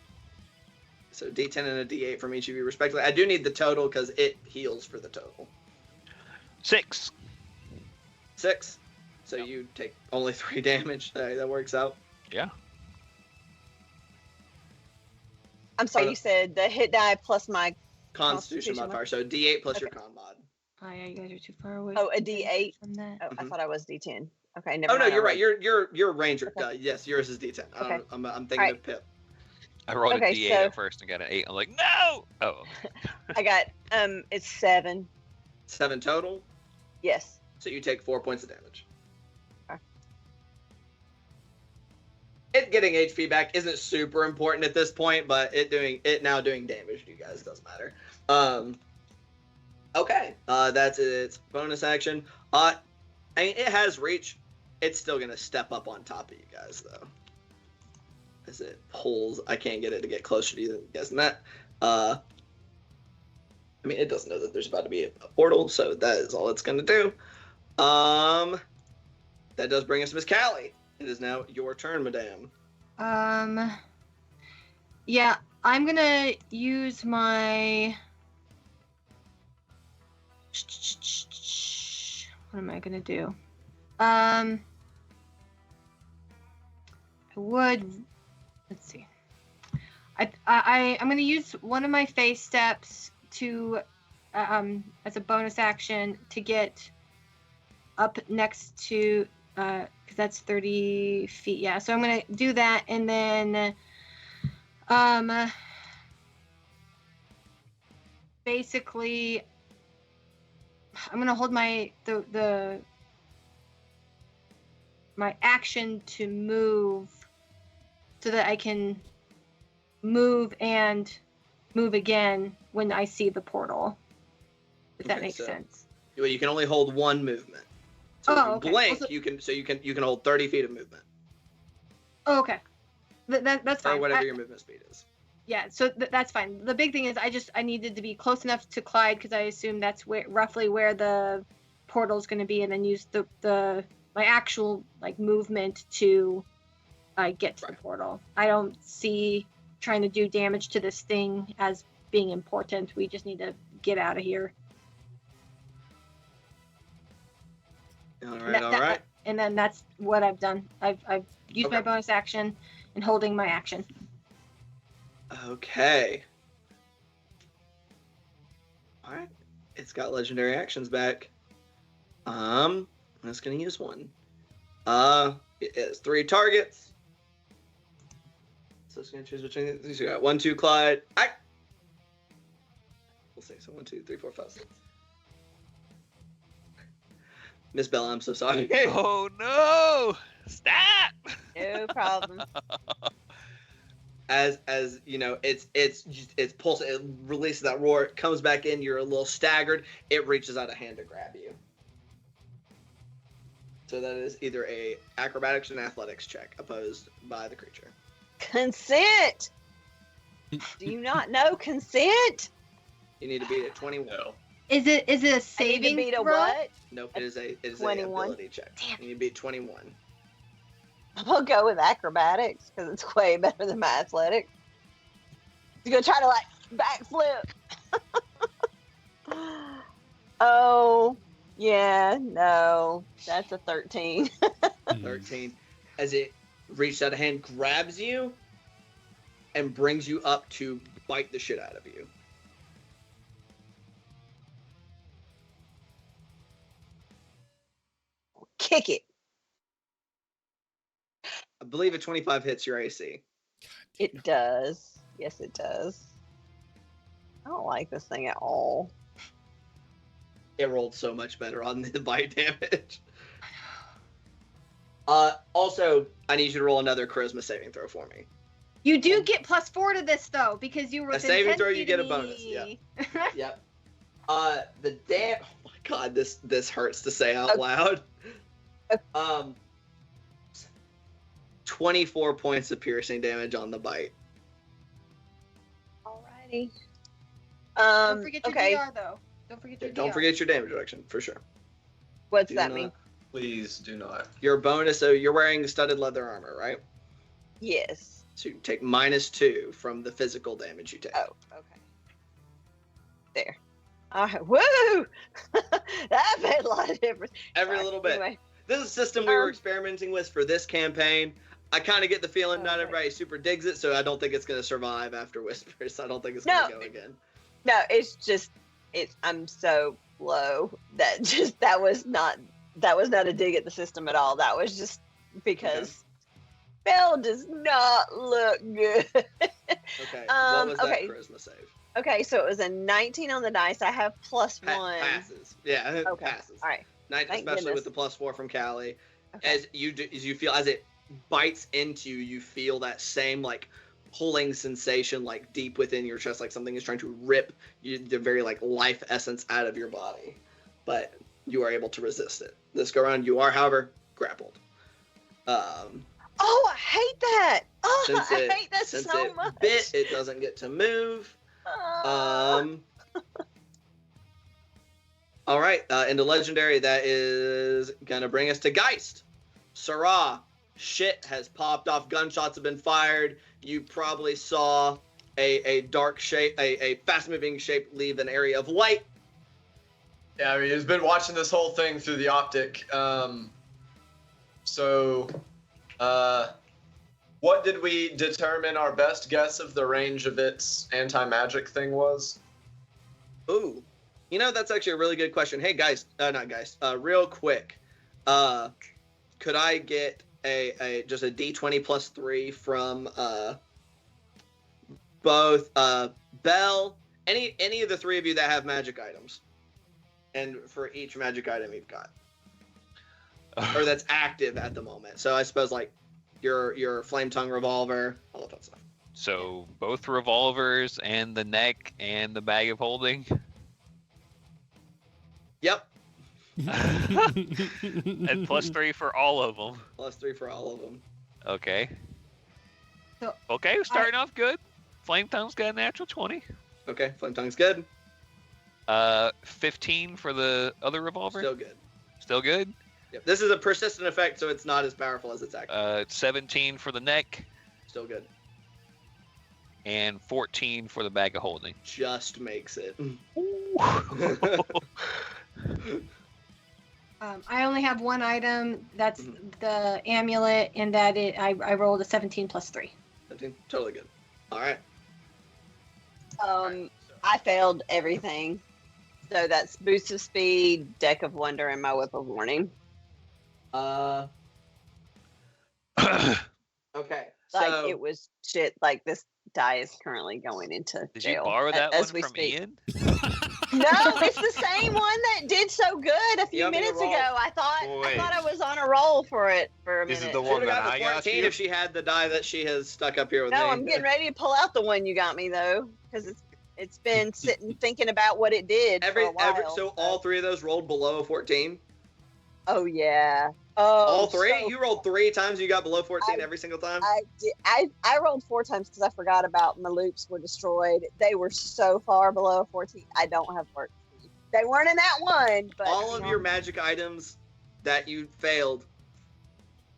So D10 and a D8 from each of you respectively. I do need the total because it heals for the total. 6. 6. So you take only 3 damage. That works out. Yeah. I'm sorry, you said the hit die plus my Constitution modifier. So D8 plus your con mod. Oh yeah, you guys are too far away. Oh, a D8 from that. Oh, I thought I was D10. Okay, never Oh no, mind, you're I right. You're ranger. Okay. Yes, yours is D10. Okay. I'm thinking Alright. of Pip. I rolled Okay, a D8 so- at first and got an 8. I'm like, no! Oh. I got it's 7. 7 total. Yes. So you take 4 points of damage. Okay. It getting HP back isn't super important at this point, but it now doing damage to you guys doesn't matter. Okay. That's its bonus action. I mean, it has reach. It's still gonna step up on top of you guys though. As it pulls, I can't get it to get closer to you guys than that. I mean, it doesn't know that there's about to be a portal, so that is all it's gonna do. That does bring us to Miss Callie. It is now your turn, madame. Yeah, I'm gonna use my. What am I gonna do? I would. Let's see. I'm gonna use one of my face steps to, as a bonus action to get up next to, because that's 30 feet. Yeah, so I'm gonna do that, and then, basically, I'm gonna hold my my action to move, so that I can move and move again when I see the portal. If that Okay, makes so- sense. Well, you can only hold one movement. So Oh, if you okay. blank, Also- you can hold 30 feet of movement, Oh, okay. That's fine. or whatever I- your movement speed is. Yeah, so that's fine. The big thing is I needed to be close enough to Clyde because I assume that's roughly where the portal's going to be, and then use my actual like movement to get to the portal. I don't see trying to do damage to this thing as being important. We just need to get out of here. All right. And then that's what I've done. I've used my Okay. bonus action and holding my action. Okay. All right. It's got legendary actions back. I'm just gonna use one. It has 3 targets. So it's gonna choose between these. You got 1, 2, Clyde. We'll say so. 1, 2, 3, 4, 5, 6. Miss Bella, I'm so sorry. Oh no! Stop! No problem. as you know, it's pulse. It releases that roar. It comes back in. You're a little staggered. It reaches out a hand to grab you. So that is either a acrobatics and athletics check opposed by the creature. Consent. Do you not know consent? You need to beat it 21. No. Is it a I need to saving beat a throw? what? Nope, it is a 21? ability check. Damn it. You beat 21. I'm gonna go with acrobatics because it's way better than my athletics. You're gonna try to like backflip. Oh, yeah, no, that's a 13. 13. As it reaches out a hand, grabs you, and brings you up to bite the shit out of you. Kick it. I believe a 25 hits your AC. It does. Yes, it does. I don't like this thing at all. It rolled so much better on the bite damage. Also, I need you to roll another charisma saving throw for me. You do get +4 to this though because you were A within saving 10 throw, you feet get of a bonus, me. Yep. The damn. Oh my god, this hurts to say out loud. 24 points of piercing damage on the bite. Alrighty. Don't forget your Okay. DR though. Don't forget your Don't DR. forget your damage reduction for sure. What's Do that not- mean? Please do not. Your bonus, so you're wearing studded leather armor, right? Yes. So you take -2 from the physical damage you take. Oh, okay. There. All right. Woo! That made a lot of difference. Every Sorry. little bit. Anyway, This is a system we were experimenting with for this campaign. I kind of get the feeling not Okay. everybody super digs it, so I don't think it's going to survive after Whispers. I don't think it's No. going to go again. no, it's just I'm so low that just that was not a dig at the system at all. That was just because Belle does not look good. Okay. What was okay. that charisma save? Okay, so it was a 19 on the dice. I have +1. Passes. Yeah, it Okay. passes. All right. Thank Especially with goodness. the +4 from Callie. Okay. As you feel, as it bites into you, you feel that same like pulling sensation like deep within your chest, like something is trying to rip the very like life essence out of your body, but you are able to resist it. This go around, you are, however, grappled. Oh, I hate that. Oh, Since I hate that since so it much. bit, it doesn't get to move. All right, into legendary, that is gonna bring us to Geist. Sarah, shit has popped off. Gunshots have been fired. You probably saw a dark shape, a fast-moving shape leave an area of light. Yeah, I mean, he's been watching this whole thing through the optic. What did we determine our best guess of the range of its anti-magic thing was? Ooh, you know, that's actually a really good question. Hey, guys, not guys, real quick, could I get just a D20 +3 from both Belle, any of the three of you that have magic items, and for each magic item you've got, or that's active at the moment. So I suppose like your flame tongue revolver, all of that stuff. So both revolvers and the neck and the bag of holding. Yep, And +3 for all of them. +3 for all of them. Okay. So, Okay, starting off good. Flame tongue's got a natural 20. Okay, flame tongue's good. 15 for the other revolver. Still good. Still good. Yep. This is a persistent effect, so it's not as powerful as its active. 17 for the neck Still good. and 14 for the bag of holding. Just makes it. I only have one item. That's Mhm. the amulet, and that I rolled a 17 +3. 17, totally good. All right. I failed everything. So that's boost of speed, deck of wonder, and my whip of warning. Okay. Like So it was shit. Like this die is currently going into Did jail. you borrow that as one we from speak. Ian? No, it's the same one that did so good a few want me to minutes roll? ago. I thought I was on a roll for it for a This minute. is the She one would have that got I the got 14 you. if she had the die that she has stuck up here with me. No, I'm getting ready to pull out the one you got me though, because it's been sitting thinking about what it did for a while. So all three of those rolled below a 14. Oh yeah. Oh, All three? so You rolled 3 times. You got below 14 every single time. I did. I rolled 4 times because I forgot about my loops were destroyed. They were so far below 14. I don't have work. They weren't in that one, but All of your magic items that you failed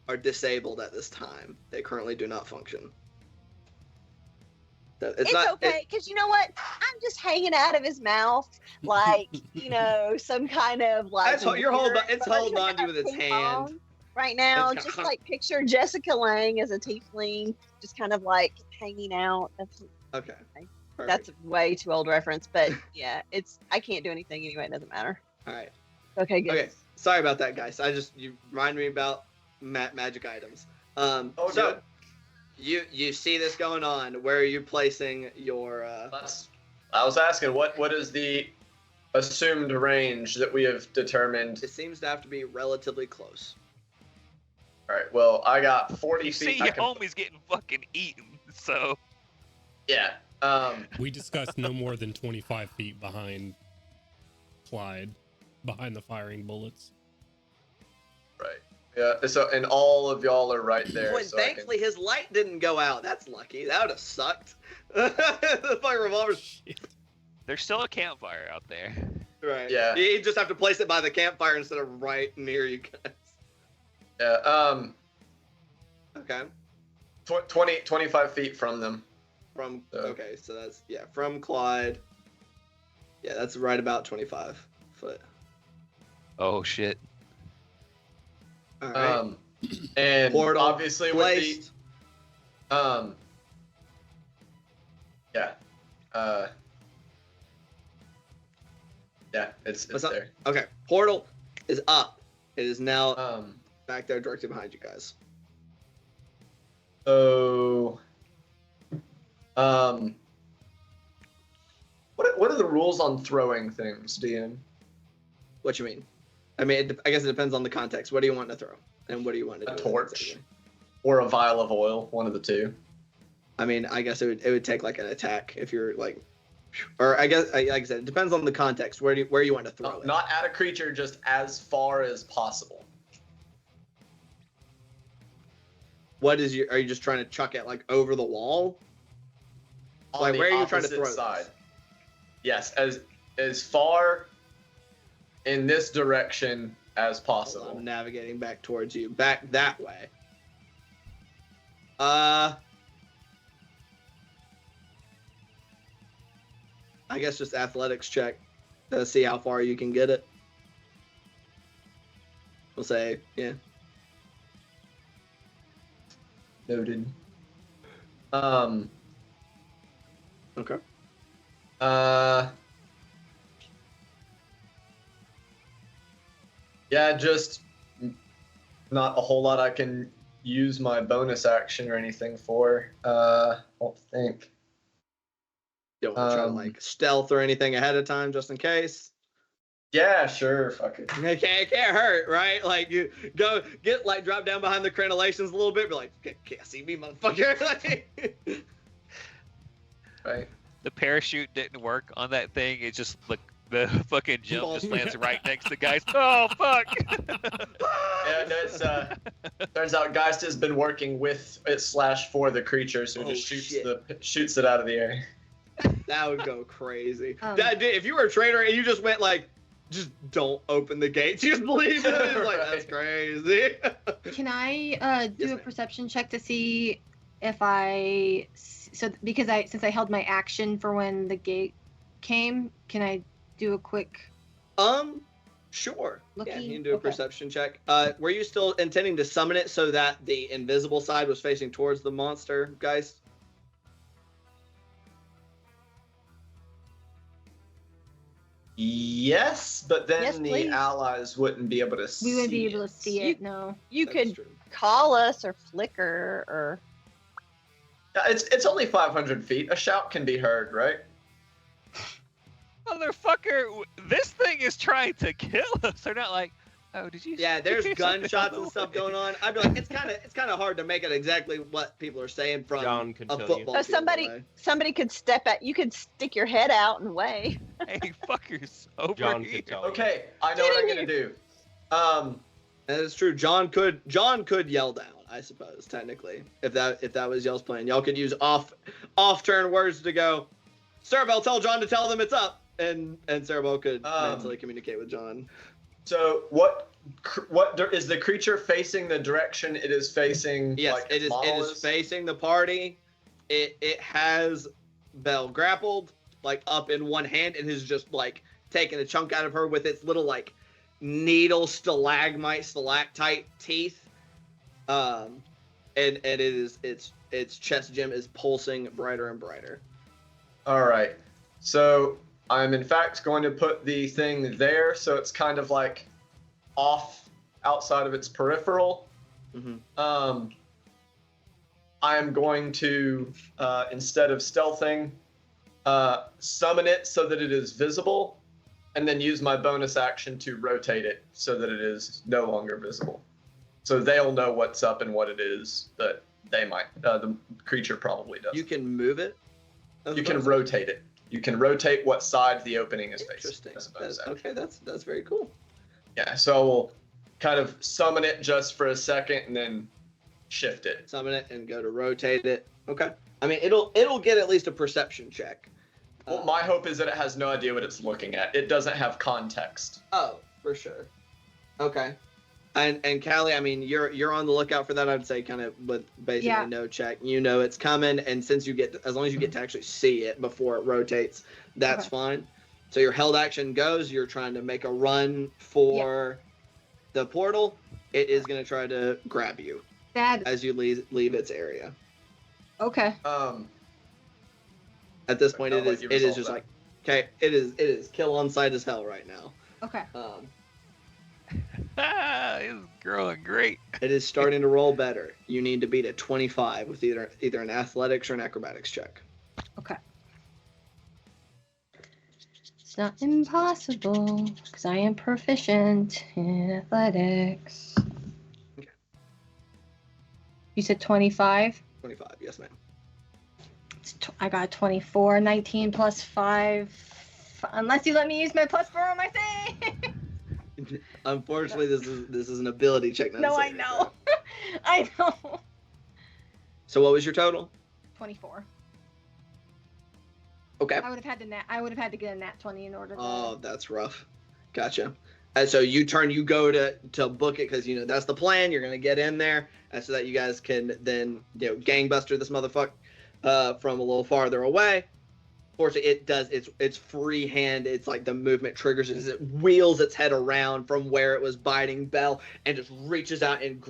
are disabled at this time. They currently do not function. It's okay, because you know what? I'm just hanging out of his mouth like, some kind of like. It's holding on to you with its ping hand. pong right now. It's Just got- like picture Jessica Lange as a tiefling, just kind of like hanging out. Okay. That's a way too old reference, but yeah, I can't do anything anyway. It doesn't matter. All right. Okay, good. Okay. Sorry about that, guys. You remind me about magic items. So good. you see this going on. Where are you placing your? I was asking what is the assumed range that we have determined? It seems to have to be relatively close. All right. Well, I got 40 You feet. see, your homie's getting fucking eaten. So Yeah. We discussed no more than 25 feet behind Clyde, behind the firing bullets. Right. Yeah. So, and all of y'all are right there. Well, so thankfully, his light didn't go out. That's lucky. That would have sucked. The fucking revolver. there's still a campfire out there. Right. Yeah. You just have to place it by the campfire instead of right near you guys. Yeah. Okay. 25 feet from them. Okay, so that's from Clyde. Yeah, that's right about 25 foot. Oh shit. All right. And Portal obviously placed. with the yeah, it's What's up? there. Okay, portal is up. It is now Um, back there directly behind you guys. So, what are the rules on throwing things, DM? What you mean? I mean, I guess it depends on the context. What do you want to throw, and what do you want to do? A with it torch exactly? or a vial of oil, one of the two. I mean, I guess it would take like an attack if you're like, or I guess like I said, it depends on the context. Where you want to throw it? Not at a creature, just as far as possible. Are you just trying to chuck it like over the wall? On Like, the where are you trying to opposite throw this? side. Yes, as far in this direction as possible. I'm navigating back towards you, back that way. I guess just athletics check to see how far you can get it. We'll say, yeah. Noted. Okay. Yeah, just not a whole lot I can use my bonus action or anything for. I don't think. Don't want to try to like stealth or anything ahead of time just in case. Yeah, sure. Fuck it. It can't hurt, right? Like you go drop down behind the crenellations a little bit, be like, can't see me, motherfucker. Right. The parachute didn't work on that thing. It just like the fucking jump just lands right next to the guys. Oh fuck! Yeah, that's turns out Geist has been working with it / for the creature, so it just shoots it out of the air. That would go crazy. If you were a trader and you just went like, just don't open the gates, you just leave it. It's like, that's crazy. Can I do a perception check to see if since I held my action for when the gate came, can I do a quick Sure. looking? Yeah, you can do a Okay. perception check. Were you still intending to summon it so that the invisible side was facing towards the monster, guys? Yes, but then Yes, the please. allies wouldn't be able to see. We wouldn't be able to see You- it, no. You That's could true. call us or flicker or. Yeah, it's only 500 feet. A shout can be heard, right? Motherfucker, this thing is trying to kill us. They're not like, oh, did you? Yeah, there's hear something gunshots on the and stuff way?" going on. I'd be like, it's kind of hard to make it exactly what people are saying from John can a tell you. football So field away. somebody could step at. You could stick your head out and wave. Hey, fuckers, over John here. could tell you. Okay, I know what I'm gonna do. That is true. John could yell down, I suppose, technically, if that was y'all's plan. Y'all could use off turn words to go, Cerebell, tell John to tell them it's up, and Cerebell could mentally communicate with John. So what is the creature facing the direction it is facing? Yes, like, it is facing the party. It has Belle grappled, like up in one hand, and has just like taken a chunk out of her with its little like needle stalactite teeth. And it is its chest gem is pulsing brighter and brighter. All right. So I'm in fact going to put the thing there, so it's kind of like off outside of its peripheral. Mm-hmm. I am going to instead of stealthing, summon it so that it is visible, and then use my bonus action to rotate it so that it is no longer visible. So they'll know what's up and what it is, but they might. The creature probably doesn't. You can move it. You can rotate it. You can rotate what side the opening is facing. Interesting. That's a bonus action. Okay, that's very cool. Yeah, so I will kind of summon it just for a second and then shift it. Summon it and go to rotate it. Okay. I mean, it'll get at least a perception check. Well, my hope is that it has no idea what it's looking at. It doesn't have context. Oh, for sure. Okay. And Callie, I mean, you're on the lookout for that. I'd say kind of with basically no check. You know it's coming, and since as long as you get to actually see it before it rotates, that's fine. So your held action goes. You're trying to make a run for the portal. It is going to try to grab you as you leave its area. Okay. At this point, it is just like, okay, it is kill on sight as hell right now. Okay. It's growing great. It is starting to roll better. You need to beat a 25 with either an athletics or an acrobatics check. Okay. It's not impossible because I am proficient in athletics. Okay. You said 25? 25, yes, ma'am. I got 24, 19 plus 5. Unless you let me use my plus 4 on my thing. Unfortunately, this is an ability check. No, I know. I know. So what was your total? 24. Okay. I would have had to get a nat 20 in order to... Oh, that's rough. Gotcha. And so you go to book it because, that's the plan. You're going to get in there and so that you guys can then, gangbuster this motherfucker from a little farther away. Fortunately, it does. It's freehand. It's like the movement triggers it as it wheels its head around from where it was biting Belle and just reaches out and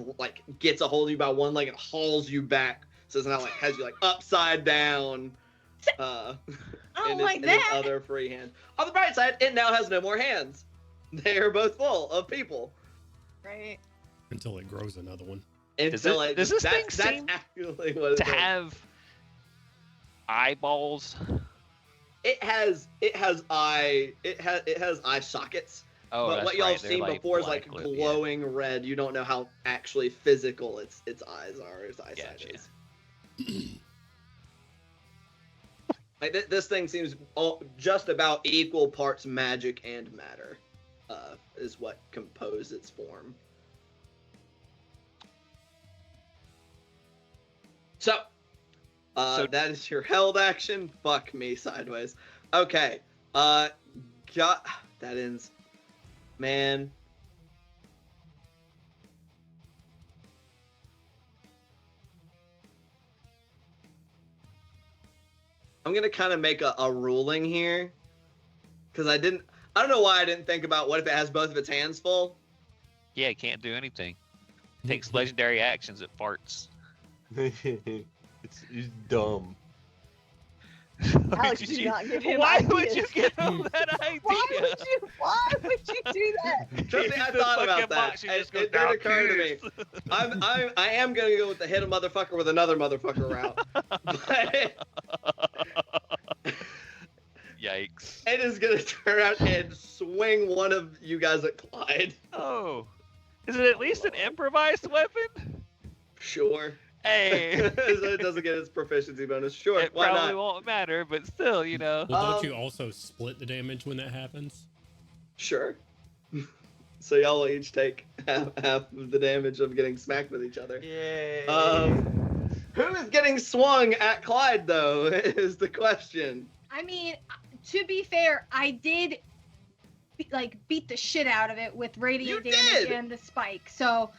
gets a hold of you by one leg and hauls you back. So it's not has you upside down. I don't like that. Its other free hand. On the bright side, it now has no more hands. They are both full of people. Right. Until it grows another one. Does this thing seem actually what to have eyeballs? It has eye sockets. Oh, but that's what y'all right. have seen before is glowing red. You don't know how actually physical its eyes are, its eyesight is. This thing seems just about equal parts magic and matter, is what compose its form. So that is your held action. Fuck me sideways. Okay. That ends. Man. I'm gonna kind of make a ruling here, because I don't know why I didn't think about what if it has both of its hands full. Yeah, it can't do anything. It takes legendary actions. It farts. It's dumb. Alex, do not give him Why ideas. would you give him that idea? Why would you do that? Trust me, I thought about that. It did occur to me. I am gonna go with the hit a motherfucker with another motherfucker route. But Yikes. It is gonna turn around and swing one of you guys at Clyde. Oh. Is it at least an improvised weapon? Sure. Hey. It doesn't get its proficiency bonus. Sure, It why probably not? won't matter, but still, you know. Well, don't you also split the damage when that happens? Sure. So y'all will each take half of the damage of getting smacked with each other. Yay. Who is getting swung at Clyde, though, is the question. I mean, to be fair, I did beat the shit out of it with radiant You damage did! and the spike. So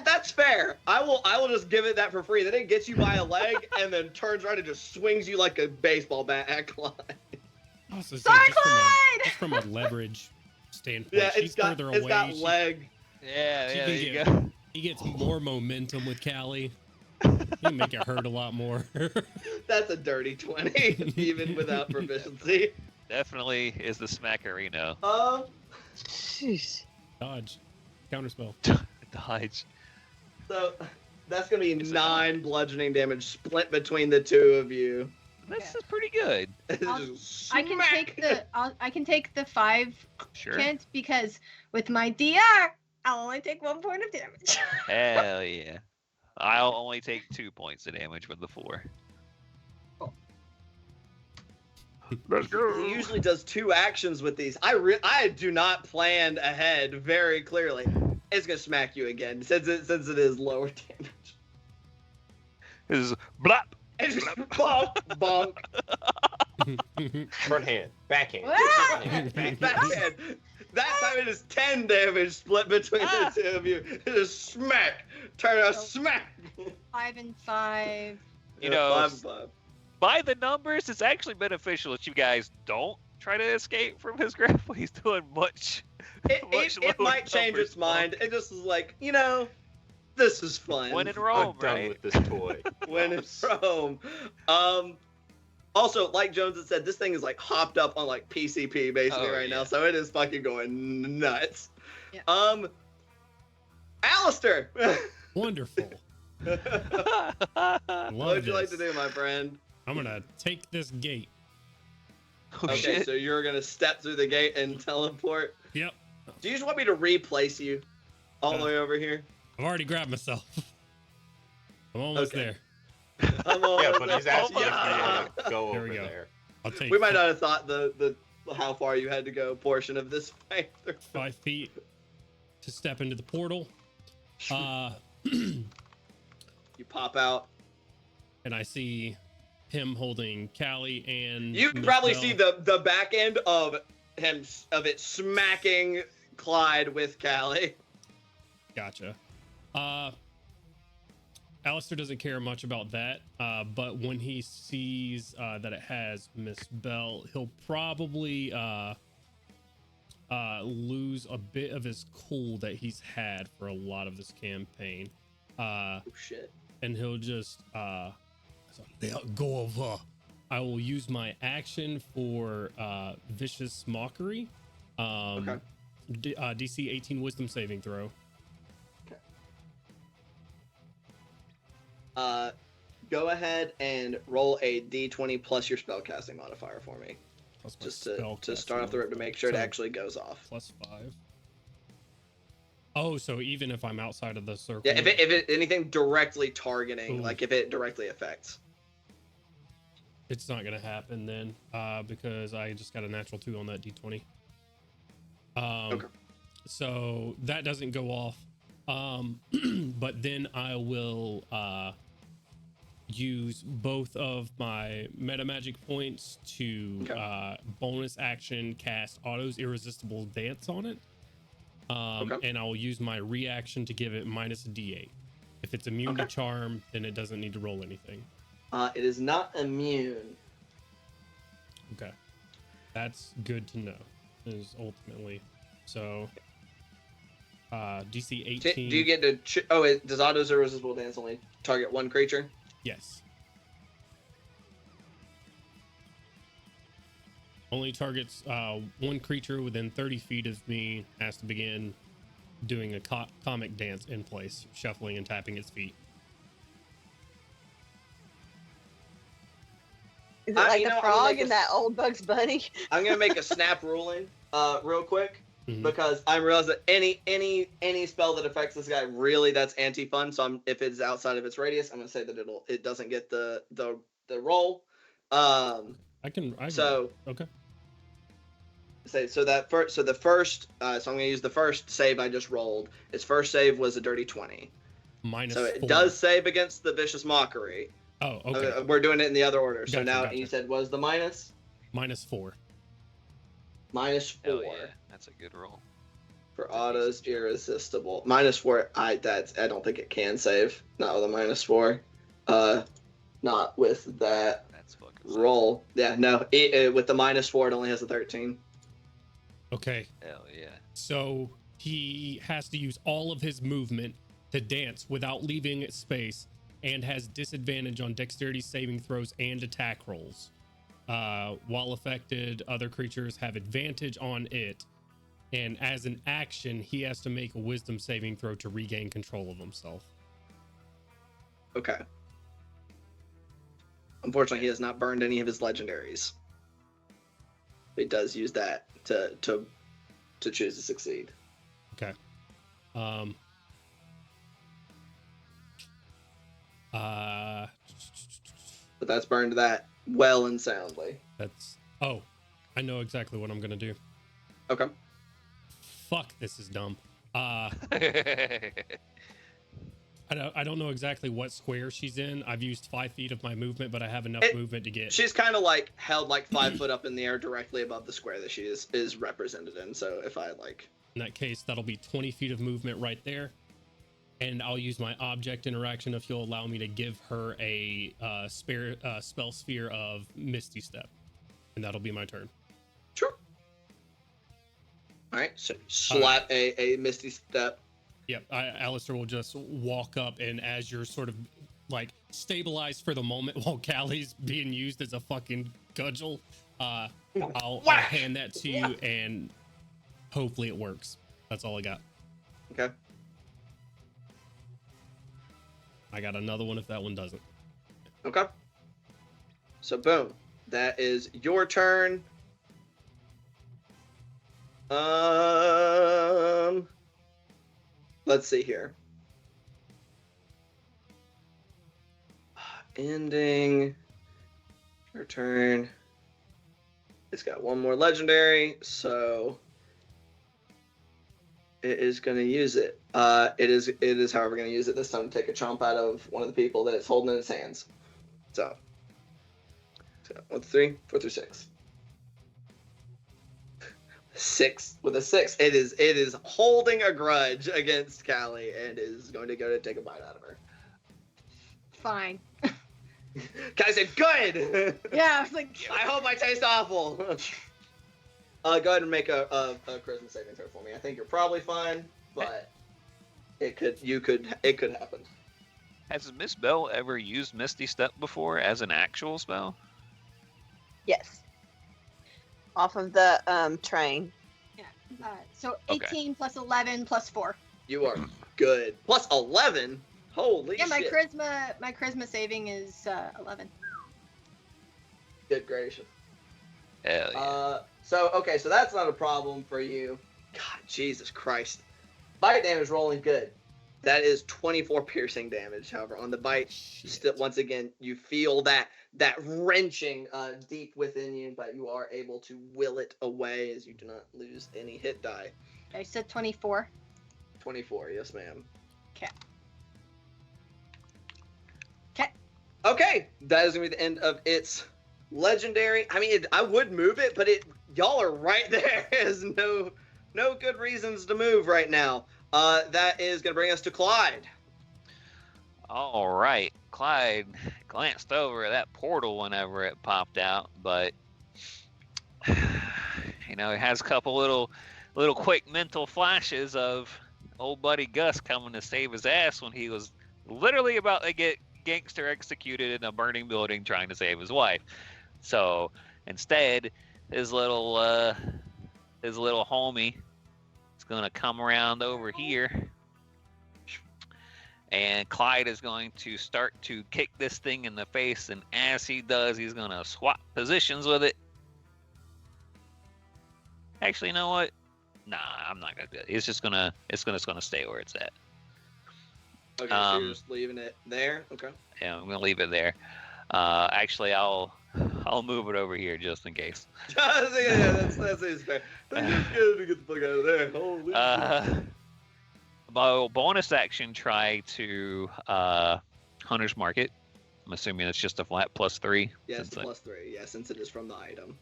That's fair. I will just give it that for free. Then it gets you by a leg and then turns around and just swings you like a baseball bat at Clyde. Also, Sorry, just from a leverage standpoint, Yeah, she's further away. it's got she- leg. Yeah, she yeah, can there you get- go. He gets more momentum with Callie. You can make it hurt a lot more. That's a dirty 20, even without proficiency. Definitely is the smackerino. Jeez. Dodge. Counterspell. Dodge. So that's gonna be Is it 9 bludgeoning damage split between the two of you. This is pretty good. Just I can smack. take the 5 Sure. Kent because with my DR, I'll only take 1 point of damage. Hell yeah. I'll only take 2 points of damage with the 4. Let's He usually does 2 actions with these. I do not plan ahead very clearly. It's gonna smack you again since it is lower damage. This is blop. It's just bonk, bonk. Front hand, backhand. Ah! Front hand, backhand. Backhand. That time it is 10 damage split between the two of you. It is smack. Turn around, smack. 5 and 5. You know, 5 and 5. By the numbers, it's actually beneficial that you guys don't try to escape from his grapple. He's doing much. It lower might change numbers its mind. It just is like, this is fun. When in I'm Rome, done right? with this toy. When in Rome. Also, like Jones had said, this thing is like hopped up on like PCP basically Oh, right now, yeah. so it is fucking going nuts. Yeah. Alistair, Wonderful. what Love would you like to this. do, my friend? I'm gonna take this gate. Oh, Okay, shit. so you're gonna step through the gate and teleport. Yep. Do you just want me to replace you all the way over here? I've already grabbed myself. I'm almost Okay. there. I'm all Yeah, but he's asking if you Yeah. want to go There over we go. there. I'll take We might not have thought the how far you had to go portion of this fight. 5 feet to step into the portal. You pop out. And I see him holding Callie and You can Miss probably Bell. see the back end of it smacking Clyde with Callie. Gotcha. Alistair doesn't care much about that, but when he sees that it has Miss Bell, he'll probably lose a bit of his cool that he's had for a lot of this campaign. Oh shit. And he'll just let go of her. I will use my action for vicious mockery. Okay. DC 18 wisdom saving throw. Go ahead and roll a d20 plus your spellcasting modifier for me, Plus my just to spellcasting start off the rip to make sure it So, actually goes off. plus 5. Oh, so even if I'm outside of the circle. Yeah, if it anything directly targeting, Ooh. like if it directly affects. It's not gonna happen then, because I just got a natural 2 on that d20. Okay. So that doesn't go off. But then I will use both of my meta magic points to Okay. bonus action cast Otto's Irresistible Dance on it. Okay. And I will use my reaction to give it minus a d8. If it's immune to Okay. charm, then it doesn't need to roll anything. It is not immune. Okay, that's good to know. Is ultimately so. DC 18. Do you get to? Does Otto's Irresistible Dance only target one creature? Yes. Only targets one creature within 30 feet of me. Has to begin doing a comic dance in place, shuffling and tapping its feet. Is it like the I'm gonna frog make in that old Bugs Bunny? I'm gonna make a snap ruling, real quick, Mhm. because I realize that any spell that affects this guy really that's anti-fun. So if it's outside of its radius, I'm gonna say that it doesn't get the roll. I can. So Okay. so the first so I'm gonna use the first save I just rolled. Its first save was a dirty 20. Minus So it 4. does save against the vicious mockery. Oh, okay. We're doing it in the other order. So Gotcha, now gotcha. you said was the minus? Minus 4. Minus 4. Hell yeah, that's a good roll. For autos, irresistible. Minus 4. I don't think it can save. Not with a minus 4. Not with that That's fucking roll. Yeah, no. With the minus 4, it only has a 13. Okay. Hell yeah. So he has to use all of his movement to dance without leaving space, and has disadvantage on dexterity saving throws and attack rolls. While affected, other creatures have advantage on it. And as an action, he has to make a wisdom saving throw to regain control of himself. Okay. Unfortunately, he has not burned any of his legendaries. He does use that to choose to succeed. Okay. But that's burned that well and soundly. That's... Oh, I know exactly what I'm gonna do. Okay. Fuck, this is dumb. I don't know exactly what square she's in. I've used 5 feet of my movement, but I have enough movement to get... She's kind of like held like 5 foot up in the air directly above the square that she is represented in. So if I like... In that case, that'll be 20 feet of movement right there. And I'll use my object interaction if you'll allow me to give her a spell sphere of Misty Step. And that'll be my turn. Sure. All right, so slap a Misty Step. Yep, Alistair will just walk up, and as you're sort of like stabilized for the moment while Callie's being used as a fucking cudgel, I'll hand that to you, and hopefully it works. That's all I got. Okay. I got another one if that one doesn't. Okay. So boom, that is your turn. Let's see here. Ending your turn. It's got one more legendary, so it is going to use it. It is, however, going to use it this time to take a chomp out of one of the people that it's holding in its hands. So 1 through 3, 4 through 6. 6 with a 6. It is holding a grudge against Callie and is going to go to take a bite out of her. Fine. Callie said, "Good." Yeah, I was like, I hope I taste awful. Go ahead and make a charisma saving throw for me. I think you're probably fine, but it could happen. Has Miss Bell ever used Misty Step before as an actual spell? Yes. Off of the train. so 18 plus 11 plus 4. You are good. Plus 11. Holy Yeah, shit. my charisma saving is 11. Good gracious. Hell yeah. So that's not a problem for you. God, Jesus Christ. Bite damage rolling good. That is 24 piercing damage. However, on the bite, still, once again, you feel that wrenching deep within you, but you are able to will it away as you do not lose any hit die. I said 24. 24, yes, ma'am. Okay. Okay, that is gonna be the end of its legendary. I mean, I would move it, but y'all are right there. There's no good reasons to move right now. That is gonna bring us to Clyde. All right. Clyde glanced over at that portal whenever it popped out, but he has a couple little quick mental flashes of old buddy Gus coming to save his ass when he was literally about to get gangster executed in a burning building trying to save his wife. So instead, his little homie is gonna come around over here And Clyde is going to start to kick this thing in the face, and as he does, he's going to swap positions with it. Actually, you know what? Nah, I'm not gonna do it. It's just gonna stay where it's at. Okay, so you're just leaving it there. Okay. Yeah, I'm gonna leave it there. Actually, I'll move it over here just in case. Yeah, that's fair. I'm just scared to get the fuck out of there. Holy shit. Bonus action, try to Hunter's Market. I'm assuming it's just a flat +3. Yeah, it's the +3. Yeah, since it is from the item.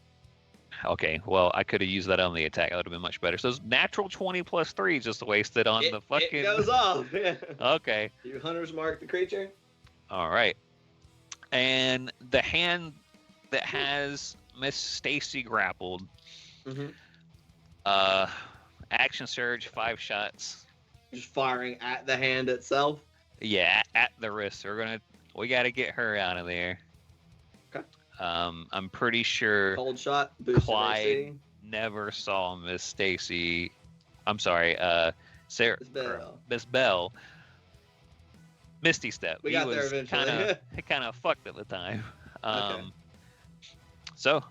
Okay, well, I could have used that on the attack. That would have been much better. So it's natural 20 +3 just wasted on the fucking... It goes off. Yeah. Okay. You Hunter's Mark the creature? All right. And the hand that has Miss Stacy grappled. Action surge, 5 shots. Just firing at the hand itself? Yeah, at the wrist. We got to get her out of there. Okay. I'm pretty sure Cold shot, boost Clyde AC. never saw Miss Stacy. I'm sorry, Sarah, Miss Bell. Misty Step. We got there eventually. kind of fucked at the time. Okay. So,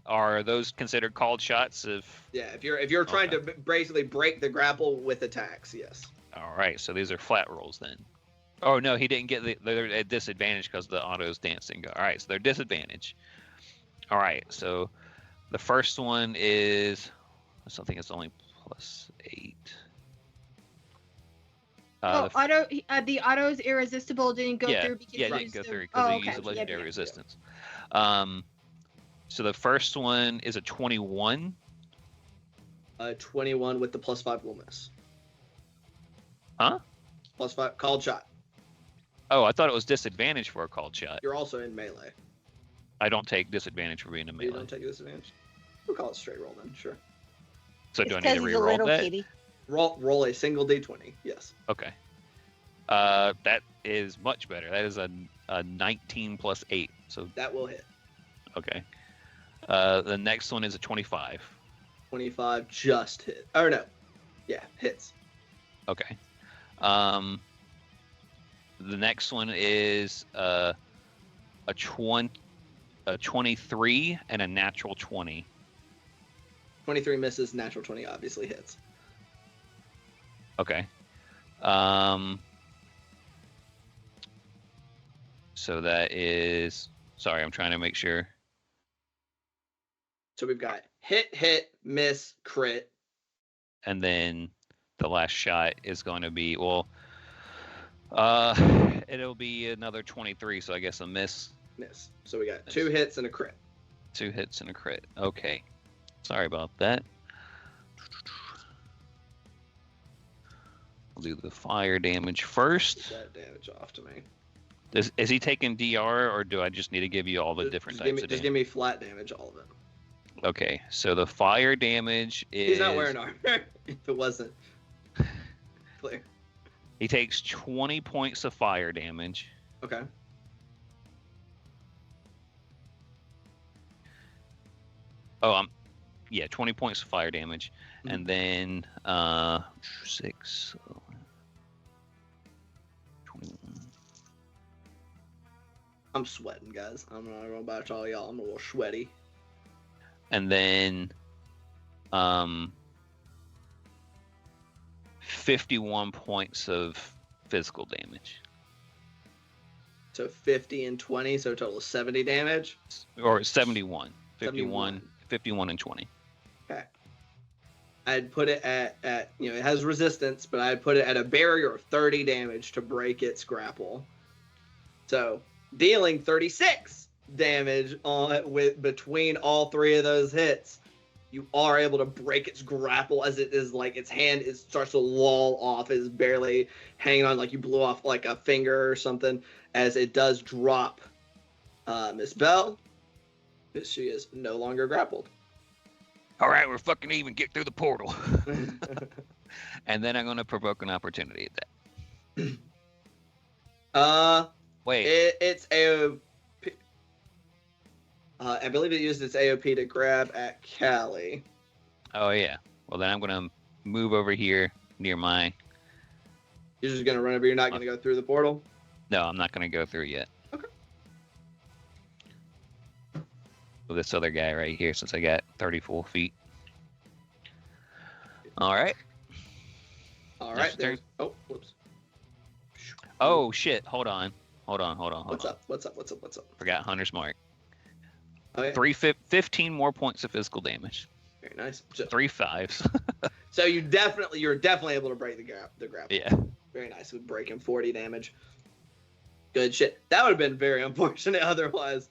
are those considered called shots? Yeah, if you're trying to basically break the grapple with attacks, yes. All right, so these are flat rolls then. Oh no, he didn't get they're at disadvantage because the auto's dancing. All right, so they're disadvantage. All right, so the first one is something that's only +8. The auto's irresistible didn't go through because it didn't go through because he used a legendary resistance. So the first one is a 21. 21 with the +5 will miss. Huh? +5 called shot. Oh, I thought it was disadvantage for a called shot. You're also in melee. I don't take disadvantage for being in melee. You don't take a disadvantage? We'll call it straight roll then, sure. So do I need to re-roll that? Kitty. Roll a single d20, yes. Okay. That is much better. That is a 19 +8. So that will hit. Okay. The next one is a 25. 25 just hit. Oh no. Yeah, hits. Okay. The next one is a 23 and a natural 20. 23 misses, natural 20 obviously hits. Okay. So that is... Sorry, I'm trying to make sure. So we've got hit, miss, crit. And then the last shot is going to be... Well, it'll be another 23, so I guess a miss. Miss. So we got 2 hits and a crit. 2 hits and a crit. Okay. Sorry about that. I'll do the fire damage first. Get that damage off to me. Is he taking DR, or do I just need to give you all the different types of damage? Just give me flat damage, all of it. Okay, so the fire damage is... He's not wearing armor, if it wasn't clear. He takes 20 points of fire damage. Okay. Oh, 20 points of fire damage. Mm-hmm. And then 6... 21. I'm sweating, guys. I'm not gonna about all y'all. I'm a little sweaty. And then 51 points of physical damage. So 50 and 20, so a total of 70 damage? Or 71. 51 and 20. Okay. I'd put it at it has resistance, but I'd put it at a barrier of 30 damage to break its grapple. So dealing 36 damage between all 3 of those hits, you are able to break its grapple as it is like its hand starts to loll off, is barely hanging on, like you blew off like a finger or something, as it does drop Miss Bell. She is no longer grappled. All right, we're fucking even. Get through the portal. And then I'm going to provoke an opportunity at that. Wait. It's AOP. I believe it used its AOP to grab at Callie. Oh, yeah. Well, then I'm going to move over here near my... You're just gonna run over. You're not gonna go through the portal. No, I'm not gonna go through yet. Okay. With this other guy right here, since I got 34 feet. All right. All Next right. There's. Oh, whoops. Oh shit! Hold on. What's up? Forgot Hunter's Mark. Okay. 15 more points of physical damage. Very nice. 3 5s. So you're definitely able to break the grapple. Yeah. Very nice with breaking 40 damage. Good shit. That would have been very unfortunate otherwise.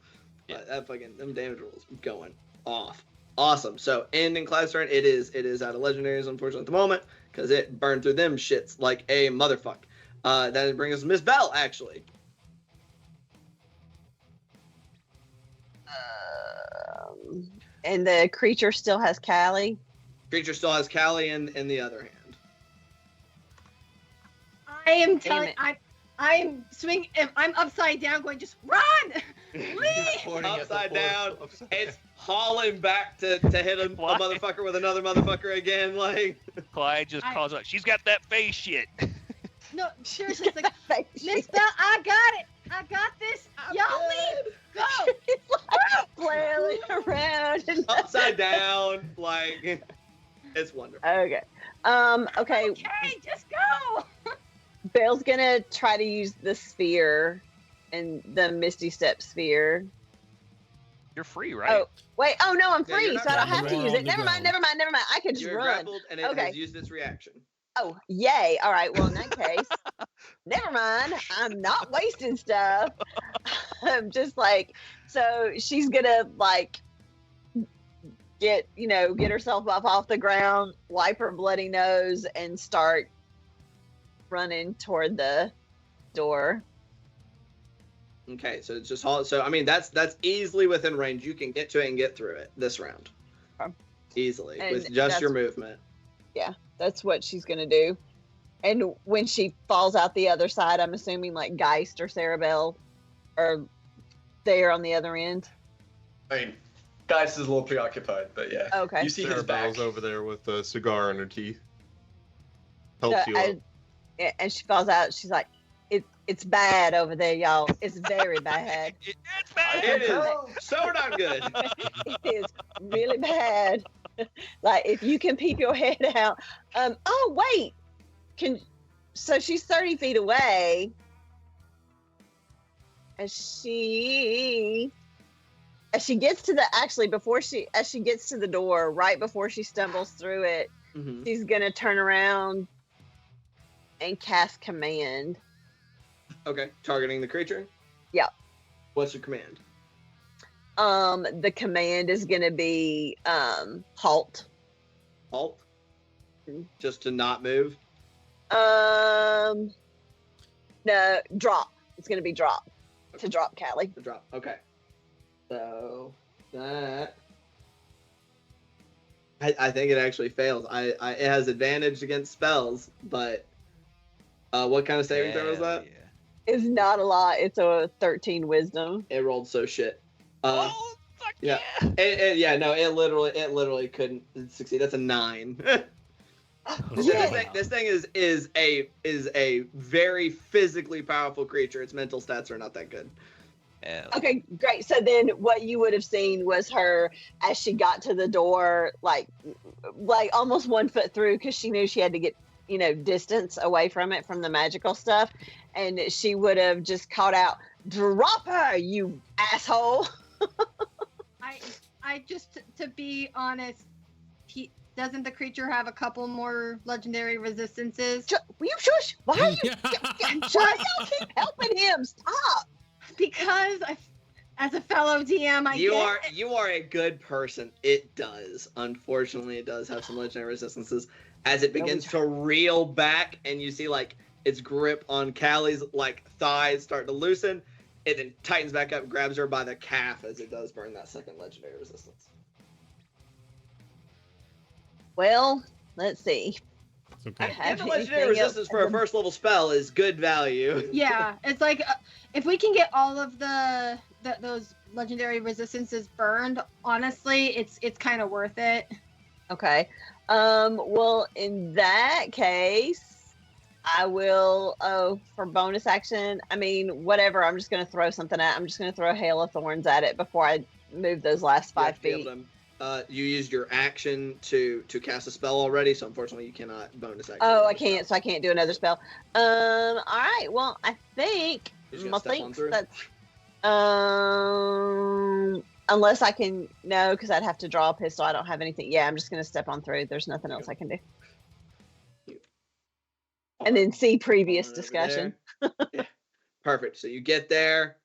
Yeah. But that fucking them damage rolls going off. Awesome. So ending Clyde's turn. It is out of legendaries unfortunately at the moment because it burned through them shits like a motherfucker. That brings us Miss Bell actually. And the creature still has Callie. Creature still has Callie in the other hand. I am telling. I am swinging. I'm upside down, going just run, leave. Upside down. It's hauling back to hit a motherfucker with another motherfucker again. Like Clyde just calls out, "She's got that face shit." No, seriously, it's like Miss Bell, I got it. I got this. Y'all leave. Go. It's like flailing around. And upside down. Like it's wonderful. Okay. Okay. Okay, just go. Bell's gonna try to use the sphere and the Misty Step sphere. You're free, right? Oh, wait. Oh, no, I'm Yeah, free, you're so I don't not have to use it. Never mind. I could just You're run. grappled and it has used its reaction. Oh, yay. All right. Well, in that case, never mind. I'm not wasting stuff. I'm just like, so she's going to like get herself up off the ground, wipe her bloody nose and start running toward the door. Okay, so it's just so I mean that's easily within range. You can get to it and get through it this round. Okay. Easily And with just your movement. Yeah, that's what she's gonna do. And when she falls out the other side, I'm assuming like Geist or Sarabelle are there on the other end. I mean, Geist is a little preoccupied, but yeah. Okay. You see his back. Sarabelle's over there with a cigar in her teeth. Helps you up. And she falls out. She's like, "It's bad over there, y'all. It's very bad. It's bad. It is so not good. It is really bad. Like if you can peep your head out. Oh wait, so she's 30 feet away, and she gets to as she gets to the door, right before she stumbles through it, she's gonna turn around and cast command. Okay, targeting the creature? Yeah. What's your command? The command is gonna be halt. Halt? Just to not move? No, drop. It's gonna be drop. To drop Callie. The drop. Okay. So that I think it actually fails. It has advantage against spells, but what kind of saving throw is that? Yeah. It's not a lot. It's a 13 wisdom. It rolled so shit. Oh, fuck yeah. It literally couldn't succeed. That's a 9. This thing is a very physically powerful creature. Its mental stats are not that good. Yeah. Okay, great. So then what you would have seen was her as she got to the door, like almost 1 foot through, because she knew she had to get, distance away from it, from the magical stuff. And she would have just called out, "Drop her, you asshole." I just, to be honest, doesn't the creature have a couple more legendary resistances? Will you shush? Why are you? Why y'all keep helping him? Stop. Because as a fellow DM, You are a good person. It does. Unfortunately, it does have some legendary resistances. As it begins to reel back, and you see like its grip on Callie's like thighs start to loosen, it then tightens back up, grabs her by the calf as it does burn that second legendary resistance. Well, let's see. It's okay. And the legendary resistance for a first level spell is good value. Yeah, it's like if we can get all of those legendary resistances burned, honestly, it's kind of worth it. Okay. Well, in that case, I will. Oh, for bonus action, I mean, whatever. I'm just gonna throw something at. I'm just gonna throw a hail of thorns at it before I move those last You have 5 to be able feet. to, you used your action to cast a spell already, so unfortunately you cannot bonus action. Oh, I another can't. So spell. I can't do another spell. All right. Well, I think. You're just gonna step on through? That's. Unless I can no, because I'd have to draw a pistol. I don't have anything. Yeah, I'm just gonna step on through. There's nothing else I can do. And then see previous Over discussion. there. Yeah. Perfect. So you get there.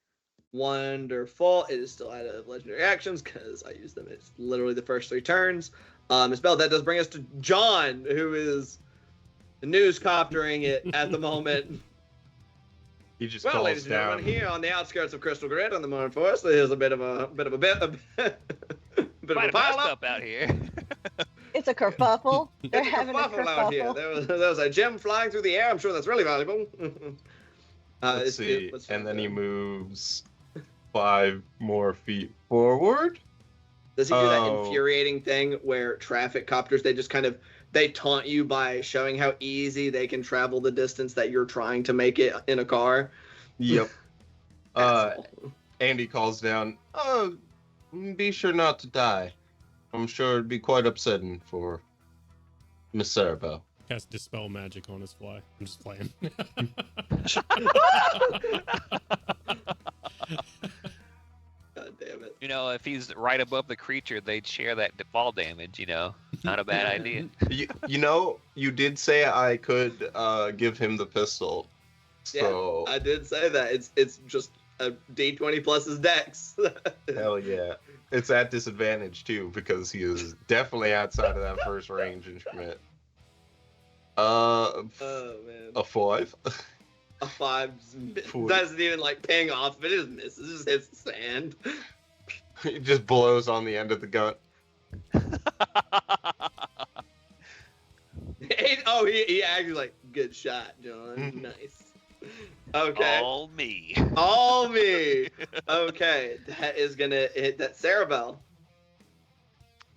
Wonderful. It is still out of legendary actions because I use them. It's literally the first 3 turns. Miss Bell, that does bring us to John, who is newscoptering it at the moment. He just Well, calls ladies and down. gentlemen, here on the outskirts of Crystal Grid on the Mourn Forest, there's a bit of a Quite a pile messed up. up out here. It's a kerfuffle. They're It's a having a kerfuffle out here. kerfuffle. There was a gem flying through the air. I'm sure that's really valuable. Let's see. let's And then find he out. moves 5 more feet forward. Does he do that Oh. infuriating thing where traffic copters, they taunt you by showing how easy they can travel the distance that you're trying to make it in a car? Yep. Asshole. Andy calls down. Oh, be sure not to die. I'm sure it'd be quite upsetting for Miss Cerebell. Cast Dispel Magic on his fly. I'm just playing. God damn it. You know, if he's right above the creature, they'd share that fall damage. Not a bad idea. You did say I could give him the pistol. So I did say that. It's just a D20 plus his dex. hell yeah. It's at disadvantage too because he is definitely outside of that first range instrument. Oh man. A 5. A 5 Four. doesn't even like ping off, but it just misses. It just hits the sand. He just blows on the end of the gun. He actually like, good shot, John. Nice. Okay. All me. All me. Okay, that is gonna hit that Cerebell.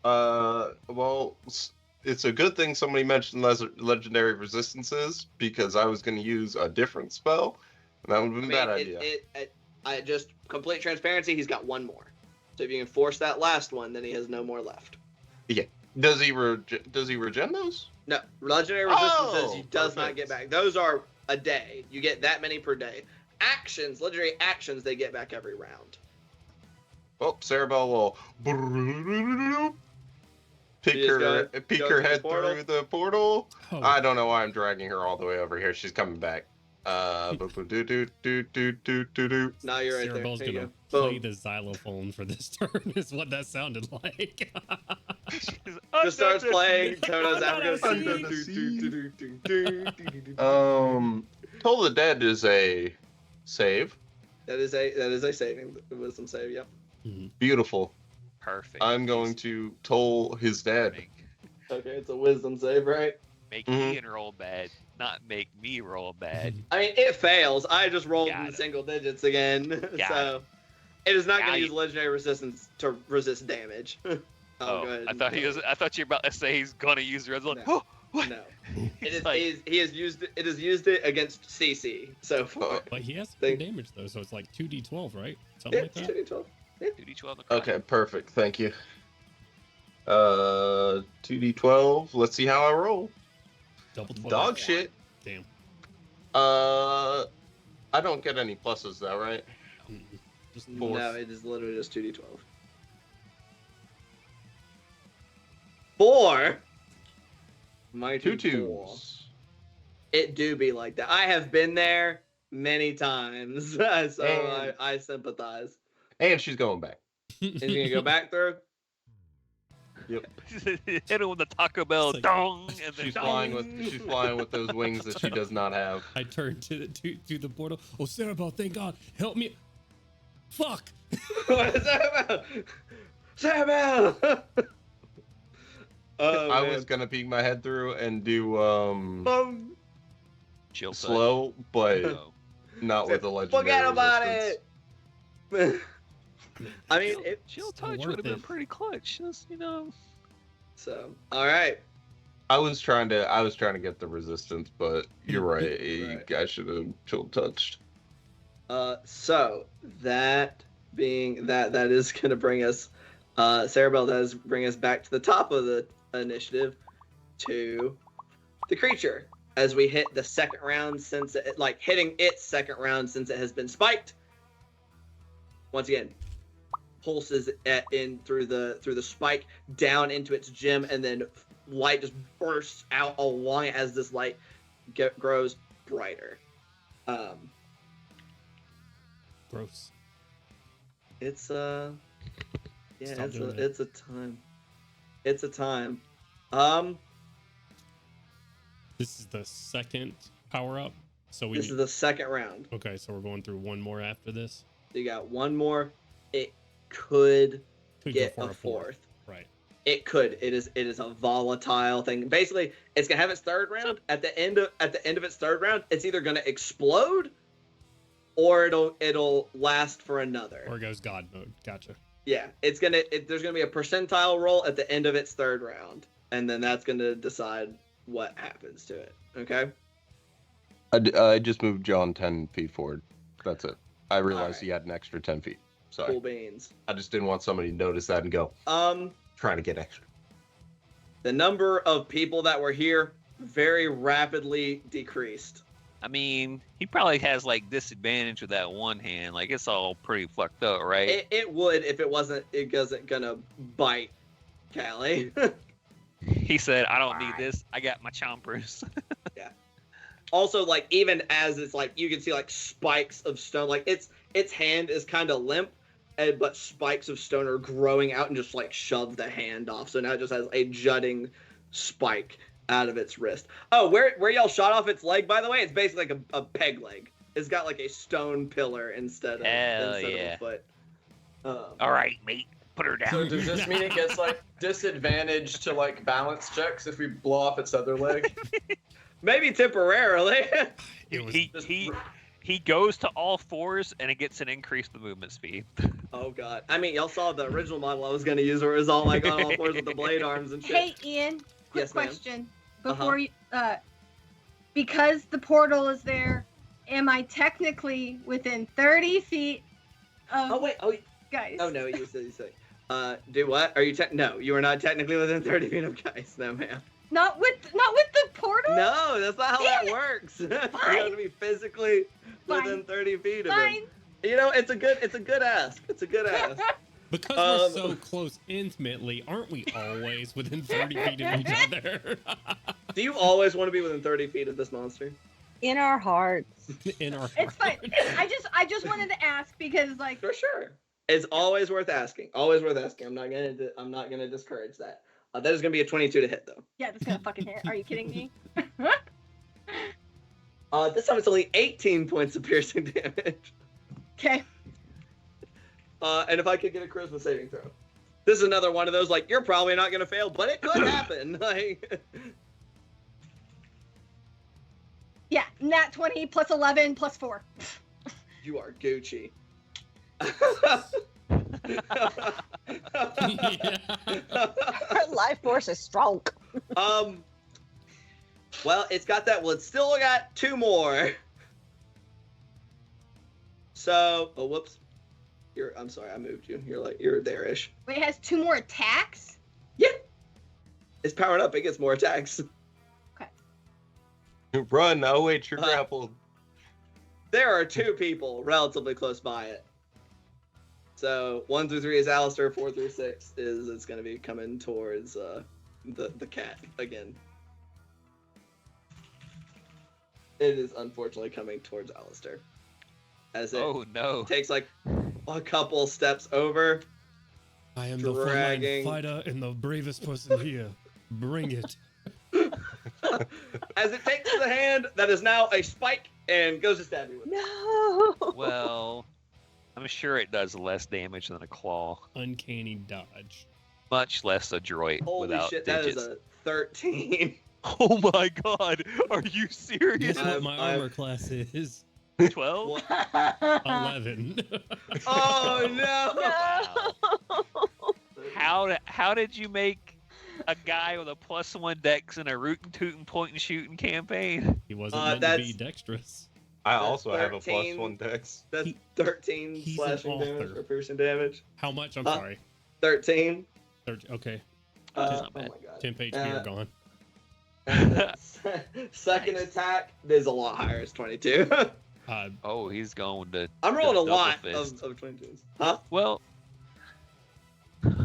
Well, it's a good thing somebody mentioned legendary resistances because I was going to use a different spell. And that would have been a bad idea. I just complete transparency. He's got 1 more. So if you can force that last one, then he has no more left. Does he regen those? No, legendary resistances Oh, he does not perfect. get back. Those are a day. You get that many per day. Actions, legendary actions, they get back every round. Oh, Cerebell will peek You just her go head through the portal? through the portal. Oh, I don't know why I'm dragging her all the way over here. She's coming back. Do. Now you're right Cerebell's there. Here you gonna go. play Boom. the xylophone for this turn. Is what that sounded like. Just starts playing Toto's Under the Africa. Toll the Dead is a save. That is a saving wisdom save. Yep. Beautiful. Perfect. I'm going to toll his dead. Okay, it's a wisdom save, right? Make Ian roll bad, not make me roll bad. I mean, it fails. I just rolled Got in it. single digits again, Got so it is not Now going to you- use legendary resistance to resist damage. Oh, go ahead I and thought tell you were about to say he's gonna use the red zone. No. Oh, what? No, it is. Like- He has used it. It has used it against CC so far. But he has some Think- damage though, so it's like 2d12, right? Something Yeah, like that. 2d12. 2d12 Okay, perfect. Thank you. 2d12. Let's see how I roll. Double 12. Dog shit. Damn. I don't get any pluses though, right? Mm-mm. Just Four. No, it is literally just 2d12. 4. Mighty 2 4. 2s. It do be like that. I have been there many times, so And- I sympathize. And she's going back. And you're gonna go back through. Yep. Hit him with the Taco Bell, It's like- dong, and then She's dong. flying with those wings that she does not have. I turned to the portal. Oh, Cerebell, thank God, help me! Fuck! What is that about? Samuel! Oh, I man. was gonna peek my head through and do Chill touch. slow, but No. not with the legendary Forget about resistance. it. I mean, Chill It's touch worth would have been it. pretty clutch. Just, so all right. I was trying to get the resistance, but you're right. Right. I should have chill touched. So that being that is gonna bring us, Cerebell does bring us back to the top of the initiative to the creature as we hit the second round since it, like hitting its second round since it has been spiked. Once again, pulses in through the spike down into its gem, and then light just bursts out along it as this light grows brighter. Gross. It's Stop doing it. it's a time. It's a time. This is the second power up. So This is the second round. Okay, so we're going through one more after this. You got one more. It could Could get go for a fourth. Right. It could. It is a volatile thing. Basically, it's gonna have its third round. At the end of its third round, it's either gonna explode, or it'll last for another. Or it goes God mode. Gotcha. Yeah, there's gonna be a percentile roll at the end of its third round, and then that's gonna decide what happens to it. Okay. I just moved John 10 feet forward. That's it. I realized Alright. he had an extra 10 feet. Sorry. Cool beans. I just didn't want somebody to notice that and go, trying to get extra. The number of people that were here very rapidly decreased. I mean, he probably has like disadvantage with that one hand. Like it's all pretty fucked up, right? It would if it wasn't gonna bite Callie. He said, "I don't need this. I got my chompers." Yeah. Also, like even as it's like you can see like spikes of stone, like its hand is kind of limp, but spikes of stone are growing out and just like shove the hand off. So now it just has a jutting spike out of its wrist. Oh, where y'all shot off its leg, by the way, it's basically like a peg leg. It's got like a stone pillar instead of a foot. All right, mate, put her down. So does this mean it gets like disadvantage to like balance checks if we blow off its other leg? Maybe temporarily. It was He goes to all fours and it gets an increase in the movement speed. Oh god. I mean, y'all saw the original model I was gonna use where it was all like on all fours with the blade arms and shit. Hey, Ian. Quick Yes, ma'am. question. Before you, because the portal is there, am I technically within 30 feet of Oh wait. guys? Oh no, you said. Do what? Are you? No, you are not technically within 30 feet of guys. No, ma'am. Not with the portal? No, that's not how Damn that it. works. You Fine. have to be physically Fine. within 30 feet of Fine. him. You know, it's a good ask. It's a good ask. because we're so close intimately, aren't we always within 30 feet of each other? Do you always want to be within 30 feet of this monster? In our hearts. In our It's fine. heart. I just wanted to ask because like For sure. It's always worth asking. Always worth asking. I'm not gonna discourage that. That is gonna be a 22 to hit though. yeah, that's gonna fucking hit. Are you kidding me? This time it's only 18 points of piercing damage. Okay. And if I could get a charisma saving throw. This is another one of those, like, you're probably not going to fail, but it could happen. Like, Yeah, nat 20 plus 11 plus 4. you are Gucci. Yeah. Her life force is strong. Well, it's got that. Well, it's still got 2 more. So, oh, whoops. I'm sorry, I moved you. You're there-ish. Wait, it has 2 more attacks? Yeah. It's powered up. It gets more attacks. Run! Oh wait, you're grappled. There are 2 people relatively close by it. So 1 through 3 is Alistair. 4 through 6 is it's going to be coming towards the cat again. It is unfortunately coming towards Alistair. As it takes like a couple steps over. I am the frontline fighter and the bravest person here. Bring it. As it takes the hand that is now a spike and goes to stab you with it. No. Well, I'm sure it does less damage than a claw. Uncanny dodge. Much less adroit Holy without shit, digits. that is a 13. Oh my god, are you serious? Guess what my armor class is? 12? 11. Oh no! Wow. How did you make a guy with a +1 dex in a rootin' tootin' point and shooting campaign. He wasn't meant to be that's- dexterous. I That's also have a 13. +1 dex. That's He- 13 he's an slashing damage author. or piercing damage. How much? I'm Uh, sorry. 13. Okay. That's not Oh bad. my god. 10 HP are gone. And then second Nice. attack is a lot higher. It's 22. Oh, he's going with the. I'm rolling a double lot fist. of 22s. Huh? Well. Ian,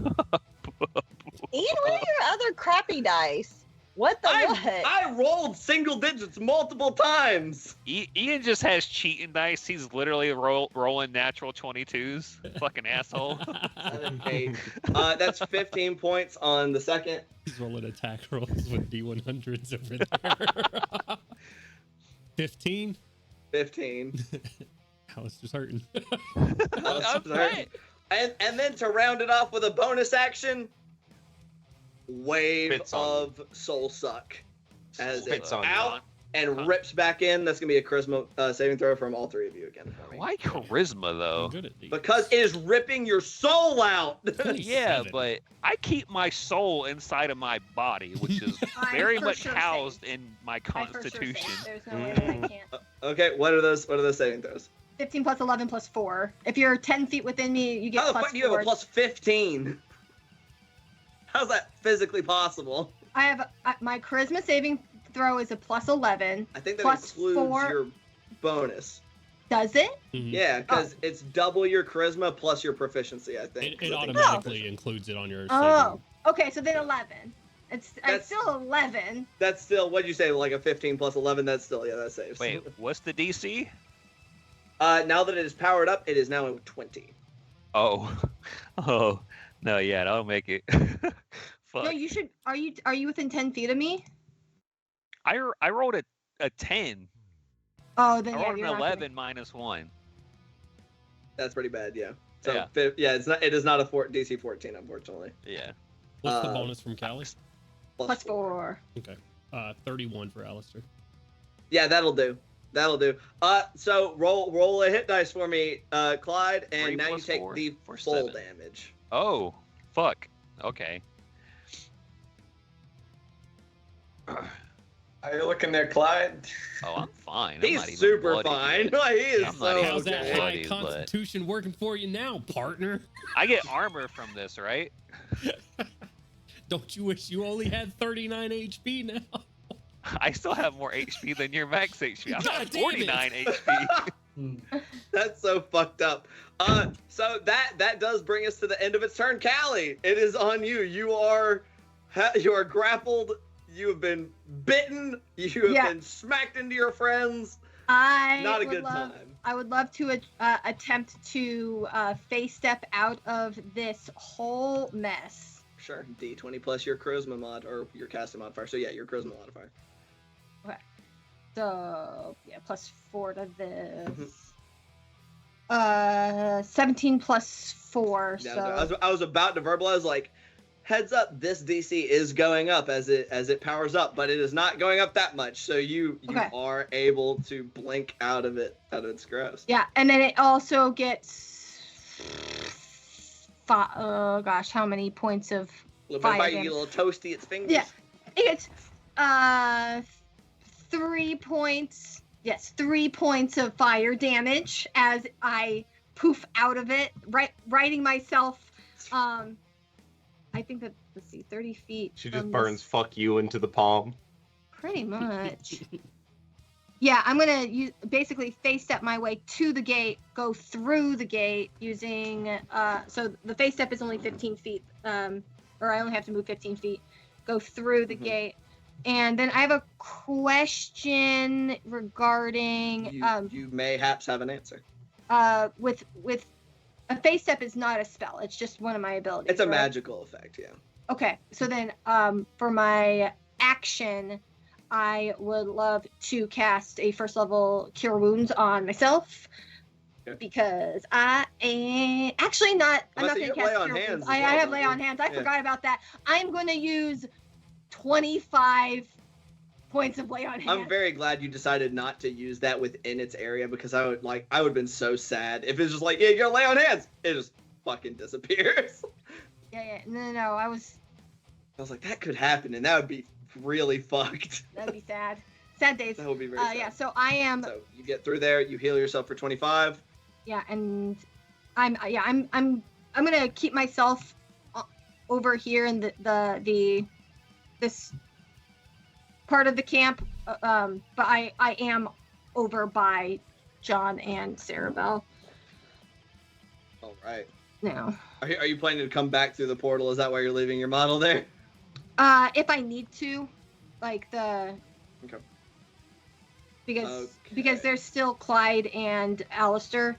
what are your other crappy dice? What the what? I rolled single digits multiple times. Ian just has cheating dice. He's literally rolling natural 22s. Fucking asshole. 7, 8. That's 15 points on the second. He's rolling attack rolls with D100s over there. 15. 15. Alistair's hurting. I'm saying. And then to round it off with a bonus action, wave Spits on of soul suck as Spits it's on you. out and rips back in. That's gonna be a charisma saving throw from all three of you again for me. Why charisma I'm though? good at these. Because it is ripping your soul out. Yeah, 27. but I keep my soul inside of my body, which is I very for much sure housed saved. in my I for sure constitution. saved. There's no way that I can't. Okay, what are those saving throws? 15 plus 11 plus 4. If you're 10 feet within me, you get How the plus fuck do you have 4. a plus 15? How's that physically possible? I have my charisma saving throw is a plus 11. I think that Plus includes 4. your bonus. Does it? Mhm. Yeah, because it's double your charisma plus your proficiency, I think. It I think automatically includes it on your Oh, saving. okay. So then 11. It's That's- still 11. That's still, what'd you say, like a 15 plus 11? That's still, yeah, that saves. Wait, what's the DC? Now that it is powered up, it is now 20. Oh, oh, no, yeah, that'll make it. Fuck. No, you should. Are you within 10 feet of me? I rolled a 10. Oh, then I yeah, rolled an you're not 11 minus 1. That's pretty bad, yeah. So, Yeah. yeah, it is not a DC 14, unfortunately. Yeah. What's the Uh, bonus from Callie? plus 4. Okay. 31 for Alistair. Yeah, that'll do. That'll do. So roll a hit dice for me, Clyde, and 3 now you plus take 4 the for full 7. damage. Oh, fuck. Okay. Are you looking there, Clyde? Oh, I'm fine. I'm not He's even super bloody fine. yet. He is I'm not so even How's that okay. high bloody, but- constitution working for you now, partner? I get armor from this, right? Don't you wish you only had 39 HP now? I still have more HP than your max HP. I'm God at damn it. 49 HP. That's so fucked up. So that does bring us to the end of its turn. Callie, it is on you. You are grappled. You have been bitten. You have been smacked into your friends. Not a good time. I would love to attempt to face step out of this whole mess. Sure. D20 plus your charisma mod or your casting modifier. So yeah, your charisma modifier. So yeah, plus 4 to this. Mm-hmm. 17 plus 4. Yeah, So I was about to verbalize like, heads up, this DC is going up as it powers up, but it is not going up that much. So you Okay. are able to blink out of its grasp. yeah, and then it also gets oh gosh, how many points of A little bit fire about you damage? get a little toasty its fingers. Yeah. It gets 3 points. Yes, 3 points of fire damage as I poof out of it, righting myself. I think that, let's see, 30 feet. She just from burns this- fuck you into the palm. Pretty much. Yeah, I'm gonna basically face step my way to the gate, go through the gate using. So the face step is only 15 feet, or I only have to move 15 feet. Go through the gate, and then I have a question regarding You mayhaps have an answer. with a face step is not a spell; it's just one of my abilities. It's a right? magical effect, yeah. Okay, so then for my action, I would love to cast a first level Cure Wounds on myself. Okay. Because I am actually not. I'm Unless not you going to have cast Lay on Cure Hands Wounds. as I well, have don't Lay you? on Hands. I Yeah. forgot about that. I'm going to use 25 points of Lay on Hands. I'm very glad you decided not to use that within its area because I would have been so sad if it's just like, yeah, you're gonna lay on hands. It just fucking disappears. Yeah. No. I was. I was like, that could happen, and that would be really fucked. That'd be sad. Sad days. That would be very sad. Yeah, so I am. So you get through there, you heal yourself for 25. Yeah, and I'm gonna keep myself over here in this part of the camp, but I am over by John and Sarabelle. All right. now. Are you planning to come back through the portal? Is that why you're leaving your model there? If I need to, like the. Okay. Because there's still Clyde and Alistair.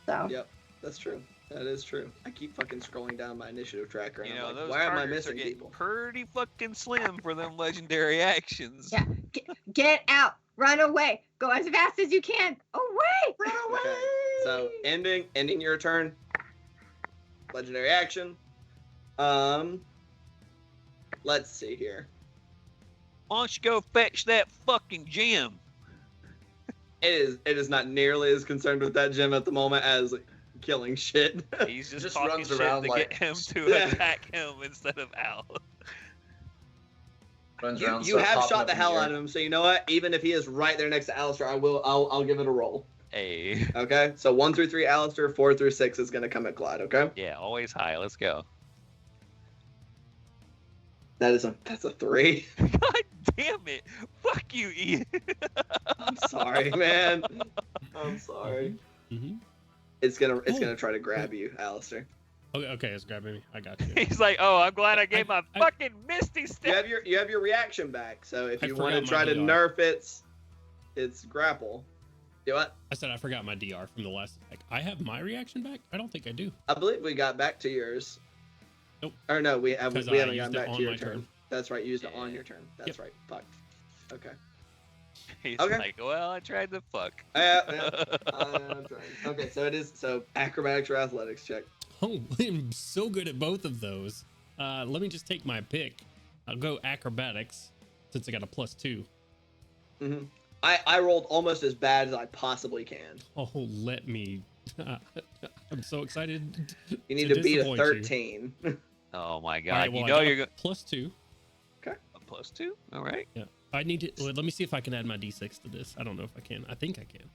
So. Yep, that's true. That is true. I keep fucking scrolling down my initiative tracker, and You I'm know, like, those why am I targets are missing getting people? pretty fucking slim for them legendary actions. Yeah. Get out. Run away. Go as fast as you can. Away. Run away. Okay. So ending your turn. Legendary action. Let's see here. Why don't you go fetch that fucking gem? It is not nearly as concerned with that gem at the moment as killing shit. He's just, Just talking runs shit around to like- get him to Yeah. attack him instead of Al. Runs You, around, you starts have popping shot up the in hell air. out of him, so you know what? Even if he is right there next to Alistair, I'll give it a roll. Hey. Okay? So 1 through 3 Alistair, 4 through 6 is gonna come at Clyde, okay? Yeah, always high. Let's go. That's a 3. God damn it. Fuck you, Ian. I'm sorry, man. I'm sorry. Mm-hmm. It's gonna try to grab you, Alistair. Okay, it's grabbing me. I got you. He's like, oh, I'm glad I gave my I- fucking Misty You step. have your reaction back. So if I you want to forgot try my to DR. nerf its grapple. Do what? I said I forgot my DR from the last attack. I have my reaction back? I don't think I do. I believe we got back to yours. Nope. Or no, we haven't 'Cause I gotten used it back on to your my turn. That's right, you used it on Yeah. your turn. That's Yep. right. Fuck. Okay. He's Okay. like, well, I tried to fuck. Yeah. Okay, so acrobatics or athletics check. Oh, I'm so good at both of those. Let me just take my pick. I'll go acrobatics since I got a +2. Mm-hmm. I rolled almost as bad as I possibly can. Oh, let me. I'm so excited. You need to beat a disappoint you. 13. Oh my All god. right, well, you I know got a you're going +2. to +2? All right. Yeah. I need to. Well, let me see if I can add my D6 to this. I don't know if I can. I think I can.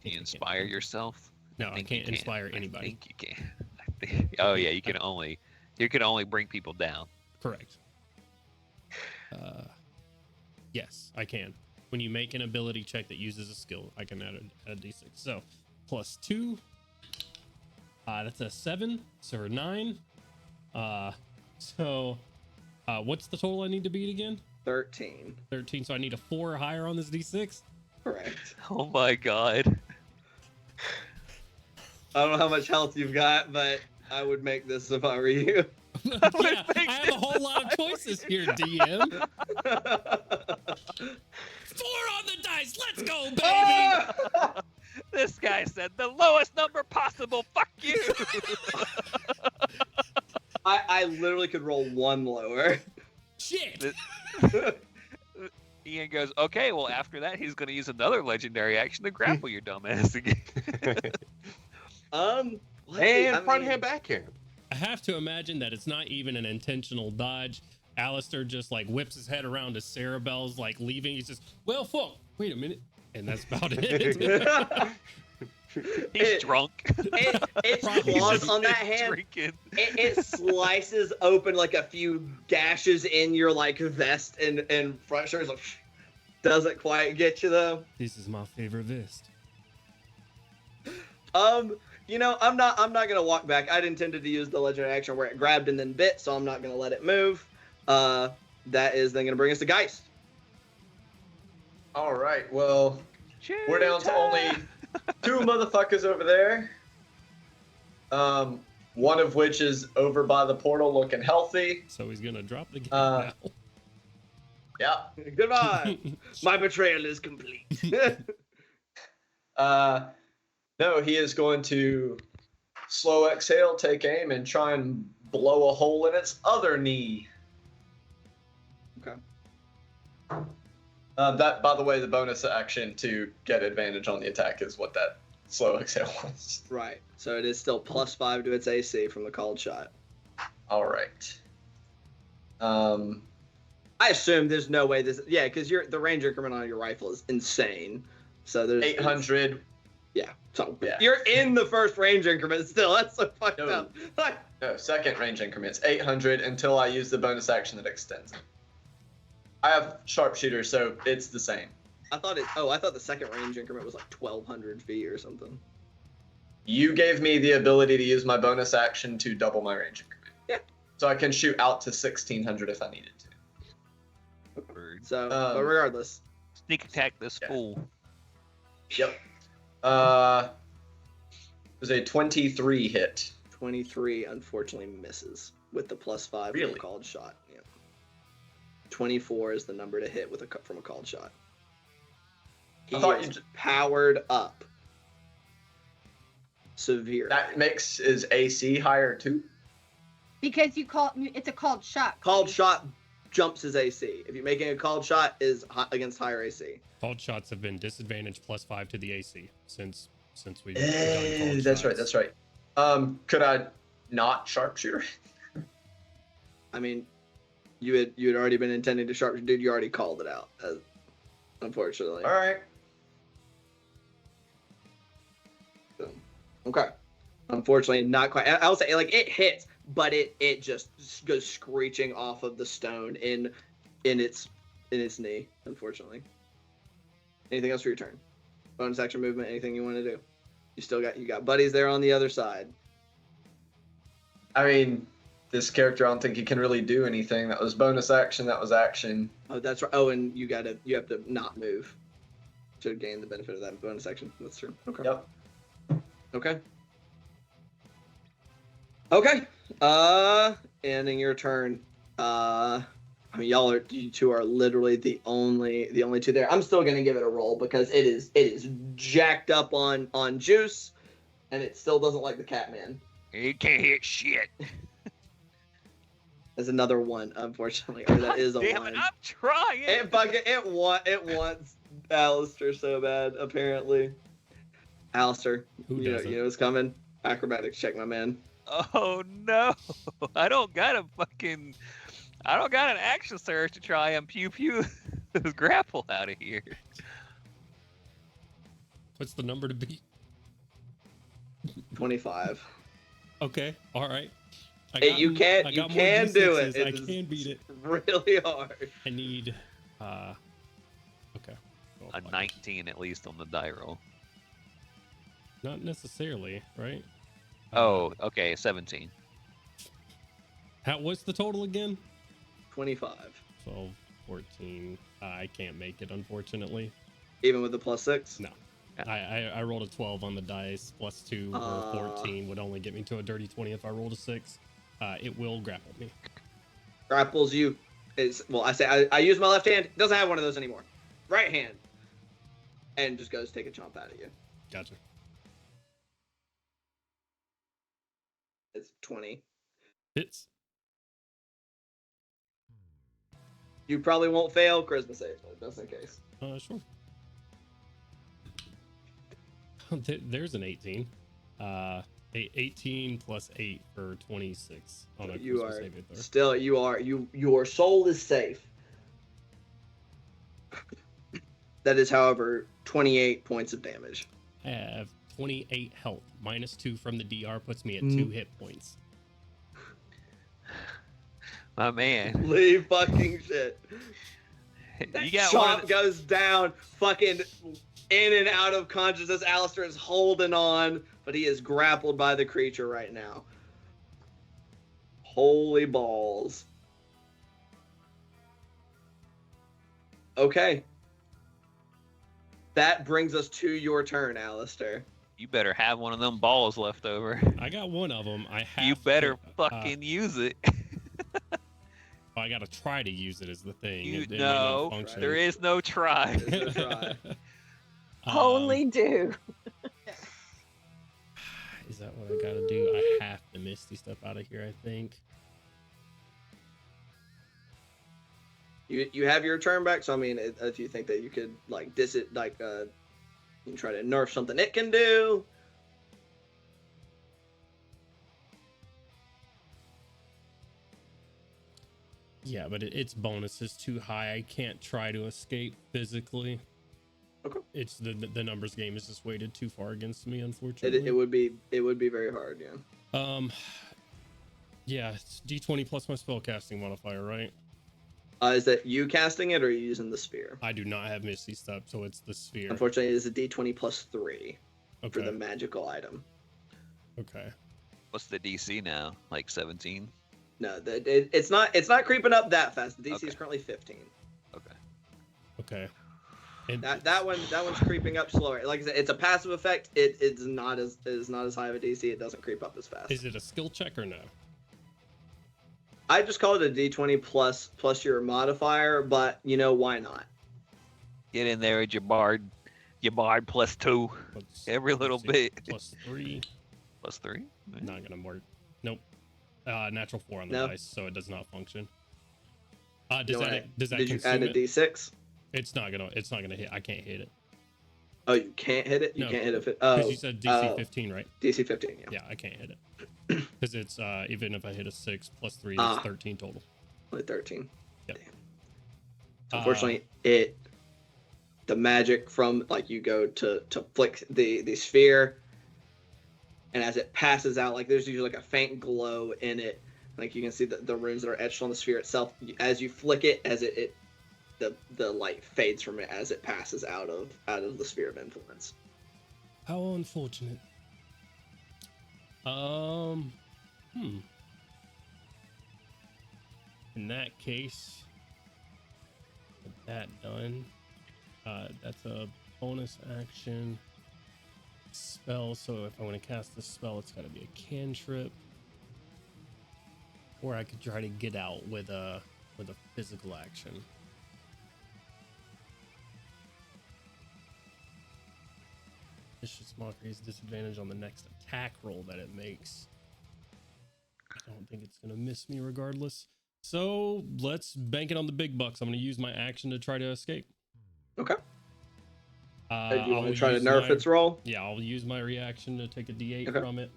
Can you inspire yourself? No, I think you can't inspire anybody. I think you can. Oh yeah, you can only bring people down. Correct. Yes, I can. When you make an ability check that uses a skill, I can add a D6. So, +2. That's a 7. So 9. What's the total I need to beat again? 13. 13. So I need a 4 or higher on this D6. Correct. Oh my god. I don't know how much health you've got, but I would make this if I were you. Yeah, I have a whole lot of choices here, DM. 4 on the dice. Let's go, baby. This guy said the lowest number possible. Fuck you. I literally could roll 1 lower. Shit. Ian goes, okay, well, after that, he's going to use another legendary action to grapple your dumbass again. Let's see, And I front mean- hand, backhand. I have to imagine that it's not even an intentional dodge. Alistair just like whips his head around as Sarabelle's like leaving. He's just, well, fuck. Wait a minute. And that's about it. He's drunk. Its Probably. claws on that hand, Drinking. it slices open like a few gashes in your like vest and front shirt. Like, doesn't quite get you though. This is my favorite vest. You know, I'm not gonna walk back. I'd intended to use the legendary action where it grabbed and then bit, so I'm not gonna let it move. That is then gonna bring us to Geist. All right, well, we're down to only 2 motherfuckers over there. One of which is over by the portal looking healthy. So he's gonna drop the game Uh, now. Yeah. Goodbye. My betrayal is complete. No, he is going to slow exhale, take aim, and try and blow a hole in its other knee. Okay. That, by the way, the bonus action to get advantage on the attack is what that slow exhale was. Right. So it is still +5 to its AC from the called shot. All right. I assume there's no way this. Yeah, because the range increment on your rifle is insane. So there's 800. Yeah. So Yeah. you're in the first range increment still. That's so fucked No. up. No, second range increments. 800 until I use the bonus action that extends it. I have sharpshooter, so it's the same. I thought the second range increment was like 1,200 feet or something. You gave me the ability to use my bonus action to double my range increment. Yeah. So I can shoot out to 1,600 if I needed to. So, but regardless. Sneak attack this Yeah. fool. Yep. It was a 23 hit. 23 unfortunately misses with the +5 Really? from a called shot. Yeah. 24 is the number to hit with from a called shot. He I thought is powered up severely. That makes his AC higher too. Because it's a called shot. Called shot jumps his AC. If you're making a called shot, is against higher AC. Called shots have been disadvantaged +5 to the AC since we've done called That's right. shots. That's right. Could I not sharpshooter? I mean, you had already been intending to sharpshoot, dude. You already called it out, unfortunately. All right. So, okay. Unfortunately, not quite. I'll say like it hits, but it just goes screeching off of the stone in its knee. Unfortunately. Anything else for your turn? Bonus action movement. Anything you want to do? You got buddies there on the other side. I mean, this character, I don't think he can really do anything. That was bonus action. That was action. Oh, that's right. Oh, and you have to not move to gain the benefit of that bonus action. That's true. Okay. Yep. Okay. Okay. Ending your turn. I mean, you two are literally the only two there. I'm still gonna give it a roll because it is jacked up on juice, and it still doesn't like the Catman. He can't hit shit. There's another one, unfortunately. Or that is a Damn one. it, I'm trying. It wants Alistair so bad, apparently. Alistair, Who you doesn't? know what's coming. Acrobatics check, my man. Oh no. I don't got an action surge to try and pew this grapple out of here. What's the number to beat? 25. Okay, all right. You can more do it. D6s. I can beat it. Really hard. I need. Okay. Well, A 19 at least on the die roll. Not necessarily, right? Oh, okay, 17. What's the total again? 25. 12, 14. I can't make it, unfortunately. Even with the +6? No. I rolled a 12 on the dice. +2 or 14 would only get me to a dirty 20 if I rolled a 6. It will grapple me. Grapples you. I use my left hand. Doesn't have one of those anymore. Right hand. And just goes take a chomp out of you. Gotcha. It's 20. Hits. You probably won't fail charisma save, though, just in case. Sure. There's an 18. 18 plus 8 for 26 on a You charisma are saving throw. still your soul is safe. That is, however, 28 points of damage. I have 28 health. -2 from the DR puts me at 2 hit points. My man. Leave fucking shit. You got Chomp goes down, fucking in and out of consciousness. Alistair is holding on, but he is grappled by the creature right now. Holy balls. Okay. That brings us to your turn, Alistair. You better have one of them balls left over. I got one of them. I have You better to, fucking use it. I gotta try to use it as the thing. You It may know, not function. there is no try. There's no try. Only do. Is that what I gotta do? I have to Misty Step out of here, I think. You have your turn back, so I mean, if you think that you could like you can try to nerf something it can do. Yeah, but its bonus is too high. I can't try to escape physically. Okay. It's the numbers game is just weighted too far against me, unfortunately. It would be very hard, yeah. Yeah, it's D20 plus my spellcasting modifier, right? Is that you casting it or are you using the sphere? I do not have Misty Step, so it's the sphere. Unfortunately, it is a D20 plus 3 Okay. for the magical item. Okay. What's the DC now? Like 17? No, it's not creeping up that fast. The DC is Okay. currently 15. Okay. Okay. And That one's creeping up slower. Like I said, it's a passive effect. It's not as high of a DC. It doesn't creep up as fast. is it a skill check or no? I just call it a D20 plus your modifier, but why not? Get in there with your bard. Your bard plus 2. Every little Let's see, bit. Plus 3. Plus 3? Not gonna work. Nope. Natural 4 on the No. dice, so it does not function. Does No, that Did you consume add a it? D6? It's not gonna hit. I can't hit it. Oh, you can't hit it. You No, can't hit it. Because you said DC 15, right? DC 15. Yeah. Yeah, I can't hit it. Because it's even if I hit a 6 plus 3, Ah. it's 13 total. Only 13. Yep. Damn. Unfortunately, the magic from like you go to flick the sphere, and as it passes out, like there's usually like a faint glow in it. Like you can see the runes that are etched on the sphere itself. As you flick it, as the light fades from it as it passes out of the sphere of influence. How unfortunate. In that case, with that done, that's a bonus action spell. So if I want to cast this spell, it's got to be a cantrip, or I could try to get out with a physical action. Vicious Mockery is disadvantage on the next attack roll that it makes. I don't think it's going to miss me regardless. So let's bank it on the big bucks. I'm going to use my action to try to escape. Okay. Do you want to I'll try to use nerf its roll? Yeah, I'll use my reaction to take a D8 Okay. from it.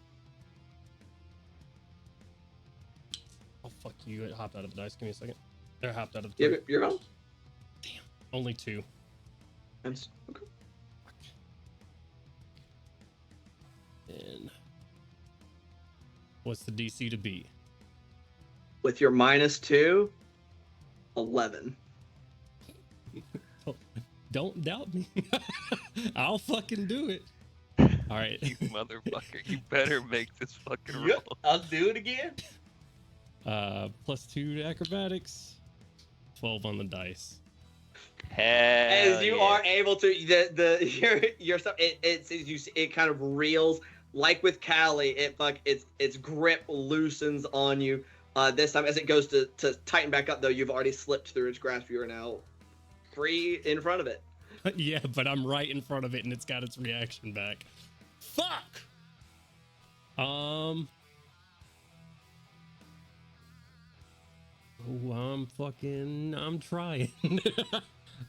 Oh, fuck you. It hopped out of the dice. Give me a second. It hopped out of the You're home. Only 2. Nice. Okay. And what's the DC to beat? With your -2, 11. Don't doubt me. I'll fucking do it. All right. You motherfucker. You better make this fucking roll. Yep, I'll do it again. +2 to acrobatics. 12 on the dice. Hell As you yeah. are able to your stuff, it kind of reels like with Callie. Its grip loosens on you. This time, as it goes to tighten back up, though, you've already slipped through its grasp. You are now free in front of it. Yeah, but I'm right in front of it and it's got its reaction back. Fuck! Oh, I'm trying.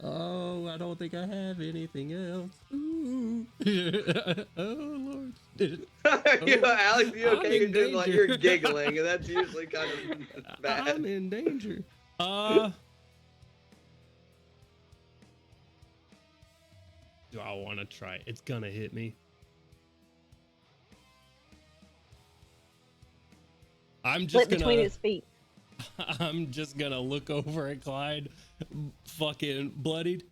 Oh, I don't think I have anything else. Ooh. Oh, Lord. Alex, you I'm okay? in You're doing like danger. you're giggling, and that's usually kind of bad. I'm in danger. Do I want to try it? It's gonna hit me. I'm just Split between gonna. his feet. I'm just gonna look over at Clyde, fucking bloodied.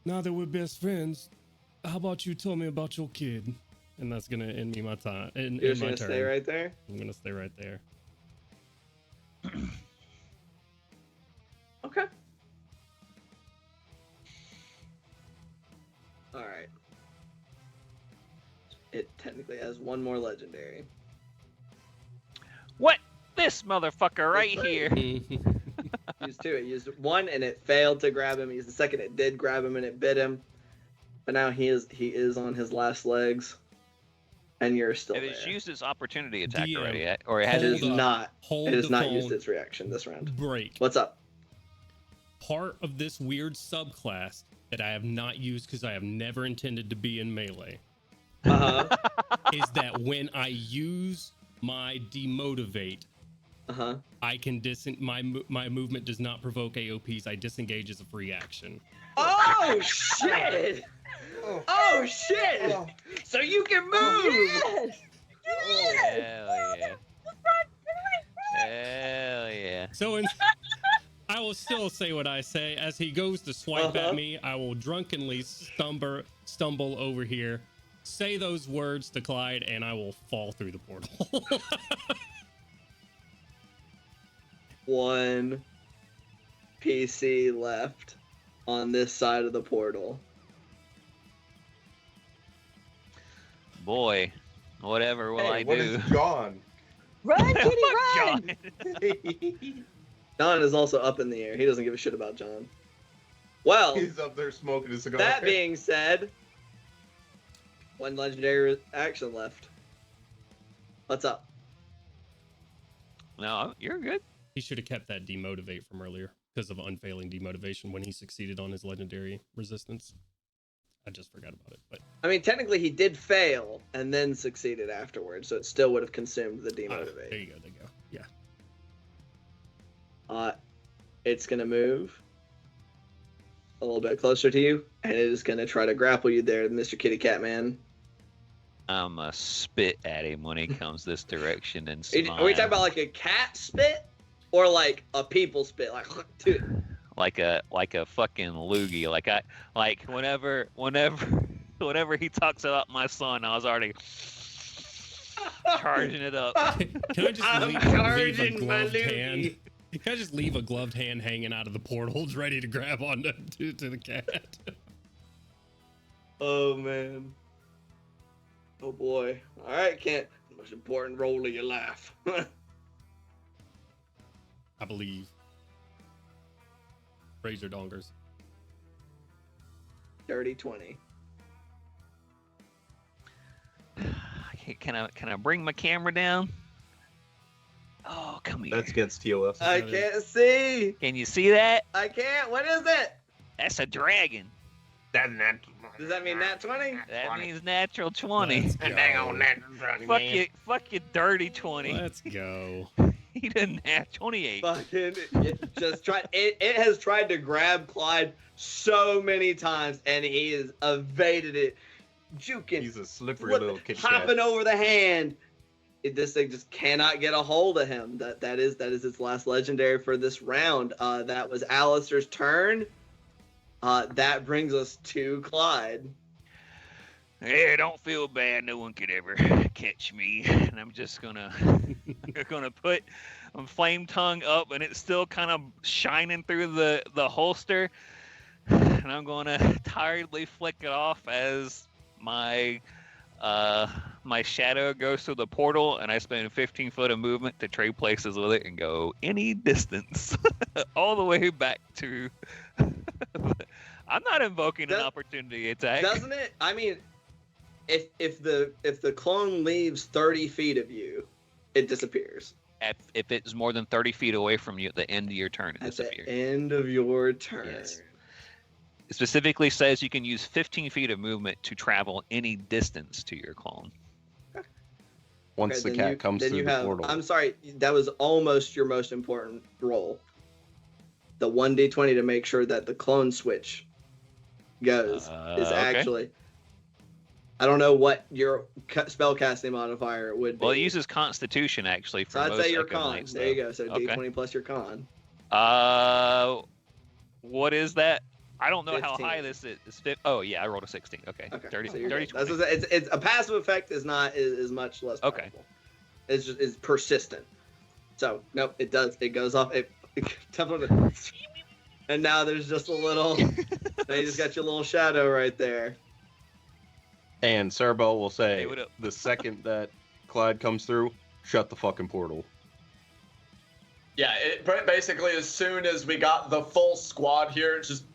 Now that we're best friends, how about you tell me about your kid? And that's gonna end me my time. You're In just my gonna turn. stay right there. I'm gonna stay right there. Okay. All right. It technically has one more legendary. What? This motherfucker right That's here. Used two. It used one and it failed to grab him. He used the second. It did grab him and it bit him. But now he is on his last legs, and you're still It there. has used its opportunity attack DM, already, or it It has is Hold up. not. Hold It has the not phone. used its reaction this round. Break. What's up? Part of this weird subclass that I have not used because I have never intended to be in melee Uh huh. is that when I use my demotivate, I can my movement does not provoke AOPs. I disengage as a free action. Oh shit! Oh shit! So you can move. Yes. Hell yeah. Hell yeah. So I will still say what I say. As he goes to swipe at me, I will drunkenly stumble over here, say those words to Clyde, and I will fall through the portal. One PC left on this side of the portal. Boy, whatever will I what do? is John? Run, kitty, Fuck run! John. John is also up in the air. He doesn't give a shit about John. Well, He's up there smoking a cigar. that being said, one legendary action left. What's up? No, you're good. He should have kept that demotivate from earlier because of unfailing demotivation when he succeeded on his legendary resistance. I just forgot about it, but I mean, technically, he did fail and then succeeded afterwards, so it still would have consumed the demotivate. there you go. There you go. Yeah. It's gonna move a little bit closer to you, and it is gonna try to grapple you there, Mr. Kitty Cat Man. I'm a spit at him when he comes this direction and Are we smile. talking about like a cat spit or like a people spit? Like, dude. like a fucking loogie. Like whenever he talks about my son, I was already charging it up. Can I just I'm leave charging a my gloved hand? loogie. Can I just leave a gloved hand hanging out of the portals, ready to grab onto to the cat? Oh man. Oh boy. All right, Kent. Most important role of your life. I believe. Razor dongers. Dirty 20. Can I bring my camera down? Oh, come here. That's against TOS. I can't see. Can you see that? I can't. What is it? That's a dragon. Does that mean nat 20? That means natural 20. Let's And go. dang on that dragon. Fuck you, dirty 20. Let's go. He didn't have 28. Fucking it just tried. It has tried to grab Clyde so many times, and he has evaded it, juking, He's a slippery little kitty hopping cat. over the hand. This thing just cannot get a hold of him. That is its last legendary for this round. That was Alistair's turn. That brings us to Clyde. Yeah, don't feel bad. No one could ever catch me. And I'm just gonna put flame tongue up, and it's still kind of shining through the holster. And I'm gonna tiredly flick it off as my shadow goes through the portal, and I spend 15 foot of movement to trade places with it and go any distance, all the way back to. I'm not invoking an opportunity attack. Doesn't it? I mean, if the clone leaves 30 feet of you, it disappears. If it's more than 30 feet away from you at the end of your turn, it At the disappears. end of your turn. Yes. It specifically says you can use 15 feet of movement to travel any distance to your clone. Once Okay, the then cat comes then through you the have, portal. I'm sorry, that was almost your most important roll. The 1d20 to make sure that the clone switch goes is Okay. actually. I don't know what your spell casting modifier would be. Well, it uses Constitution actually for so I'd most say your Echo con. Knights, There you though. go. So Okay. d20 plus your con. What is that? I don't know how 15. high this is. Oh yeah, I rolled a 16. Okay. Okay. 30, so you're 30 good. That's 20. what I'm saying. It's a passive effect is much less powerful. Okay. It's just is persistent. So nope, it does. It goes off. And now there's just a little. Now you just got your little shadow right there. And Cerebell will say, Hey, what up? the second that Clyde comes through, shut the fucking portal. Yeah, basically as soon as we got the full squad here, it's just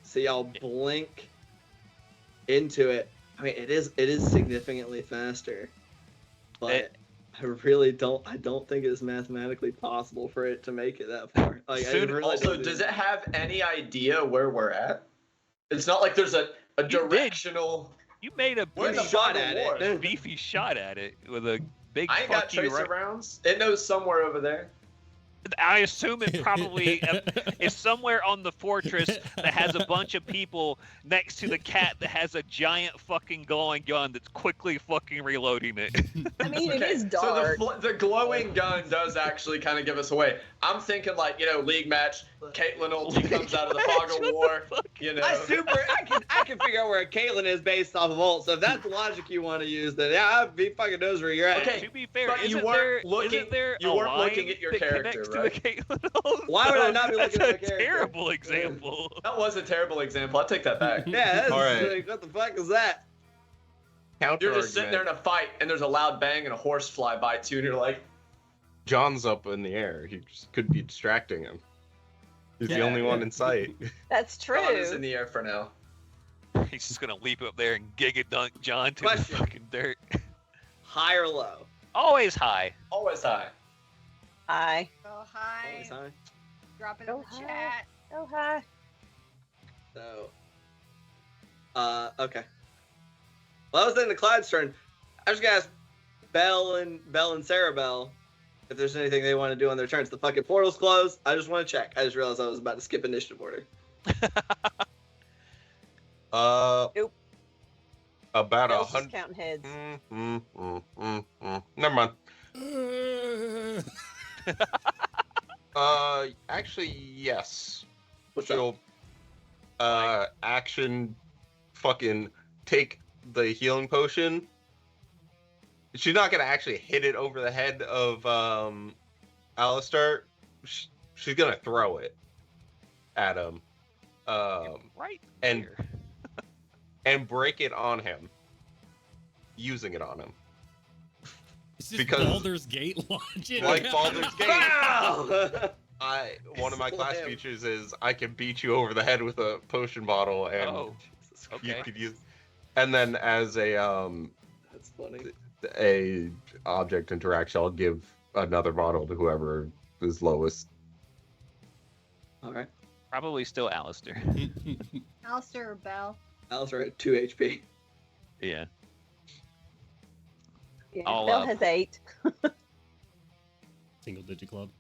So y'all blink into it. I mean, it is significantly faster, but I don't think it's mathematically possible for it to make it that far. Like, Soon- I really also, don't does think- it have any idea where we're at? It's not like there's a did. directional. You made a We're in pretty the shot fog of at war. it. beefy shot at it with a big I ain't got fuck you tracer right. rounds. It knows somewhere over there. I assume it probably is somewhere on the fortress that has a bunch of people next to the cat that has a giant fucking glowing gun that's quickly fucking reloading it. I mean, it is So dark. the glowing gun does actually kind of give us away. I'm thinking like, league match, Caitlyn ulti comes out of the fog of war, I can figure out where Caitlyn is based off of ult. So if that's the logic you want to use, then yeah, he fucking knows where you're at. Okay, To be fair, but you isn't weren't there you a weren't line looking at your that character, connects right? to the Caitlyn? Why would I not be looking at my That's a character? terrible example. That was a terrible example. I take that back. Yeah, that's All right. like, what the fuck is that? You're just sitting there in a fight, and there's a loud bang, and a horse fly by too, and you're like, John's up in the air. He just could be distracting him. He's the Yeah. only one in sight. That's John is in true. the air for now. He's just gonna leap up there and giga dunk John to Question. the fucking dirt. High or low? Always high. Always high. Hi. Go high. Always high. Drop it in Go the high. chat. Oh, hi. So, okay. Well, I was in the Clyde's turn. I was gonna ask Belle and Sarah Bell if there's anything they want to do on their turns. The fucking portal's closed. I just want to check. I just realized I was about to skip initiative order. Nope. About Bill's just 100. counting heads. Never mind. Actually, yes. What's up? She'll, action, fucking take the healing potion. She's not gonna actually hit it over the head of Alistair. She's gonna throw it at him. Right and- here. and break it on him. Using it on him. It's just Because- Baldur's Gate logic. Like Baldur's Gate. Wow! One of my class Slam. features is I can beat you over the head with a potion bottle, and Oh, you okay. could use. And then as That's funny. a object interaction, I'll give another bottle to whoever is lowest. All right. Probably still Alistair. Alistair or Bell. Alistair at 2 HP. Yeah. Yeah, I'll, Bell has 8. Single digit club.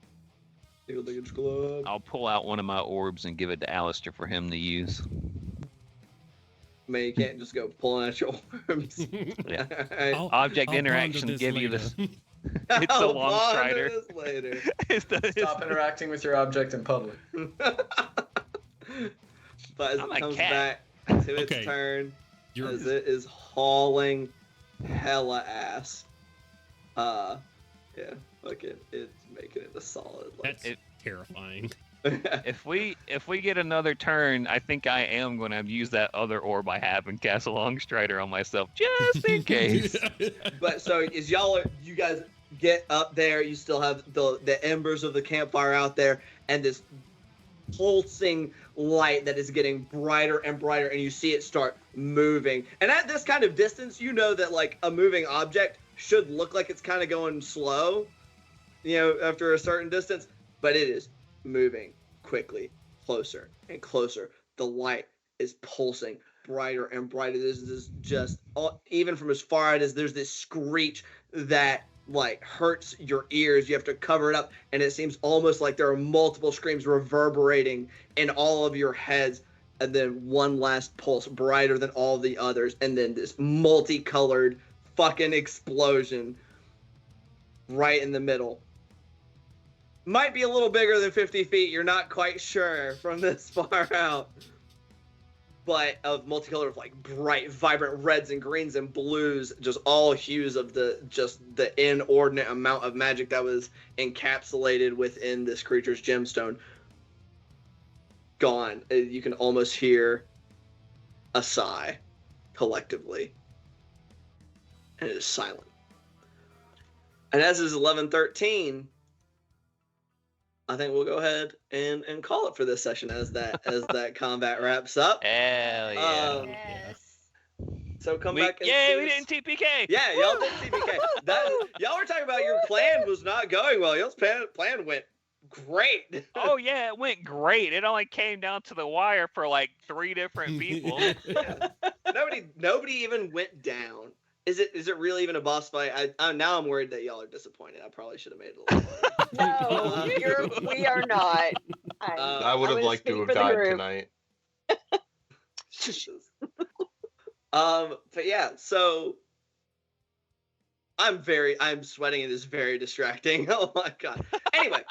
Single digits club. I'll pull out one of my orbs and give it to Alistair for him to use. Man, you can't just go pulling at your arms. Yeah. I'll- Object I'll ponder interaction this give you later. the. It's a I'll long ponder strider. this later. It's the- Stop interacting with your object in public. But as I'm it a comes cat. back to its Okay. turn, You're as it is hauling hella ass. Yeah, fucking, it's making it a solid. that's It- terrifying. If we get another turn, I think I am going to use that other orb I have and cast a long strider on myself just in case. But so as you guys get up there, you still have the embers of the campfire out there, and this pulsing light that is getting brighter and brighter, and you see it start moving. And at this kind of distance, you know that like a moving object should look like it's kind of going slow, after a certain distance, but it is moving quickly, closer and closer. The light is pulsing brighter and brighter. This is just even from as far as there's this screech that like hurts your ears. You have to cover it up, and it seems almost like there are multiple screams reverberating in all of your heads, and then one last pulse brighter than all the others, and then this multicolored fucking explosion right in the middle. Might be a little bigger than 50 feet. You're not quite sure from this far out. But of multicolored, like bright, vibrant reds and greens and blues, just all hues of the inordinate amount of magic that was encapsulated within this creature's gemstone. Gone. You can almost hear a sigh collectively. And it is silent. And as is 11:13, I think we'll go ahead and call it for this session as that combat wraps up. Hell yeah. Yes. So come we back and yay, see we us- didn't TPK. Yeah, y'all did TPK. Y'all were talking about your plan was not going well. Y'all's plan went great. Oh yeah, it went great. It only came down to the wire for like 3 different people. Yeah. nobody even went down. Is it really even a boss fight? Now I'm worried that y'all are disappointed. I probably should have made it a little better. No, we are not. I would have liked to have died tonight. Jesus. But yeah, so I'm sweating. It is very distracting. Oh my god. Anyway,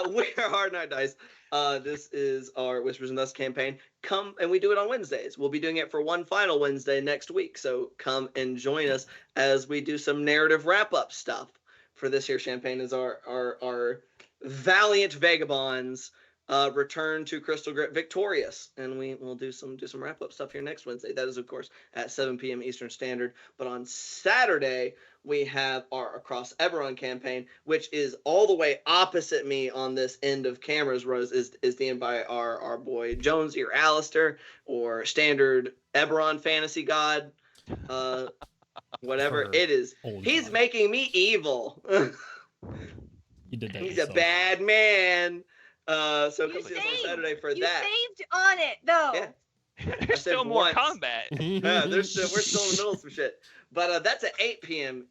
we are Hard Night Dice. This is our Whispers and Dust campaign. Come, and we do it on Wednesdays. We'll be doing it for one final Wednesday next week. So come and join us as we do some narrative wrap-up stuff for this here campaign. As our valiant vagabonds return to Crystal Grit victorious, and we will do some wrap-up stuff here next Wednesday. That is, of course, at 7 p.m. Eastern Standard. But on Saturday, we have our Across Eberron campaign, which is all the way opposite me on this end of cameras. Rose is DM'd by our boy Jonesy or Alistair or standard Eberron fantasy god, whatever it is. He's making me evil. You did that. He's yourself. a bad man. So come see us on Saturday for you that. saved on it though. Yeah. There's still more combat. Yeah, we're still in the middle of some shit. But that's at 8 p.m.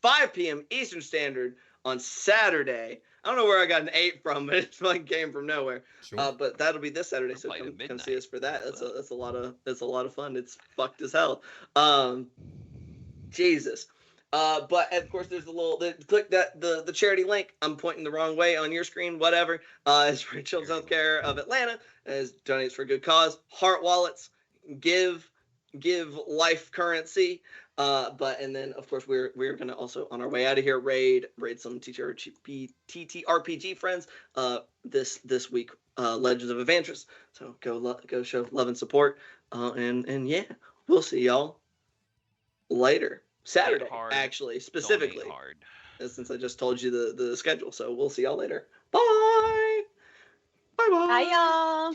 5 p.m. Eastern Standard on Saturday. I don't know where I got an 8 from, but it's like came from nowhere. Sure. But that'll be this Saturday, so come see us for that. That's a lot of fun. It's fucked as hell. Jesus. But of course, there's click the charity link. I'm pointing the wrong way on your screen. Whatever. It's for Children's Healthcare of Atlanta. As donates for a good cause. Heart wallets. Give life currency. And then of course we're gonna also on our way out of here raid some TTRPG friends. This week Legends of Evantris. So go show love and support. And yeah, we'll see y'all later. Saturday, actually, specifically, since I just told you the schedule. So we'll see y'all later. Bye. Bye. Bye, y'all.